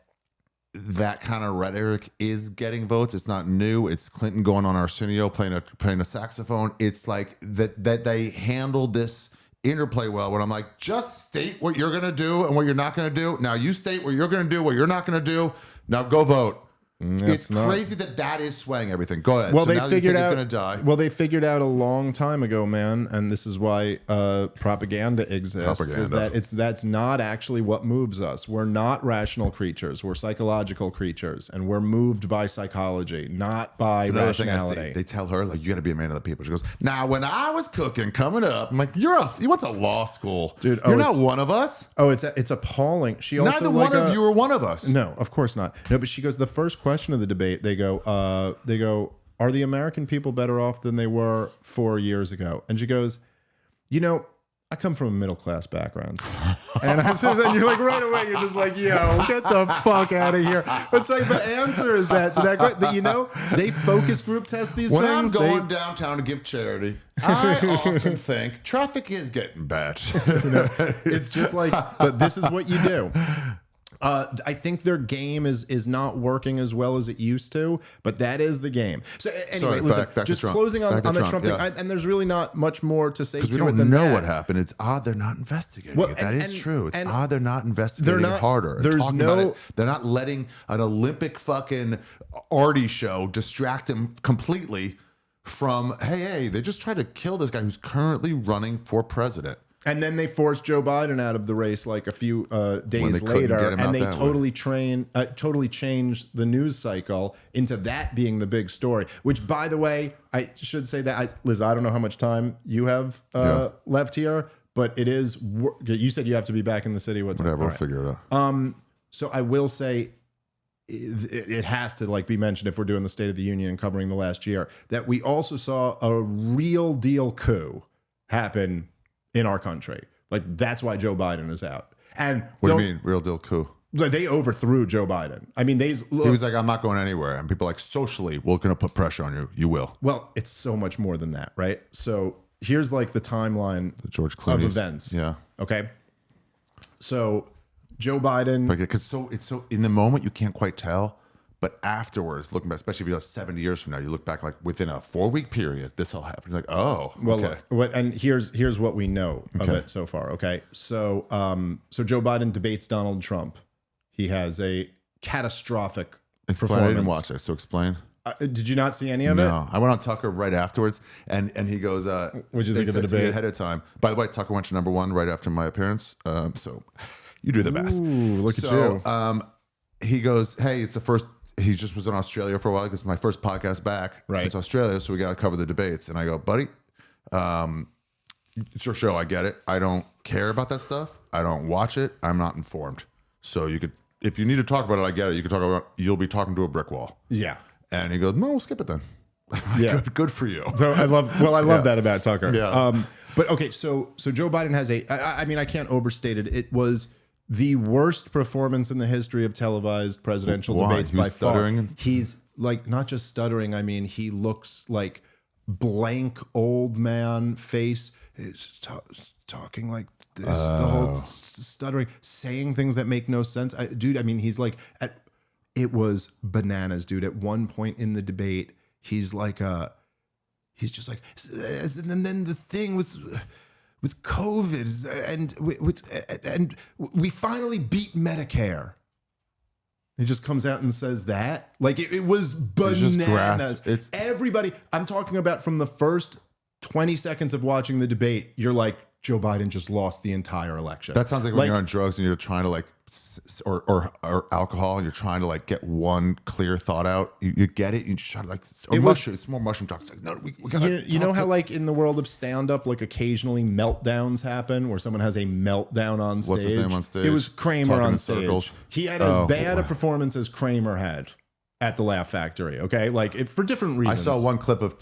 [SPEAKER 2] that kind of rhetoric is getting votes. It's not new. It's Clinton going on Arsenio playing a saxophone. It's like that they handled this interplay well. When I'm like, just state what you're gonna do and what you're not gonna do. Now you state what you're gonna do, what you're not gonna do. Now go vote. It's crazy that is swaying everything. Go ahead.
[SPEAKER 1] Well,
[SPEAKER 2] so
[SPEAKER 1] they
[SPEAKER 2] now
[SPEAKER 1] figured out.
[SPEAKER 2] Gonna die.
[SPEAKER 1] Well, they figured out a long time ago, man, and this is why propaganda exists. Is that that's not actually what moves us. We're not rational creatures. We're psychological creatures, and we're moved by psychology, not by rationality.
[SPEAKER 2] They tell her like, you got to be a man of the people. She goes, now when I was cooking coming up, I'm like, you went to law school, dude. You're not one of us.
[SPEAKER 1] Oh, it's appalling. She also
[SPEAKER 2] neither one of you are one of us.
[SPEAKER 1] No, of course not. No, but she goes, the first question of the debate, they go, are the American people better off than they were 4 years ago? And she goes, I come from a middle-class background. And you're like, right away, you're just like, yo, get the fuck out of here. It's like, the answer is that to that, they focus group test these
[SPEAKER 2] when
[SPEAKER 1] things.
[SPEAKER 2] When I'm going downtown to give charity, I often think traffic is getting bad.
[SPEAKER 1] It's just like, but this is what you do. I think their game is not working as well as it used to, but that is the game. So anyway, listen,
[SPEAKER 2] back
[SPEAKER 1] just
[SPEAKER 2] to
[SPEAKER 1] closing on the Trump thing,
[SPEAKER 2] yeah.
[SPEAKER 1] and there's really not much more to say to it
[SPEAKER 2] because we
[SPEAKER 1] than
[SPEAKER 2] don't know
[SPEAKER 1] that.
[SPEAKER 2] what happened. It's odd they're not investigating it. That is true. It's odd they're not investigating it harder.
[SPEAKER 1] There's
[SPEAKER 2] about it. They're not letting an Olympic fucking arty show distract them completely from, hey, they just tried to kill this guy who's currently running for president.
[SPEAKER 1] And then they forced Joe Biden out of the race like a few days later, and they totally changed the news cycle into that being the big story. Which, by the way, I should say that, Liz, I don't know how much time you have left here, but it is. You said you have to be back in the city.
[SPEAKER 2] Whatever, we'll figure it out.
[SPEAKER 1] So I will say, it has to be mentioned if we're doing the State of the Union and covering the last year, that we also saw a real deal coup happen in our country. That's why Joe Biden is out. And
[SPEAKER 2] what do you mean, real deal coup?
[SPEAKER 1] They overthrew Joe Biden. I mean, he
[SPEAKER 2] was like, I'm not going anywhere. And people are like, socially, we're going to put pressure on you. You will.
[SPEAKER 1] Well, it's so much more than that, right? So here's the timeline
[SPEAKER 2] George Clooney's,
[SPEAKER 1] of events.
[SPEAKER 2] Yeah.
[SPEAKER 1] Okay. So Joe Biden.
[SPEAKER 2] Because it's so in the moment, you can't quite tell. But afterwards, looking back, especially if you're 70 years from now, you look back within a 4-week period, this all happened. You're like, oh,
[SPEAKER 1] well,
[SPEAKER 2] okay.
[SPEAKER 1] Look, and here's what we know of it so far. Okay, so Joe Biden debates Donald Trump. He has a catastrophic performance.
[SPEAKER 2] I didn't watch it, so explain.
[SPEAKER 1] Did you not see any of it?
[SPEAKER 2] No, I went on Tucker right afterwards, and he goes,
[SPEAKER 1] "What'd you think of the debate?"
[SPEAKER 2] Ahead of time. By the way, Tucker went to #1 right after my appearance. So you do the math.
[SPEAKER 1] Ooh, look at you.
[SPEAKER 2] He goes, "Hey, it's the first." He just was in Australia for a while because it's my first podcast back since Australia, so we got to cover the debates. And I go, buddy, it's your show. I get it. I don't care about that stuff. I don't watch it. I'm not informed. So you could, if you need to talk about it, I get it. You could talk about. You'll be talking to a brick wall.
[SPEAKER 1] Yeah.
[SPEAKER 2] And he goes, no, we'll skip it then.
[SPEAKER 1] Yeah,
[SPEAKER 2] good for you.
[SPEAKER 1] So I love that about Tucker.
[SPEAKER 2] Yeah.
[SPEAKER 1] But okay, so Joe Biden has I mean, I can't overstate it. It was the worst performance in the history of televised presidential debates by far. He's not just stuttering. I mean, he looks like blank old man face. He's talking like this, the whole stuttering, saying things that make no sense. Dude, I mean, he's it was bananas, dude. At one point in the debate, he's just like, and then the thing with COVID and we finally beat Medicare. He just comes out and says that. It was bananas. Everybody, I'm talking about from the first 20 seconds of watching the debate, you're like, Joe Biden just lost the entire election.
[SPEAKER 2] That sounds like when you're on drugs and you're trying to or alcohol, and you're trying to get one clear thought out. You get it. You just try to mushroom. It's more mushroom talk. It's like, no, we gotta.
[SPEAKER 1] You know how in the world of stand up, occasionally meltdowns happen where someone has a meltdown on stage.
[SPEAKER 2] What's his name on stage?
[SPEAKER 1] It was Kramer on stage.
[SPEAKER 2] Circles.
[SPEAKER 1] He had as bad a performance as Kramer had at the Laugh Factory. Okay, for different reasons.
[SPEAKER 2] I saw one clip of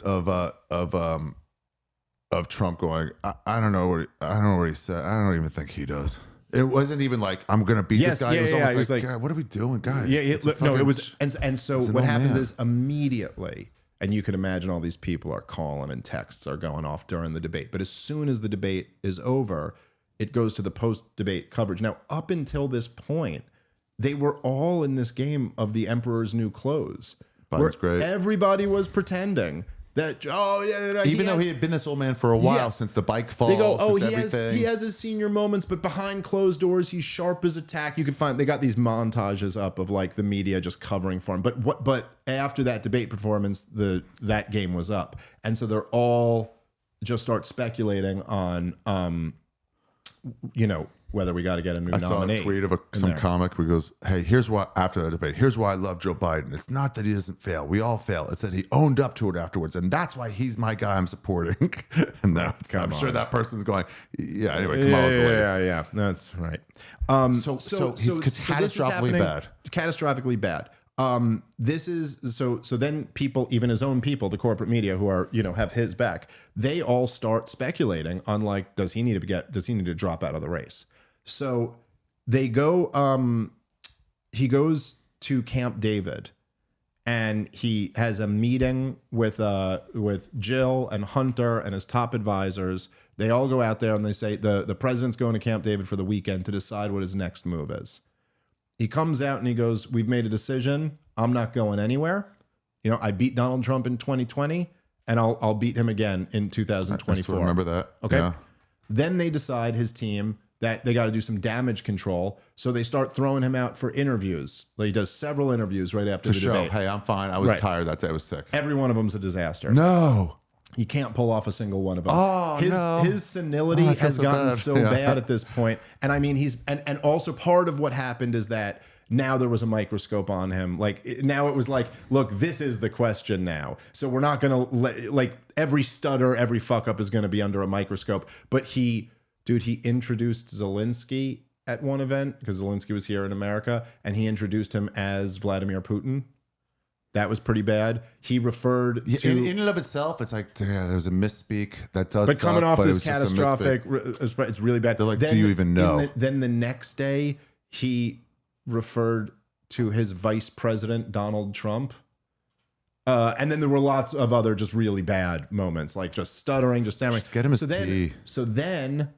[SPEAKER 2] Trump going, I don't know what he said. I don't even think he does. It wasn't even like, I'm gonna beat this guy. It was almost like, God, what are we doing, guys?
[SPEAKER 1] Yeah, it was. And so what happens is immediately, and you can imagine all these people are calling and texts are going off during the debate. But as soon as the debate is over, it goes to the post-debate coverage. Now, up until this point, they were all in this game of the Emperor's New Clothes.
[SPEAKER 2] Biden's great.
[SPEAKER 1] Everybody was pretending that,
[SPEAKER 2] even though he had been this old man for a while, since the bike fall,
[SPEAKER 1] they go,
[SPEAKER 2] everything.
[SPEAKER 1] he has his senior moments, but behind closed doors, he's sharp as a tack. You can find, they got these montages up of like the media just covering for him. But after that debate performance, that game was up. And so they're all just start speculating on, whether we got to get a new nominee.
[SPEAKER 2] I saw a tweet of some comic who goes, hey, here's why, after the debate, here's why I love Joe Biden. It's not that he doesn't fail. We all fail. It's that he owned up to it afterwards. And that's why he's my guy I'm supporting. And I'm sure that person's going, yeah, anyway, Kamala's the lady.
[SPEAKER 1] Yeah, that's right.
[SPEAKER 2] So he's catastrophically bad.
[SPEAKER 1] Catastrophically bad. This is so then people, even his own people, the corporate media who are, have his back, they all start speculating on like, does he need to drop out of the race? So they go, he goes to Camp David and he has a meeting with Jill and Hunter and his top advisors. They all go out there and they say the president's going to Camp David for the weekend to decide what his next move is. He comes out and he goes, we've made a decision. I'm not going anywhere. I beat Donald Trump in 2020 and I'll beat him again in 2024.
[SPEAKER 2] I remember that.
[SPEAKER 1] Okay.
[SPEAKER 2] Yeah.
[SPEAKER 1] Then they decide, his team, that they got to do some damage control. So they start throwing him out for interviews. He does several interviews right after the debate.
[SPEAKER 2] Hey, I'm fine. I was tired that day. I was sick.
[SPEAKER 1] Every one of them's a disaster.
[SPEAKER 2] No.
[SPEAKER 1] You can't pull off a single one of them.
[SPEAKER 2] Oh,
[SPEAKER 1] his senility has gotten so bad at this point. And I mean, and also part of what happened is that now there was a microscope on him. Now it was like, look, this is the question now. So we're not going to let, every stutter, every fuck up is going to be under a microscope. But he introduced Zelensky at one event because Zelensky was here in America and he introduced him as Vladimir Putin. That was pretty bad. He referred to...
[SPEAKER 2] In and of itself, it's like, there's a misspeak that does
[SPEAKER 1] But coming
[SPEAKER 2] suck,
[SPEAKER 1] off this catastrophic, it's really bad.
[SPEAKER 2] They're like, do you even know?
[SPEAKER 1] Then the next day, he referred to his vice president, Donald Trump. And then there were lots of other just really bad moments, like just stuttering, just stammering.
[SPEAKER 2] Just get him his tea.
[SPEAKER 1] So then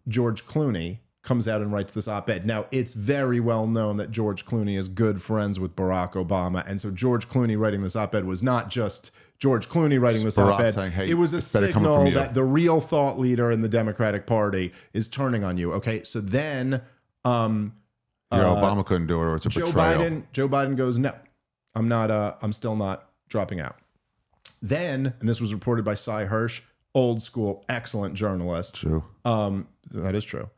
[SPEAKER 1] George Clooney comes out and writes this op-ed. Now, it's very well known that George Clooney is good friends with Barack Obama. And so George Clooney writing this op-ed was not just George Clooney writing this op-ed.
[SPEAKER 2] Saying, hey,
[SPEAKER 1] it was a signal that the real thought leader in the Democratic Party is turning on you. Okay, so then...
[SPEAKER 2] Obama couldn't do it, or it's a betrayal.
[SPEAKER 1] Joe Biden goes, no, I'm still not dropping out. Then, and this was reported by Cy Hirsch, old school, excellent journalist.
[SPEAKER 2] True.
[SPEAKER 1] That is true.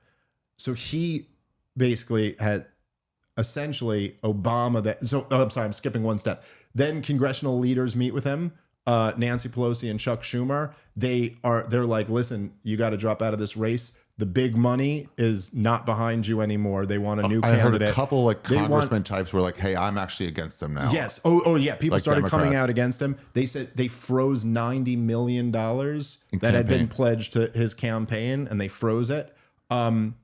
[SPEAKER 1] So he basically had essentially Obama I'm sorry, I'm skipping one step. Then congressional leaders meet with him, Nancy Pelosi and Chuck Schumer. They're like, listen, you got to drop out of this race. The big money is not behind you anymore. They want a new candidate.
[SPEAKER 2] I heard a couple congressman types were like, hey, I'm actually against him now.
[SPEAKER 1] Yes. Oh yeah. People started
[SPEAKER 2] Democrats.
[SPEAKER 1] coming out against him. They said they froze $90 million that had been pledged to his campaign, and they froze it. And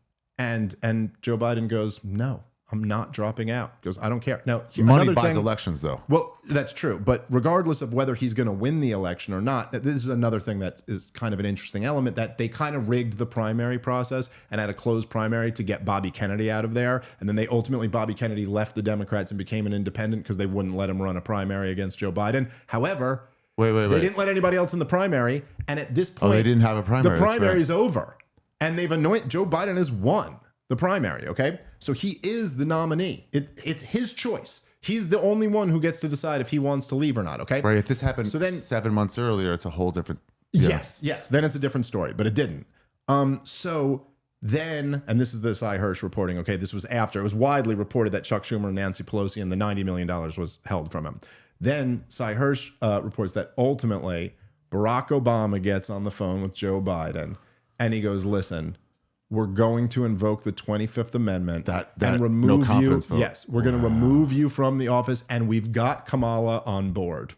[SPEAKER 1] Joe Biden goes, no, I'm not dropping out. Goes, I don't care. Now,
[SPEAKER 2] money buys elections, though.
[SPEAKER 1] Well, that's true. But regardless of whether he's going to win the election or not, this is another thing that is kind of an interesting element, that they kind of rigged the primary process and had a closed primary to get Bobby Kennedy out of there. And then Bobby Kennedy left the Democrats and became an independent because they wouldn't let him run a primary against Joe Biden. However,
[SPEAKER 2] wait.
[SPEAKER 1] They didn't let anybody else in the primary. And at this point,
[SPEAKER 2] they didn't have a primary.
[SPEAKER 1] The primary's over. And they've anointed Joe Biden has won the primary. Okay. So he is the nominee. It's his choice. He's the only one who gets to decide if he wants to leave or not. Okay.
[SPEAKER 2] Right. If this happened 7 months earlier, it's a whole different.
[SPEAKER 1] Yeah. Yes. Then it's a different story, but it didn't. So then, and this is the Cy Hirsch reporting. Okay. This was after it was widely reported that Chuck Schumer and Nancy Pelosi and the $90 million was held from him. Then Cy Hirsch reports that ultimately Barack Obama gets on the phone with Joe Biden and he goes, listen, we're going to invoke the 25th Amendment and remove
[SPEAKER 2] no confidence vote.
[SPEAKER 1] Yes, we're going to remove you from the office, and we've got Kamala on board.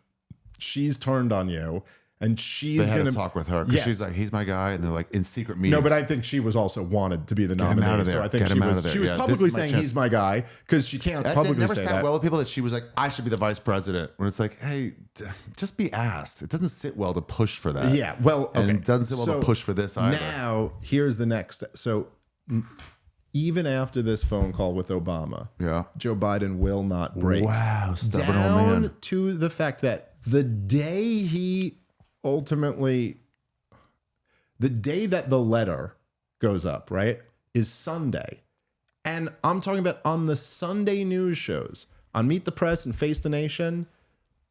[SPEAKER 1] She's turned on you, and she's going
[SPEAKER 2] to talk with her because she's like, he's my guy, and they're like in secret meetings.
[SPEAKER 1] No, but I think she was also wanted to be the nominee.
[SPEAKER 2] Him out of there.
[SPEAKER 1] So I think she was publicly saying he's my guy because she can't publicly
[SPEAKER 2] never
[SPEAKER 1] say
[SPEAKER 2] sat
[SPEAKER 1] that.
[SPEAKER 2] well with people that she was like, I should be the vice president. When it's like, hey, just be asked. It doesn't sit well to push for that.
[SPEAKER 1] Yeah, well, okay.
[SPEAKER 2] And it doesn't sit well to push for this either.
[SPEAKER 1] Now, here's the next. So even after this phone call with Obama,
[SPEAKER 2] Yeah.
[SPEAKER 1] Joe Biden will not break.
[SPEAKER 2] Wow, stubborn
[SPEAKER 1] Down
[SPEAKER 2] old man.
[SPEAKER 1] to the fact that the day that the letter goes up, right, is Sunday. And I'm talking about on the Sunday news shows, on Meet the Press and Face the Nation,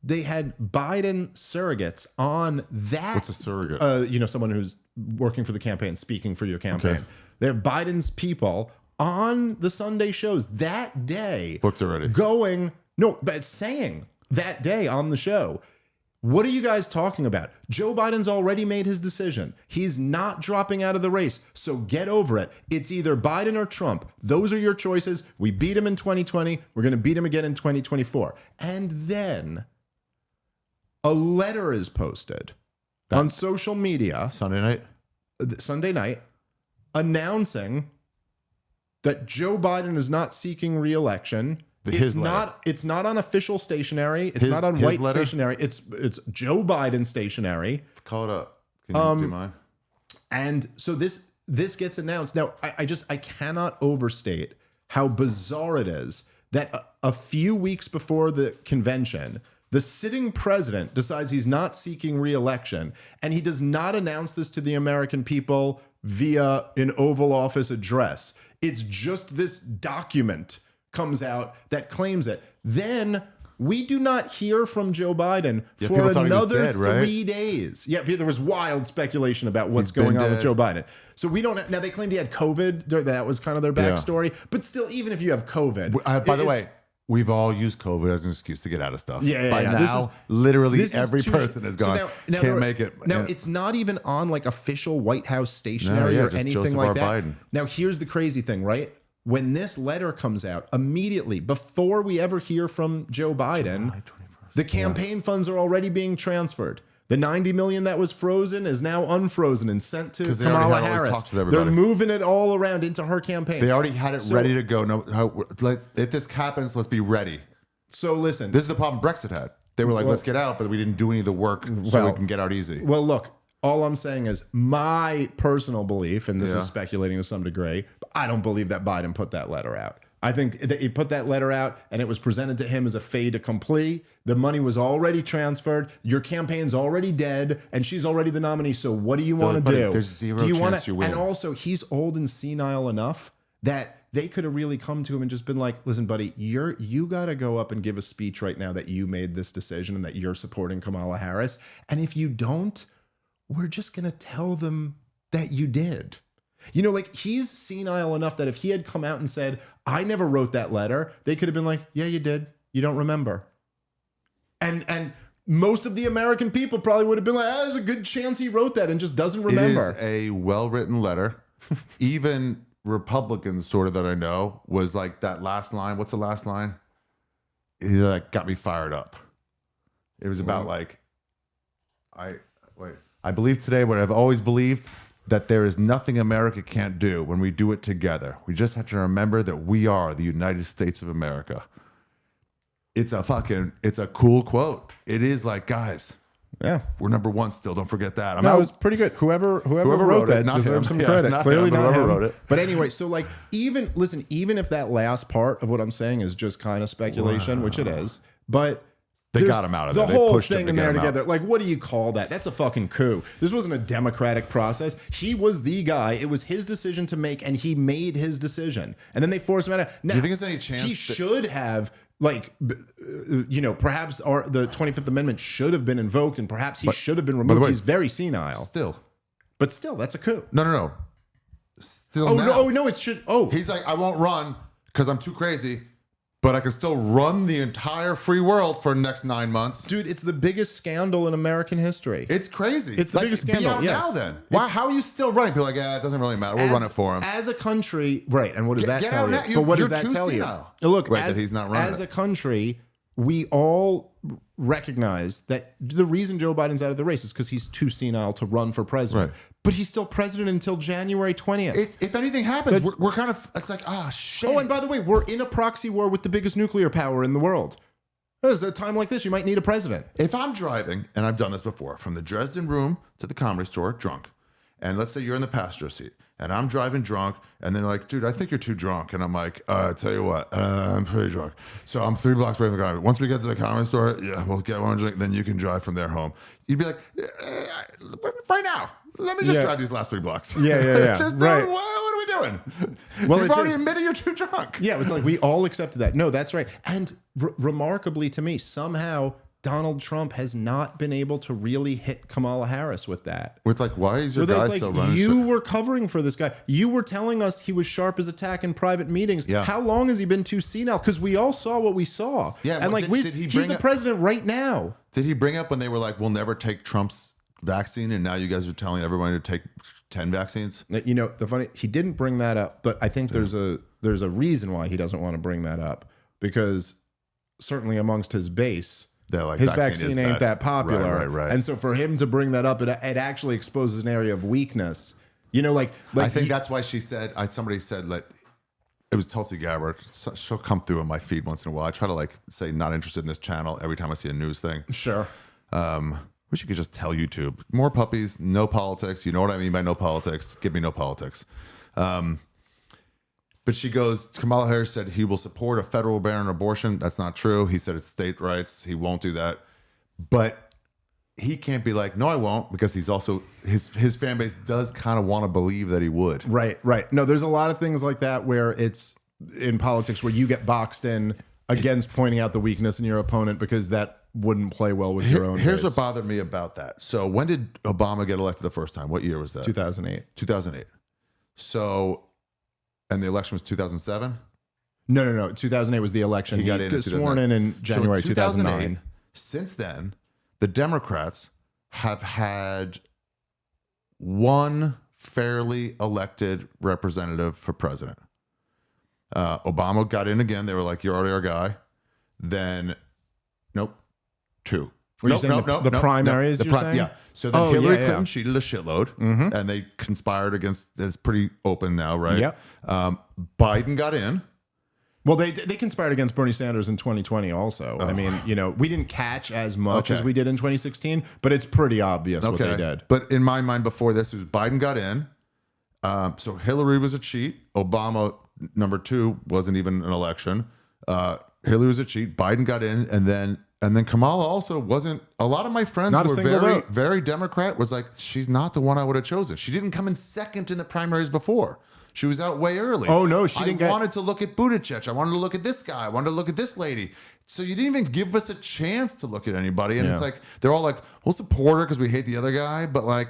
[SPEAKER 1] they had Biden surrogates on that.
[SPEAKER 2] What's a surrogate?
[SPEAKER 1] Someone who's working for the campaign, speaking for your campaign.
[SPEAKER 2] Okay.
[SPEAKER 1] They have Biden's people on the Sunday shows that day.
[SPEAKER 2] Booked already.
[SPEAKER 1] But saying that day on the show, what are you guys talking about? Joe Biden's already made his decision. He's not dropping out of the race. So get over it. It's either Biden or Trump. Those are your choices. We beat him in 2020. We're going to beat him again in 2024. And then a letter is posted on social media
[SPEAKER 2] Sunday night.
[SPEAKER 1] announcing that Joe Biden is not seeking re-election. It's not on official stationery. It's not on white stationery. It's Joe Biden stationery.
[SPEAKER 2] Call it up. Can you do mine?
[SPEAKER 1] And so this gets announced. Now, I cannot overstate how bizarre it is that a few weeks before the convention, the sitting president decides he's not seeking re-election, and he does not announce this to the American people via an Oval Office address. It's just this document comes out that claims it. Then we do not hear from Joe Biden for another 3 days. Yeah, there was wild speculation about what's going on with Joe Biden. So we don't. Now they claimed he had COVID. That was kind of their backstory. Yeah. But still, even if you have COVID,
[SPEAKER 2] by the way, we've all used COVID as an excuse to get out of stuff.
[SPEAKER 1] Yeah.
[SPEAKER 2] By now, literally every person has gone.
[SPEAKER 1] Now,
[SPEAKER 2] can't make it.
[SPEAKER 1] Now it's not even on like official White House stationery or anything
[SPEAKER 2] Joseph
[SPEAKER 1] like
[SPEAKER 2] R.
[SPEAKER 1] that.
[SPEAKER 2] Biden.
[SPEAKER 1] Now here's the crazy thing, right? When this letter comes out, immediately before we ever hear from Joe Biden, the campaign funds are already being transferred. The $90 million that was frozen is now unfrozen and sent to Kamala Harris. They're moving it all around into her campaign.
[SPEAKER 2] They already had it ready to go. If this happens, let's be ready.
[SPEAKER 1] So listen,
[SPEAKER 2] this is the problem Brexit had. They were like, let's get out, but we didn't do any of the work so we can get out easy.
[SPEAKER 1] Well, look, all I'm saying is my personal belief, and this is speculating to some degree, but I don't believe that Biden put that letter out. I think that he put that letter out and it was presented to him as a fait accompli. The money was already transferred. Your campaign's already dead and she's already the nominee. So what do you want to do?
[SPEAKER 2] There's zero chance you win.
[SPEAKER 1] And also, he's old and senile enough that they could have really come to him and just been like, listen, buddy, you got to go up and give a speech right now that you made this decision and that you're supporting Kamala Harris. And if you don't, we're just going to tell them that you did. You know, like he's senile enough that if he had come out and said, I never wrote that letter, they could have been like, yeah, you did. You don't remember. And most of the American people probably would have been like, there's a good chance he wrote that and just doesn't remember.
[SPEAKER 2] It is a well-written letter. Even Republicans sort of that I know was like that last line. What's the last line? He like got me fired up. It was about like, I believe today what I've always believed, that there is nothing America can't do when we do it together. We just have to remember that we are the United States of America. It's a cool quote. It is like, guys, we're number one still. Don't forget that.
[SPEAKER 1] That was pretty good. Whoever wrote that deserves some credit. Clearly not him. Wrote it. But anyway, so like even if that last part of what I'm saying is just kind of speculation, which it is, but
[SPEAKER 2] they got him out of there.
[SPEAKER 1] The whole thing in there together. Like, what do you call that? That's a fucking coup. This wasn't a democratic process. He was the guy. It was his decision to make, and he made his decision. And then they forced him out. Now,
[SPEAKER 2] do you think there's any chance
[SPEAKER 1] he should have, like, perhaps the 25th Amendment should have been invoked, and perhaps he should have been removed. He's very senile. But still, that's a coup.
[SPEAKER 2] No. Still,
[SPEAKER 1] no, it should.
[SPEAKER 2] He's like, I won't run because I'm too crazy. But I can still run the entire free world for the next 9 months.
[SPEAKER 1] Dude, it's the biggest scandal in American history.
[SPEAKER 2] It's crazy.
[SPEAKER 1] It's the biggest scandal.
[SPEAKER 2] Be out now then. Why? How are you still running? People are like, it doesn't really matter. We'll run it for him.
[SPEAKER 1] As a country, right. And what does that tell you? But what does that tell you? Look,
[SPEAKER 2] that he's not running
[SPEAKER 1] as a country, we all recognize that the reason Joe Biden's out of the race is because he's too senile to run for president. Right. But he's still president until January 20th.
[SPEAKER 2] If anything happens, we're kind of, it's like, shit.
[SPEAKER 1] Oh, and by the way, we're in a proxy war with the biggest nuclear power in the world. There's a time like this, you might need a president.
[SPEAKER 2] If I'm driving, and I've done this before, from the Dresden room to the Comedy Store, drunk, and let's say you're in the passenger seat, and I'm driving drunk, and they're like, dude, I think you're too drunk. And I'm like, I tell you what, I'm pretty drunk. So I'm 3 blocks away from the comedy. Once we get to the comedy store, yeah, we'll get one drink, then you can drive from there home. You'd be like, right now, let me just drive these last 3 blocks.
[SPEAKER 1] Yeah.
[SPEAKER 2] Just
[SPEAKER 1] right.
[SPEAKER 2] What are we doing?
[SPEAKER 1] Well,
[SPEAKER 2] You've already admitted you're too drunk.
[SPEAKER 1] Yeah, it's like we all accepted that. No, that's right. And remarkably to me, somehow Donald Trump has not been able to really hit Kamala Harris with that.
[SPEAKER 2] With like, why is your
[SPEAKER 1] Where
[SPEAKER 2] guy
[SPEAKER 1] that's like,
[SPEAKER 2] still running?
[SPEAKER 1] you were covering for this guy. You were telling us he was sharp as a tack in private meetings.
[SPEAKER 2] Yeah.
[SPEAKER 1] How long has he been too senile? Because we all saw what we saw.
[SPEAKER 2] Yeah,
[SPEAKER 1] and like
[SPEAKER 2] did he
[SPEAKER 1] he's
[SPEAKER 2] bring
[SPEAKER 1] the
[SPEAKER 2] up-
[SPEAKER 1] president right now.
[SPEAKER 2] Did he bring up when they were like, we'll never take Trump's vaccine, and now you guys are telling everybody to take 10 vaccines?
[SPEAKER 1] You know, the funny, he didn't bring that up, but I think there's a reason why he doesn't want to bring that up, because certainly amongst his base,
[SPEAKER 2] Like,
[SPEAKER 1] his vaccine ain't that popular.
[SPEAKER 2] Right.
[SPEAKER 1] And so for him to bring that up, it actually exposes an area of weakness. You know, like
[SPEAKER 2] I think that's why she said, somebody said, like, it was Tulsi Gabbard. She'll come through on my feed once in a while. I try to like say not interested in this channel every time I see a news thing.
[SPEAKER 1] Sure.
[SPEAKER 2] Wish you could just tell YouTube more puppies, no politics. You know what I mean by no politics? Give me no politics. But she goes, Kamala Harris said he will support a federal ban on abortion. That's not true. He said it's state rights. He won't do that. But he can't be like, no, I won't, because he's also, his fan base does kind of want to believe that he would.
[SPEAKER 1] Right. No, there's a lot of things like that where it's in politics where you get boxed in against pointing out the weakness in your opponent because that wouldn't play well with your own
[SPEAKER 2] Here's
[SPEAKER 1] base.
[SPEAKER 2] what bothered me about that. So when did Obama get elected the first time? What year was that?
[SPEAKER 1] 2008.
[SPEAKER 2] 2008. So, and the election was 2007?
[SPEAKER 1] No. 2008 was the election.
[SPEAKER 2] He got in
[SPEAKER 1] sworn in January
[SPEAKER 2] So
[SPEAKER 1] 2009.
[SPEAKER 2] Since then, the Democrats have had one fairly elected representative for president. Obama got in again. They were like, you're already our guy. Then, nope, 2.
[SPEAKER 1] Were you saying the primaries, you're saying?
[SPEAKER 2] Yeah. So then Hillary
[SPEAKER 1] yeah.
[SPEAKER 2] Clinton cheated a shitload, and they conspired against, it's pretty open now, right?
[SPEAKER 1] Yep.
[SPEAKER 2] Biden got in.
[SPEAKER 1] Well, they conspired against Bernie Sanders in 2020 also. I mean, you know, we didn't catch as much as we did in 2016, but it's pretty obvious what they did.
[SPEAKER 2] But in my mind before this, it was Biden got in. So Hillary was a cheat. Obama, number 2, wasn't even an election. Hillary was a cheat. Biden got in, and then Kamala also wasn't. A lot of my friends
[SPEAKER 1] Not a
[SPEAKER 2] who were
[SPEAKER 1] single
[SPEAKER 2] very,
[SPEAKER 1] vote.
[SPEAKER 2] very Democrat was like, she's not the one I would have chosen. She didn't come in second in the primaries before. She was out way early.
[SPEAKER 1] Oh, no, she didn't
[SPEAKER 2] I wanted to look at Buttigieg. I wanted to look at this guy. I wanted to look at this lady. So you didn't even give us a chance to look at anybody. And it's like, they're all like, we'll support her because we hate the other guy. But like,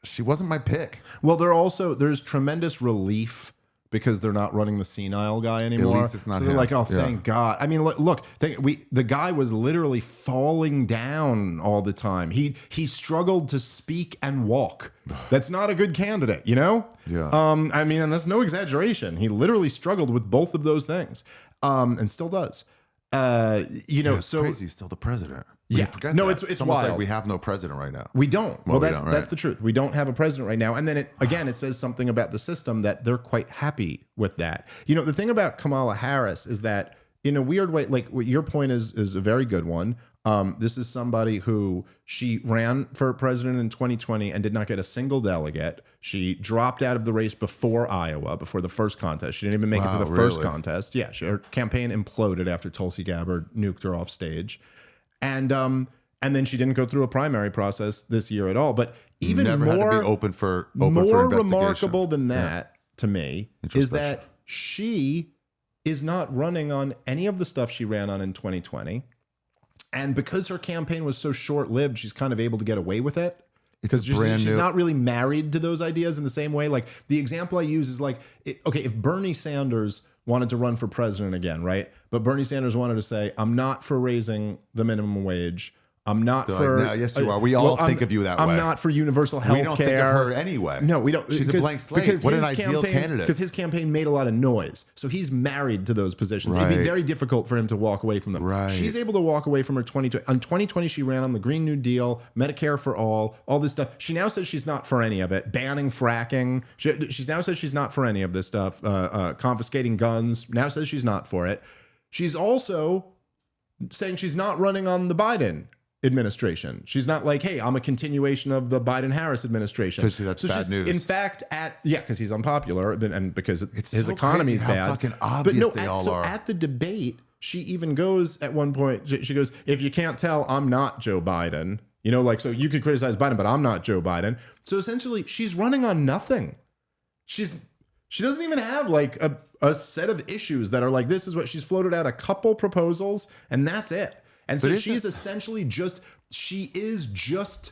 [SPEAKER 2] she wasn't my pick.
[SPEAKER 1] Well, there's tremendous relief because they're not running the senile guy anymore.
[SPEAKER 2] At least it's not
[SPEAKER 1] so they're
[SPEAKER 2] him.
[SPEAKER 1] like, oh, thank God. I mean, look, the guy was literally falling down all the time. He struggled to speak and walk. That's not a good candidate, you know?
[SPEAKER 2] Yeah.
[SPEAKER 1] I mean, and that's no exaggeration. He literally struggled with both of those things, and still does. You know,
[SPEAKER 2] It's
[SPEAKER 1] so
[SPEAKER 2] crazy. He's still the president.
[SPEAKER 1] Yeah.
[SPEAKER 2] Forget
[SPEAKER 1] No,
[SPEAKER 2] that.
[SPEAKER 1] it's
[SPEAKER 2] almost
[SPEAKER 1] wild.
[SPEAKER 2] like we have no president right now.
[SPEAKER 1] We don't. Well,
[SPEAKER 2] we
[SPEAKER 1] that's
[SPEAKER 2] don't, right?
[SPEAKER 1] that's the truth. We don't have a president right now. And then it says something about the system that they're quite happy with that. You know, the thing about Kamala Harris is that in a weird way, like what your point is a very good one. This is somebody who she ran for president in 2020 and did not get a single delegate. She dropped out of the race before Iowa, before the first contest. She didn't even make it to the first contest. Yeah, her campaign imploded after Tulsi Gabbard nuked her off stage. And then she didn't go through a primary process this year at all. But even
[SPEAKER 2] Never
[SPEAKER 1] more,
[SPEAKER 2] had to be open for
[SPEAKER 1] more
[SPEAKER 2] investigation.
[SPEAKER 1] remarkable than that to me is that she is not running on any of the stuff she ran on in 2020. And because her campaign was so short-lived, she's kind of able to get away with it. Because she's not really married to those ideas in the same way. Like the example I use is like, okay, if Bernie Sanders wanted to run for president again, right? But Bernie Sanders wanted to say, I'm not for raising the minimum wage. I'm not for.
[SPEAKER 2] Like, no, yes, you are. We all think of you that way.
[SPEAKER 1] I'm not for universal health care.
[SPEAKER 2] We don't think of her anyway.
[SPEAKER 1] No, we don't.
[SPEAKER 2] She's a blank slate. What an ideal candidate.
[SPEAKER 1] Because his campaign made a lot of noise. So he's married to those positions. It'd be very difficult for him to walk away from them.
[SPEAKER 2] Right.
[SPEAKER 1] She's able to walk away from her 2020. On 2020, she ran on the Green New Deal, Medicare for all this stuff. She now says she's not for any of it. Banning fracking. She's now says she's not for any of this stuff. Confiscating guns. Now says she's not for it. She's also saying she's not running on the Biden administration. She's not like, hey, I'm a continuation of the Biden-Harris administration.
[SPEAKER 2] Because that's bad
[SPEAKER 1] she's,
[SPEAKER 2] news.
[SPEAKER 1] In fact, because he's unpopular and because his
[SPEAKER 2] so
[SPEAKER 1] economy is
[SPEAKER 2] crazy
[SPEAKER 1] bad.
[SPEAKER 2] how fucking obvious they all are.
[SPEAKER 1] At the debate, she even goes at one point, she goes, if you can't tell, I'm not Joe Biden. You know, like, so you could criticize Biden, but I'm not Joe Biden. So essentially, she's running on nothing. She doesn't even have like a set of issues that are like, this is what she's floated out a couple proposals and that's it. And so she's essentially she is just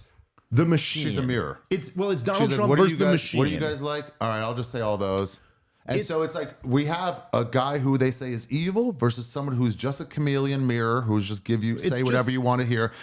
[SPEAKER 1] the machine.
[SPEAKER 2] She's a mirror.
[SPEAKER 1] It's Donald Trump versus the machine.
[SPEAKER 2] What do you guys like? All right, I'll just say all those. And so it's like we have a guy who they say is evil versus someone who's just a chameleon mirror who's just say whatever you want to hear.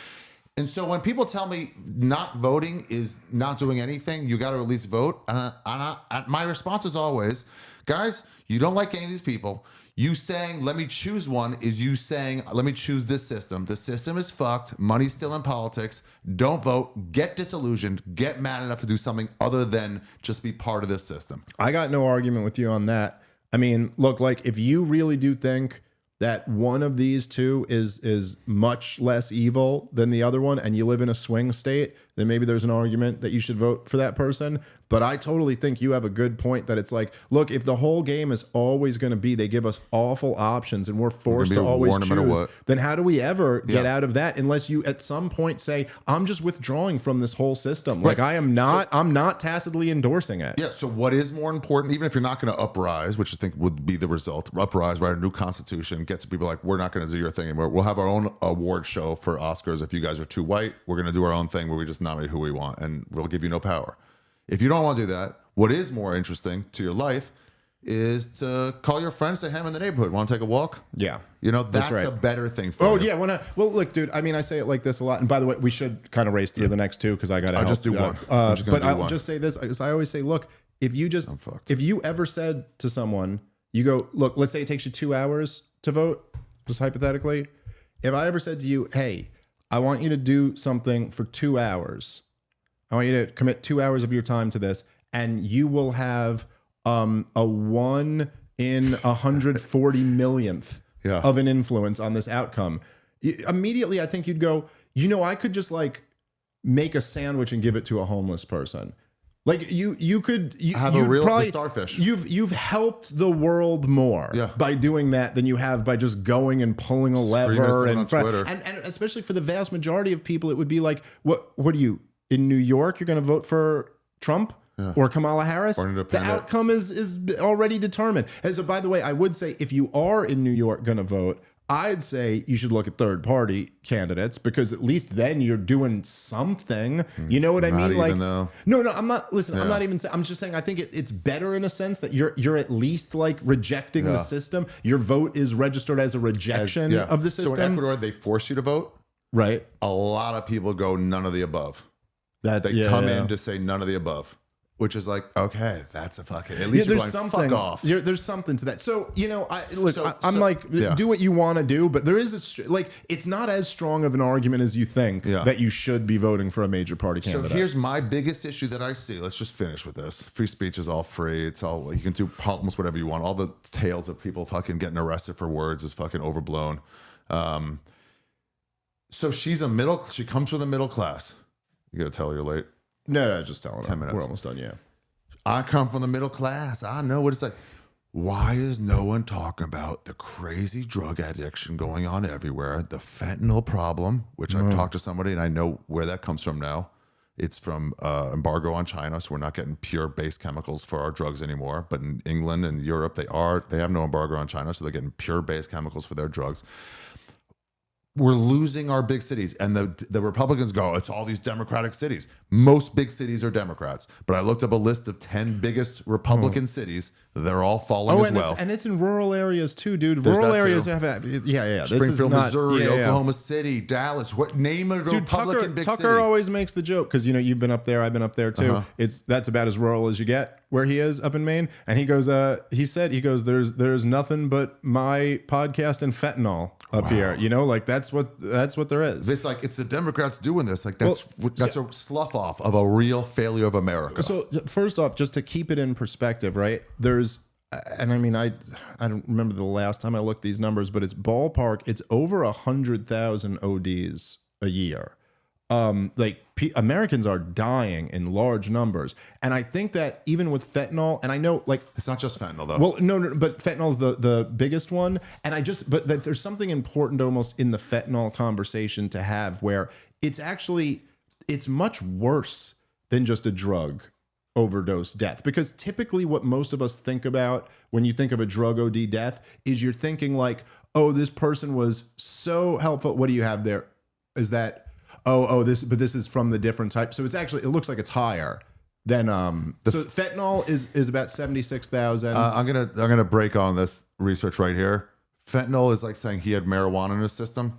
[SPEAKER 2] And so when people tell me not voting is not doing anything, you got to at least vote. My response is always, guys, you don't like any of these people. You saying, let me choose one is you saying, let me choose this system. The system is fucked. Money's still in politics. Don't vote. Get disillusioned. Get mad enough to do something other than just be part of this system.
[SPEAKER 1] I got no argument with you on that. I mean, look, like if you really do think that one of these two is much less evil than the other one and you live in a swing state, then maybe there's an argument that you should vote for that person. But I totally think you have a good point that it's like, look, if the whole game is always going to be they give us awful options and we're forced to always choose, then how do we ever get out of that unless you at some point say, I'm just withdrawing from this whole system. Like I'm not tacitly endorsing it.
[SPEAKER 2] Yeah. So what is more important, even if you're not going to uprise, which I think would be the result, uprise, write a new constitution, get some people like, we're not going to do your thing anymore. We'll have our own award show for Oscars. If you guys are too white, we're going to do our own thing where we just nominate who we want and we'll give you no power. If you don't want to do that, what is more interesting to your life is to call your friends, say, hey, I'm in the neighborhood. Want to take a walk?
[SPEAKER 1] Yeah.
[SPEAKER 2] You know, that's
[SPEAKER 1] right.
[SPEAKER 2] a better thing for you.
[SPEAKER 1] Oh, yeah. Well, look, dude, I mean, I say it like this a lot. And by the way, we should kind of race through the next two because I got to help.
[SPEAKER 2] Just do one.
[SPEAKER 1] But I'll just say this because I always say, look, if you ever said to someone, you go, look, let's say it takes you 2 hours to vote, just hypothetically. If I ever said to you, hey, I want you to do something for 2 hours. I want you to commit 2 hours of your time to this, and you will have a 1 in 140 millionth of an influence on this outcome. Immediately, I think you'd go, you know, I could just like make a sandwich and give it to a homeless person. Like you could
[SPEAKER 2] have a real starfish.
[SPEAKER 1] You've helped the world more by doing that than you have by just going and pulling a lever and especially for the vast majority of people, it would be like, what are you? In New York, you're going to vote for Trump or Kamala Harris? The outcome is already determined. And so, by the way, I would say if you are in New York going to vote, I'd say you should look at third-party candidates because at least then you're doing something. You know what I mean? Like, no, I'm not. Listen, I'm not even saying. I'm just saying. I think it's better in a sense that you're at least like rejecting the system. Your vote is registered as a rejection of the system.
[SPEAKER 2] So in Ecuador, they force you to vote.
[SPEAKER 1] Right.
[SPEAKER 2] A lot of people go none of the above. They come in to say none of the above, which is like, okay, that's a fucking, at least you're going, fuck off.
[SPEAKER 1] There's something to that. So, you know, do what you want to do, but there is it's not as strong of an argument as you think that you should be voting for a major party candidate.
[SPEAKER 2] So here's my biggest issue that I see. Let's just finish with this. Free speech is all free. It's all, you can do almost whatever you want. All the tales of people fucking getting arrested for words is fucking overblown. So she comes from the middle class. You gotta tell her you're late.
[SPEAKER 1] No, just tell her.
[SPEAKER 2] 10 minutes.
[SPEAKER 1] We're almost done. Yeah.
[SPEAKER 2] I come from the middle class. I know what it's like. Why is no one talking about the crazy drug addiction going on everywhere? The fentanyl problem, which I've talked to somebody and I know where that comes from now. It's from embargo on China, so we're not getting pure base chemicals for our drugs anymore. But in England and Europe, they have no embargo on China, so they're getting pure base chemicals for their drugs. We're losing our big cities. And the Republicans go, it's all these Democratic cities. Most big cities are Democrats. But I looked up a list of 10 biggest Republican cities. They're all falling as well.
[SPEAKER 1] And it's in rural areas too, dude. Rural areas have,
[SPEAKER 2] Springfield, Missouri, Oklahoma City, Dallas. What name of a Republican big city?
[SPEAKER 1] Tucker always makes the joke because, you know, you've been up there. I've been up there too. That's about as rural as you get where he is up in Maine. And he goes, there's nothing but my podcast and fentanyl up here, you know, like that's what there is.
[SPEAKER 2] It's like, it's the Democrats doing this. Like that's a slough off of a real failure of America.
[SPEAKER 1] So first off, just to keep it in perspective, right? And I mean, I don't remember the last time I looked these numbers, but it's ballpark. It's over 100,000 ODs a year. Americans are dying in large numbers. And I think that even with fentanyl, and I know like
[SPEAKER 2] It's not just fentanyl though.
[SPEAKER 1] well, no, but fentanyl's the biggest one. And but that there's something important almost in the fentanyl conversation to have where it's much worse than just a drug overdose death. Because typically what most of us think about when you think of a drug OD death is you're thinking like, oh, this person was so helpful. What do you have there? Is that this is from the different type. So it looks like it's higher than so fentanyl is about 76,000.
[SPEAKER 2] I'm gonna break on this research right here. Fentanyl is like saying he had marijuana in his system.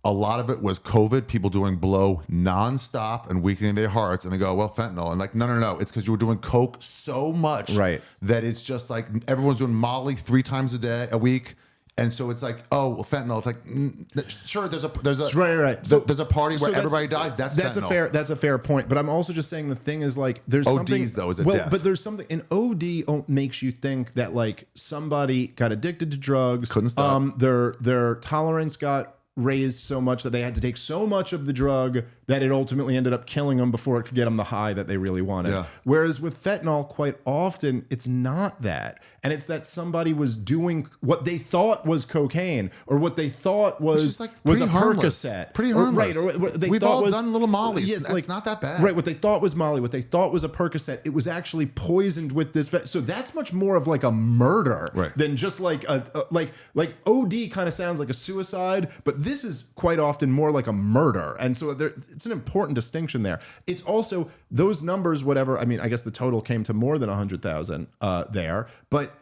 [SPEAKER 2] A lot of it was COVID, people doing blow nonstop and weakening their hearts, and they go, well, fentanyl. And like, no. It's because you were doing coke so much that it's just like everyone's doing Molly 3 times a week. And so it's like, oh, well, fentanyl. It's like, sure, there's a
[SPEAKER 1] right.
[SPEAKER 2] There's a party where everybody dies. That's fentanyl.
[SPEAKER 1] That's a fair point. But I'm also just saying the thing is like there's something.
[SPEAKER 2] ODs though is a death.
[SPEAKER 1] But there's something an OD makes you think that like somebody got addicted to drugs,
[SPEAKER 2] couldn't stop.
[SPEAKER 1] Their tolerance got raised so much that they had to take so much of the drug that it ultimately ended up killing them before it could get them the high that they really wanted.
[SPEAKER 2] Yeah.
[SPEAKER 1] Whereas with fentanyl, quite often, it's not that. And it's that somebody was doing what they thought was cocaine or what they thought was
[SPEAKER 2] like
[SPEAKER 1] a
[SPEAKER 2] harmless.
[SPEAKER 1] Percocet.
[SPEAKER 2] Pretty harmless.
[SPEAKER 1] Or what they
[SPEAKER 2] We've
[SPEAKER 1] thought
[SPEAKER 2] all
[SPEAKER 1] was,
[SPEAKER 2] done little Molly.
[SPEAKER 1] Yes,
[SPEAKER 2] it's not that bad.
[SPEAKER 1] Right, what they thought was Molly, what they thought was a Percocet, it was actually poisoned with this. So that's much more of like a murder than just like like OD kind of sounds like a suicide, but this is quite often more like a murder. And so it's an important distinction there. It's also those numbers, whatever. I mean, I guess the total came to more than 100,000 there, but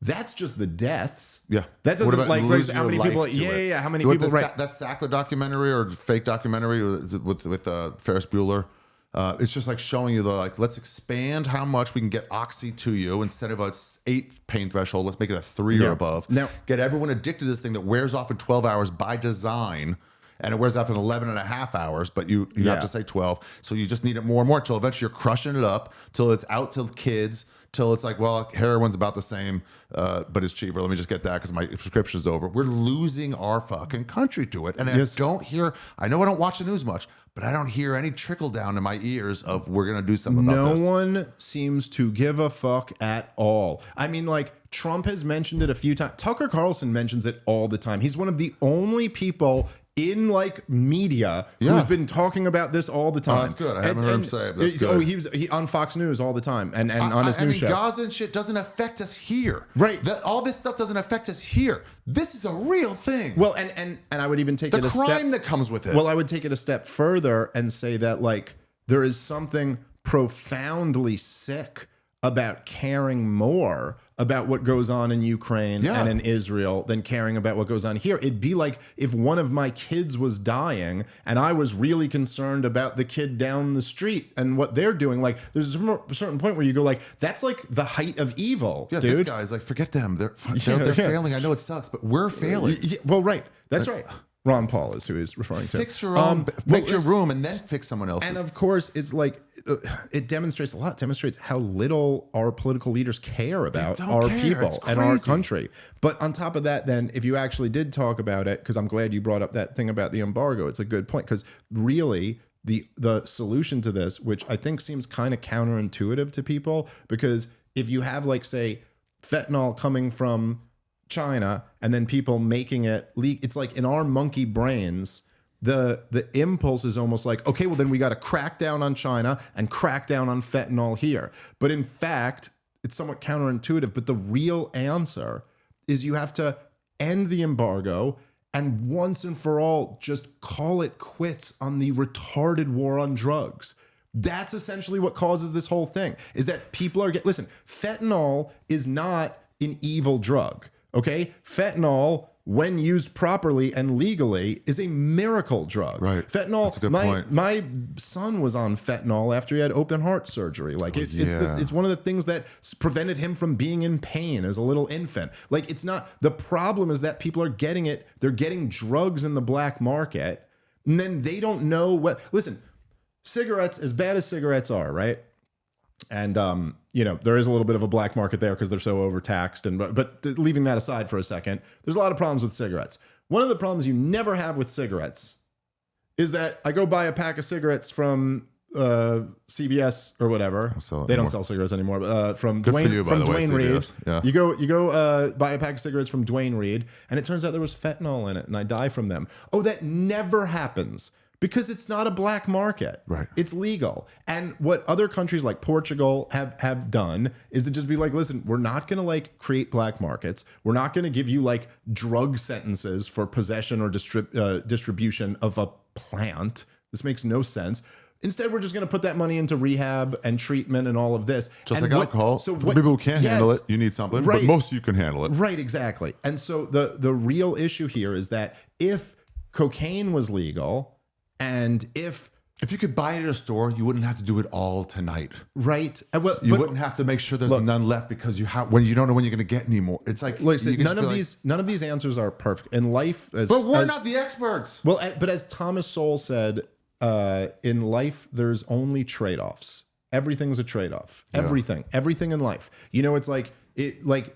[SPEAKER 1] that's just the deaths.
[SPEAKER 2] Yeah.
[SPEAKER 1] That doesn't like how many people.
[SPEAKER 2] Yeah.
[SPEAKER 1] How many people?
[SPEAKER 2] That Sackler documentary or fake documentary with Ferris Bueller. It's just like showing you let's expand how much we can get oxy to you instead of a 8 pain threshold. Let's make it a 3 or above.
[SPEAKER 1] Now,
[SPEAKER 2] get everyone addicted to this thing that wears off in 12 hours by design. And it wears off in 11 and a half hours, but you have to say 12. So you just need it more and more until eventually you're crushing it up, till it's out to kids, till it's like, well, heroin's about the same, but it's cheaper. Let me just get that because my prescription's over. We're losing our fucking country to it. And I know I don't watch the news much, but I don't hear any trickle down in my ears of we're going to do something about this.
[SPEAKER 1] No one seems to give a fuck at all. I mean, like, Trump has mentioned it a few times. Tucker Carlson mentions it all the time. He's one of the only people in like media who's been talking about this all the time.
[SPEAKER 2] Oh, that's good. I haven't heard him say it. That's good.
[SPEAKER 1] Oh, he on Fox News all the time and on his news show.
[SPEAKER 2] Gaza and shit doesn't affect us here.
[SPEAKER 1] Right.
[SPEAKER 2] All this stuff doesn't affect us here. This is a real thing.
[SPEAKER 1] Well, and I would even take it a step.
[SPEAKER 2] The crime that comes with it.
[SPEAKER 1] Well, I would take it a step further and say that like there is something profoundly sick about caring more about what goes on in Ukraine and in Israel than caring about what goes on here. It'd be like if one of my kids was dying and I was really concerned about the kid down the street and what they're doing. Like there's a certain point where you go like, that's like the height of evil, dude.
[SPEAKER 2] This guy's like, forget them. They're failing. I know it sucks, but we're failing.
[SPEAKER 1] Well, right. That's right. Ron Paul is who he's referring to.
[SPEAKER 2] Fix your own, make your room, and then fix someone else's.
[SPEAKER 1] And of course, it's like it demonstrates how little our political leaders care about our people and our country. But on top of that, then, if you actually did talk about it, because I'm glad you brought up that thing about the embargo, it's a good point. Because really, the solution to this, which I think seems kind of counterintuitive to people, because if you have, like, say, fentanyl coming from China and then people making it leak, it's like in our monkey brains the impulse is almost like, okay, well then we got to crack down on China and crack down on fentanyl here. But in fact, it's somewhat counterintuitive, but the real answer is you have to end the embargo and once and for all just call it quits on the retarded war on drugs. That's essentially what causes this whole thing, is that people are listen, fentanyl is not an evil drug. Okay, fentanyl, when used properly and legally, is a miracle drug.
[SPEAKER 2] Right.
[SPEAKER 1] Fentanyl.
[SPEAKER 2] That's a good point.
[SPEAKER 1] My son was on fentanyl after he had open heart surgery. Like it's one of the things that prevented him from being in pain as a little infant. Like it's not. The problem is that people are getting it. They're getting drugs in the black market, and then they don't know what. Listen, cigarettes, as bad as cigarettes are, right? And there is a little bit of a black market there because they're so overtaxed. But leaving that aside for a second, there's a lot of problems with cigarettes. One of the problems you never have with cigarettes is that I go buy a pack of cigarettes from CVS or whatever. They don't sell cigarettes anymore. But from
[SPEAKER 2] Good for
[SPEAKER 1] Dwayne
[SPEAKER 2] you, by the way,
[SPEAKER 1] Reed,
[SPEAKER 2] CVS. Yeah.
[SPEAKER 1] you go buy a pack of cigarettes from Dwayne Reed, and it turns out there was fentanyl in it, and I die from them. Oh, that never happens because it's not a black market.
[SPEAKER 2] Right.
[SPEAKER 1] It's legal. And what other countries like Portugal have done is to just be like, listen, we're not going to like create black markets. We're not going to give you like drug sentences for possession or distribution of a plant. This makes no sense. Instead, we're just going to put that money into rehab and treatment and all of this.
[SPEAKER 2] Just
[SPEAKER 1] and
[SPEAKER 2] like alcohol. So for the people who can't handle it, you need something.
[SPEAKER 1] Right.
[SPEAKER 2] But most of you can handle it.
[SPEAKER 1] Right, exactly. And so the real issue here is that if cocaine was legal and if
[SPEAKER 2] you could buy it at a store, you wouldn't have to do it all tonight.
[SPEAKER 1] Right.
[SPEAKER 2] You wouldn't have to make sure there's none left because when you don't know when you're going to get any more. It's like
[SPEAKER 1] none of these answers are perfect in life.
[SPEAKER 2] But we're not the experts.
[SPEAKER 1] Well, but as Thomas Sowell said, in life, there's only trade-offs. Everything's a trade-off. Everything in life. You know, it's like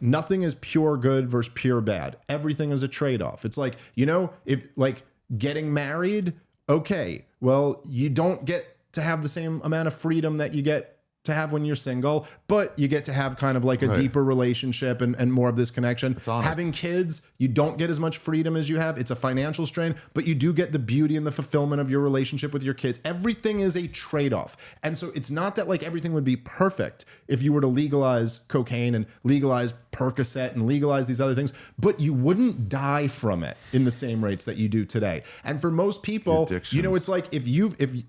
[SPEAKER 1] nothing is pure good versus pure bad. Everything is a trade-off. It's like, you know, if like getting married, okay, well, you don't get to have the same amount of freedom that you get to have when you're single, but you get to have kind of like a deeper relationship and more of this connection.
[SPEAKER 2] It's honest.
[SPEAKER 1] Having kids, you don't get as much freedom as you have. It's a financial strain, but you do get the beauty and the fulfillment of your relationship with your kids. Everything is a trade-off. And so it's not that like everything would be perfect if you were to legalize cocaine and legalize Percocet and legalize these other things, but you wouldn't die from it in the same rates that you do today. And for most people, you know, it's like if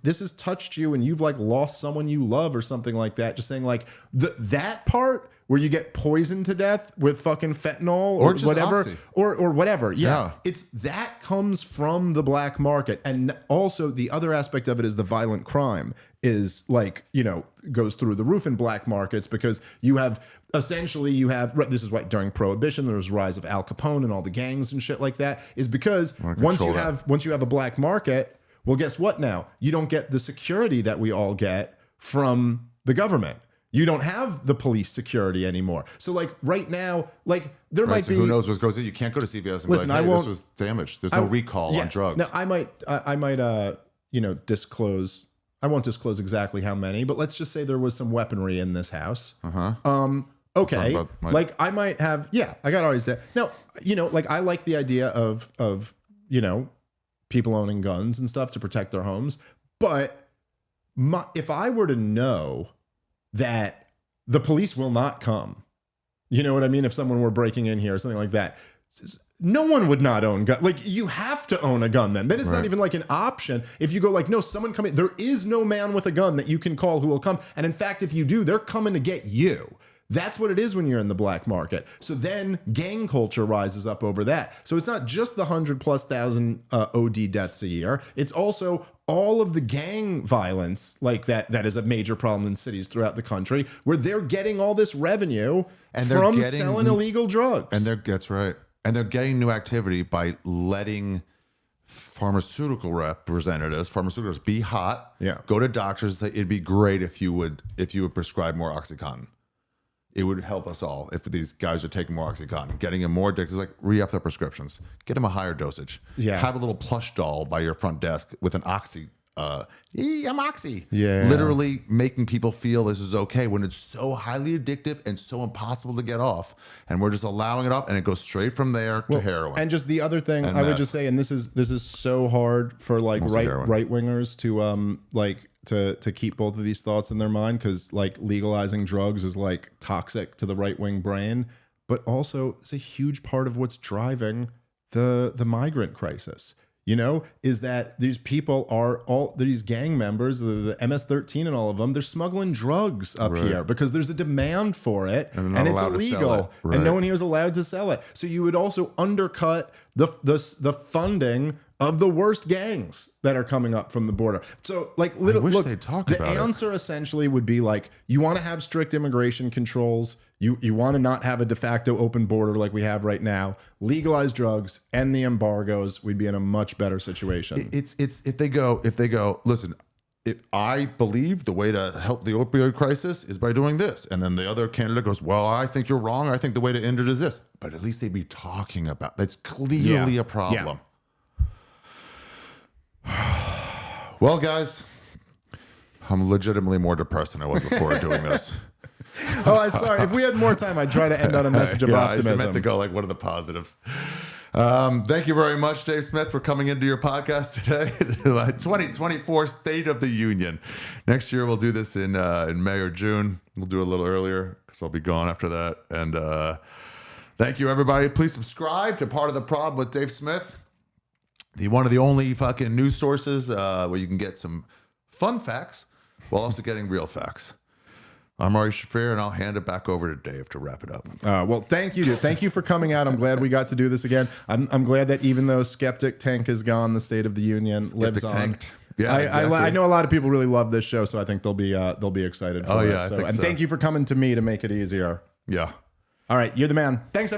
[SPEAKER 1] this has touched you and you've like lost someone you love or something like that, just saying like that part where you get poisoned to death with fucking fentanyl or whatever, or whatever. Yeah. It's that comes from the black market. And also the other aspect of it is the violent crime is like, you know, goes through the roof in black markets because you have essentially this is why during Prohibition there was a rise of Al Capone and all the gangs and shit like that, is because once you have a black market, well, guess what now? You don't get the security that we all get from the government. You don't have the police security anymore. So like right now, like there might be,
[SPEAKER 2] who knows what goes in. You can't go to CVS and
[SPEAKER 1] listen,
[SPEAKER 2] be like, hey, this was damaged. There's no recall on drugs.
[SPEAKER 1] Now I might you know, disclose. I won't disclose exactly how many, but let's just say there was some weaponry in this house. Okay. Like I might have, I got always dead. Now, you know, like I like the idea of, you know, people owning guns and stuff to protect their homes. But if I were to know that the police will not come, you know what I mean? If someone were breaking in here or something like that, no one would not own gun. Like you have to own a gun then. Then it's not even like an option. If you go like, no, someone coming, there is no man with a gun that you can call who will come. And in fact, if you do, they're coming to get you. That's what it is when you're in the black market. So then gang culture rises up over that. So it's not just the 100,000+ OD deaths a year. It's also all of the gang violence like that is a major problem in cities throughout the country where they're getting all this revenue from selling illegal drugs.
[SPEAKER 2] And that's right. And they're getting new activity by letting pharmaceutical pharmaceuticals be hot.
[SPEAKER 1] Yeah.
[SPEAKER 2] Go to doctors and say it'd be great if you would prescribe more OxyContin. It would help us all if these guys are taking more OxyContin, getting them more addicted. Like re-up their prescriptions, get them a higher dosage.
[SPEAKER 1] Yeah.
[SPEAKER 2] Have a little plush doll by your front desk with an Oxy. I'm Oxy.
[SPEAKER 1] Yeah.
[SPEAKER 2] Literally making people feel this is okay when it's so highly addictive and so impossible to get off. And we're just allowing it up and it goes straight from there to heroin.
[SPEAKER 1] And just the other thing I would just say, and this is so hard for like right wingers to to keep both of these thoughts in their mind, because like legalizing drugs is like toxic to the right wing brain, but also it's a huge part of what's driving the migrant crisis. You know, is that these people are these gang members, the MS-13 and all of them, they're smuggling drugs up here because there's a demand for it and it's illegal and no one here is allowed to sell it. So you would also undercut the funding of the worst gangs that are coming up from the border. So like, the answer essentially would be like, you want to have strict immigration controls. You want to not have a de facto open border like we have right now. Legalize drugs, end the embargoes. We'd be in a much better situation.
[SPEAKER 2] It's if they go, listen, if I believe the way to help the opioid crisis is by doing this, and then the other candidate goes, well, I think you're wrong. I think the way to end it is this. But at least they'd be talking about. That's clearly a problem.
[SPEAKER 1] Yeah.
[SPEAKER 2] Well, guys, I'm legitimately more depressed than I was before doing this.
[SPEAKER 1] Oh, I'm sorry. If we had more time, I'd try to end on a message of optimism.
[SPEAKER 2] I meant to go like, what are the positives? Thank you very much, Dave Smith, for coming into your podcast today. 2024 State of the Union. Next year, we'll do this in May or June. We'll do it a little earlier because I'll be gone after that. And thank you, everybody. Please subscribe to Part of the Problem with Dave Smith, one of the only fucking news sources where you can get some fun facts while also getting real facts. I'm Ari Shafir, and I'll hand it back over to Dave to wrap it up.
[SPEAKER 1] Well, thank you, dude. Thank you for coming out. I'm glad we got to do this again. I'm glad that even though Skeptic Tank is gone, the State of the Union lives on.
[SPEAKER 2] Tanked. Yeah, exactly.
[SPEAKER 1] I know a lot of people really love this show, so I think they'll be excited for it.
[SPEAKER 2] I think so.
[SPEAKER 1] Thank you for coming to me to make it easier.
[SPEAKER 2] Yeah.
[SPEAKER 1] All right, you're the man. Thanks, everybody.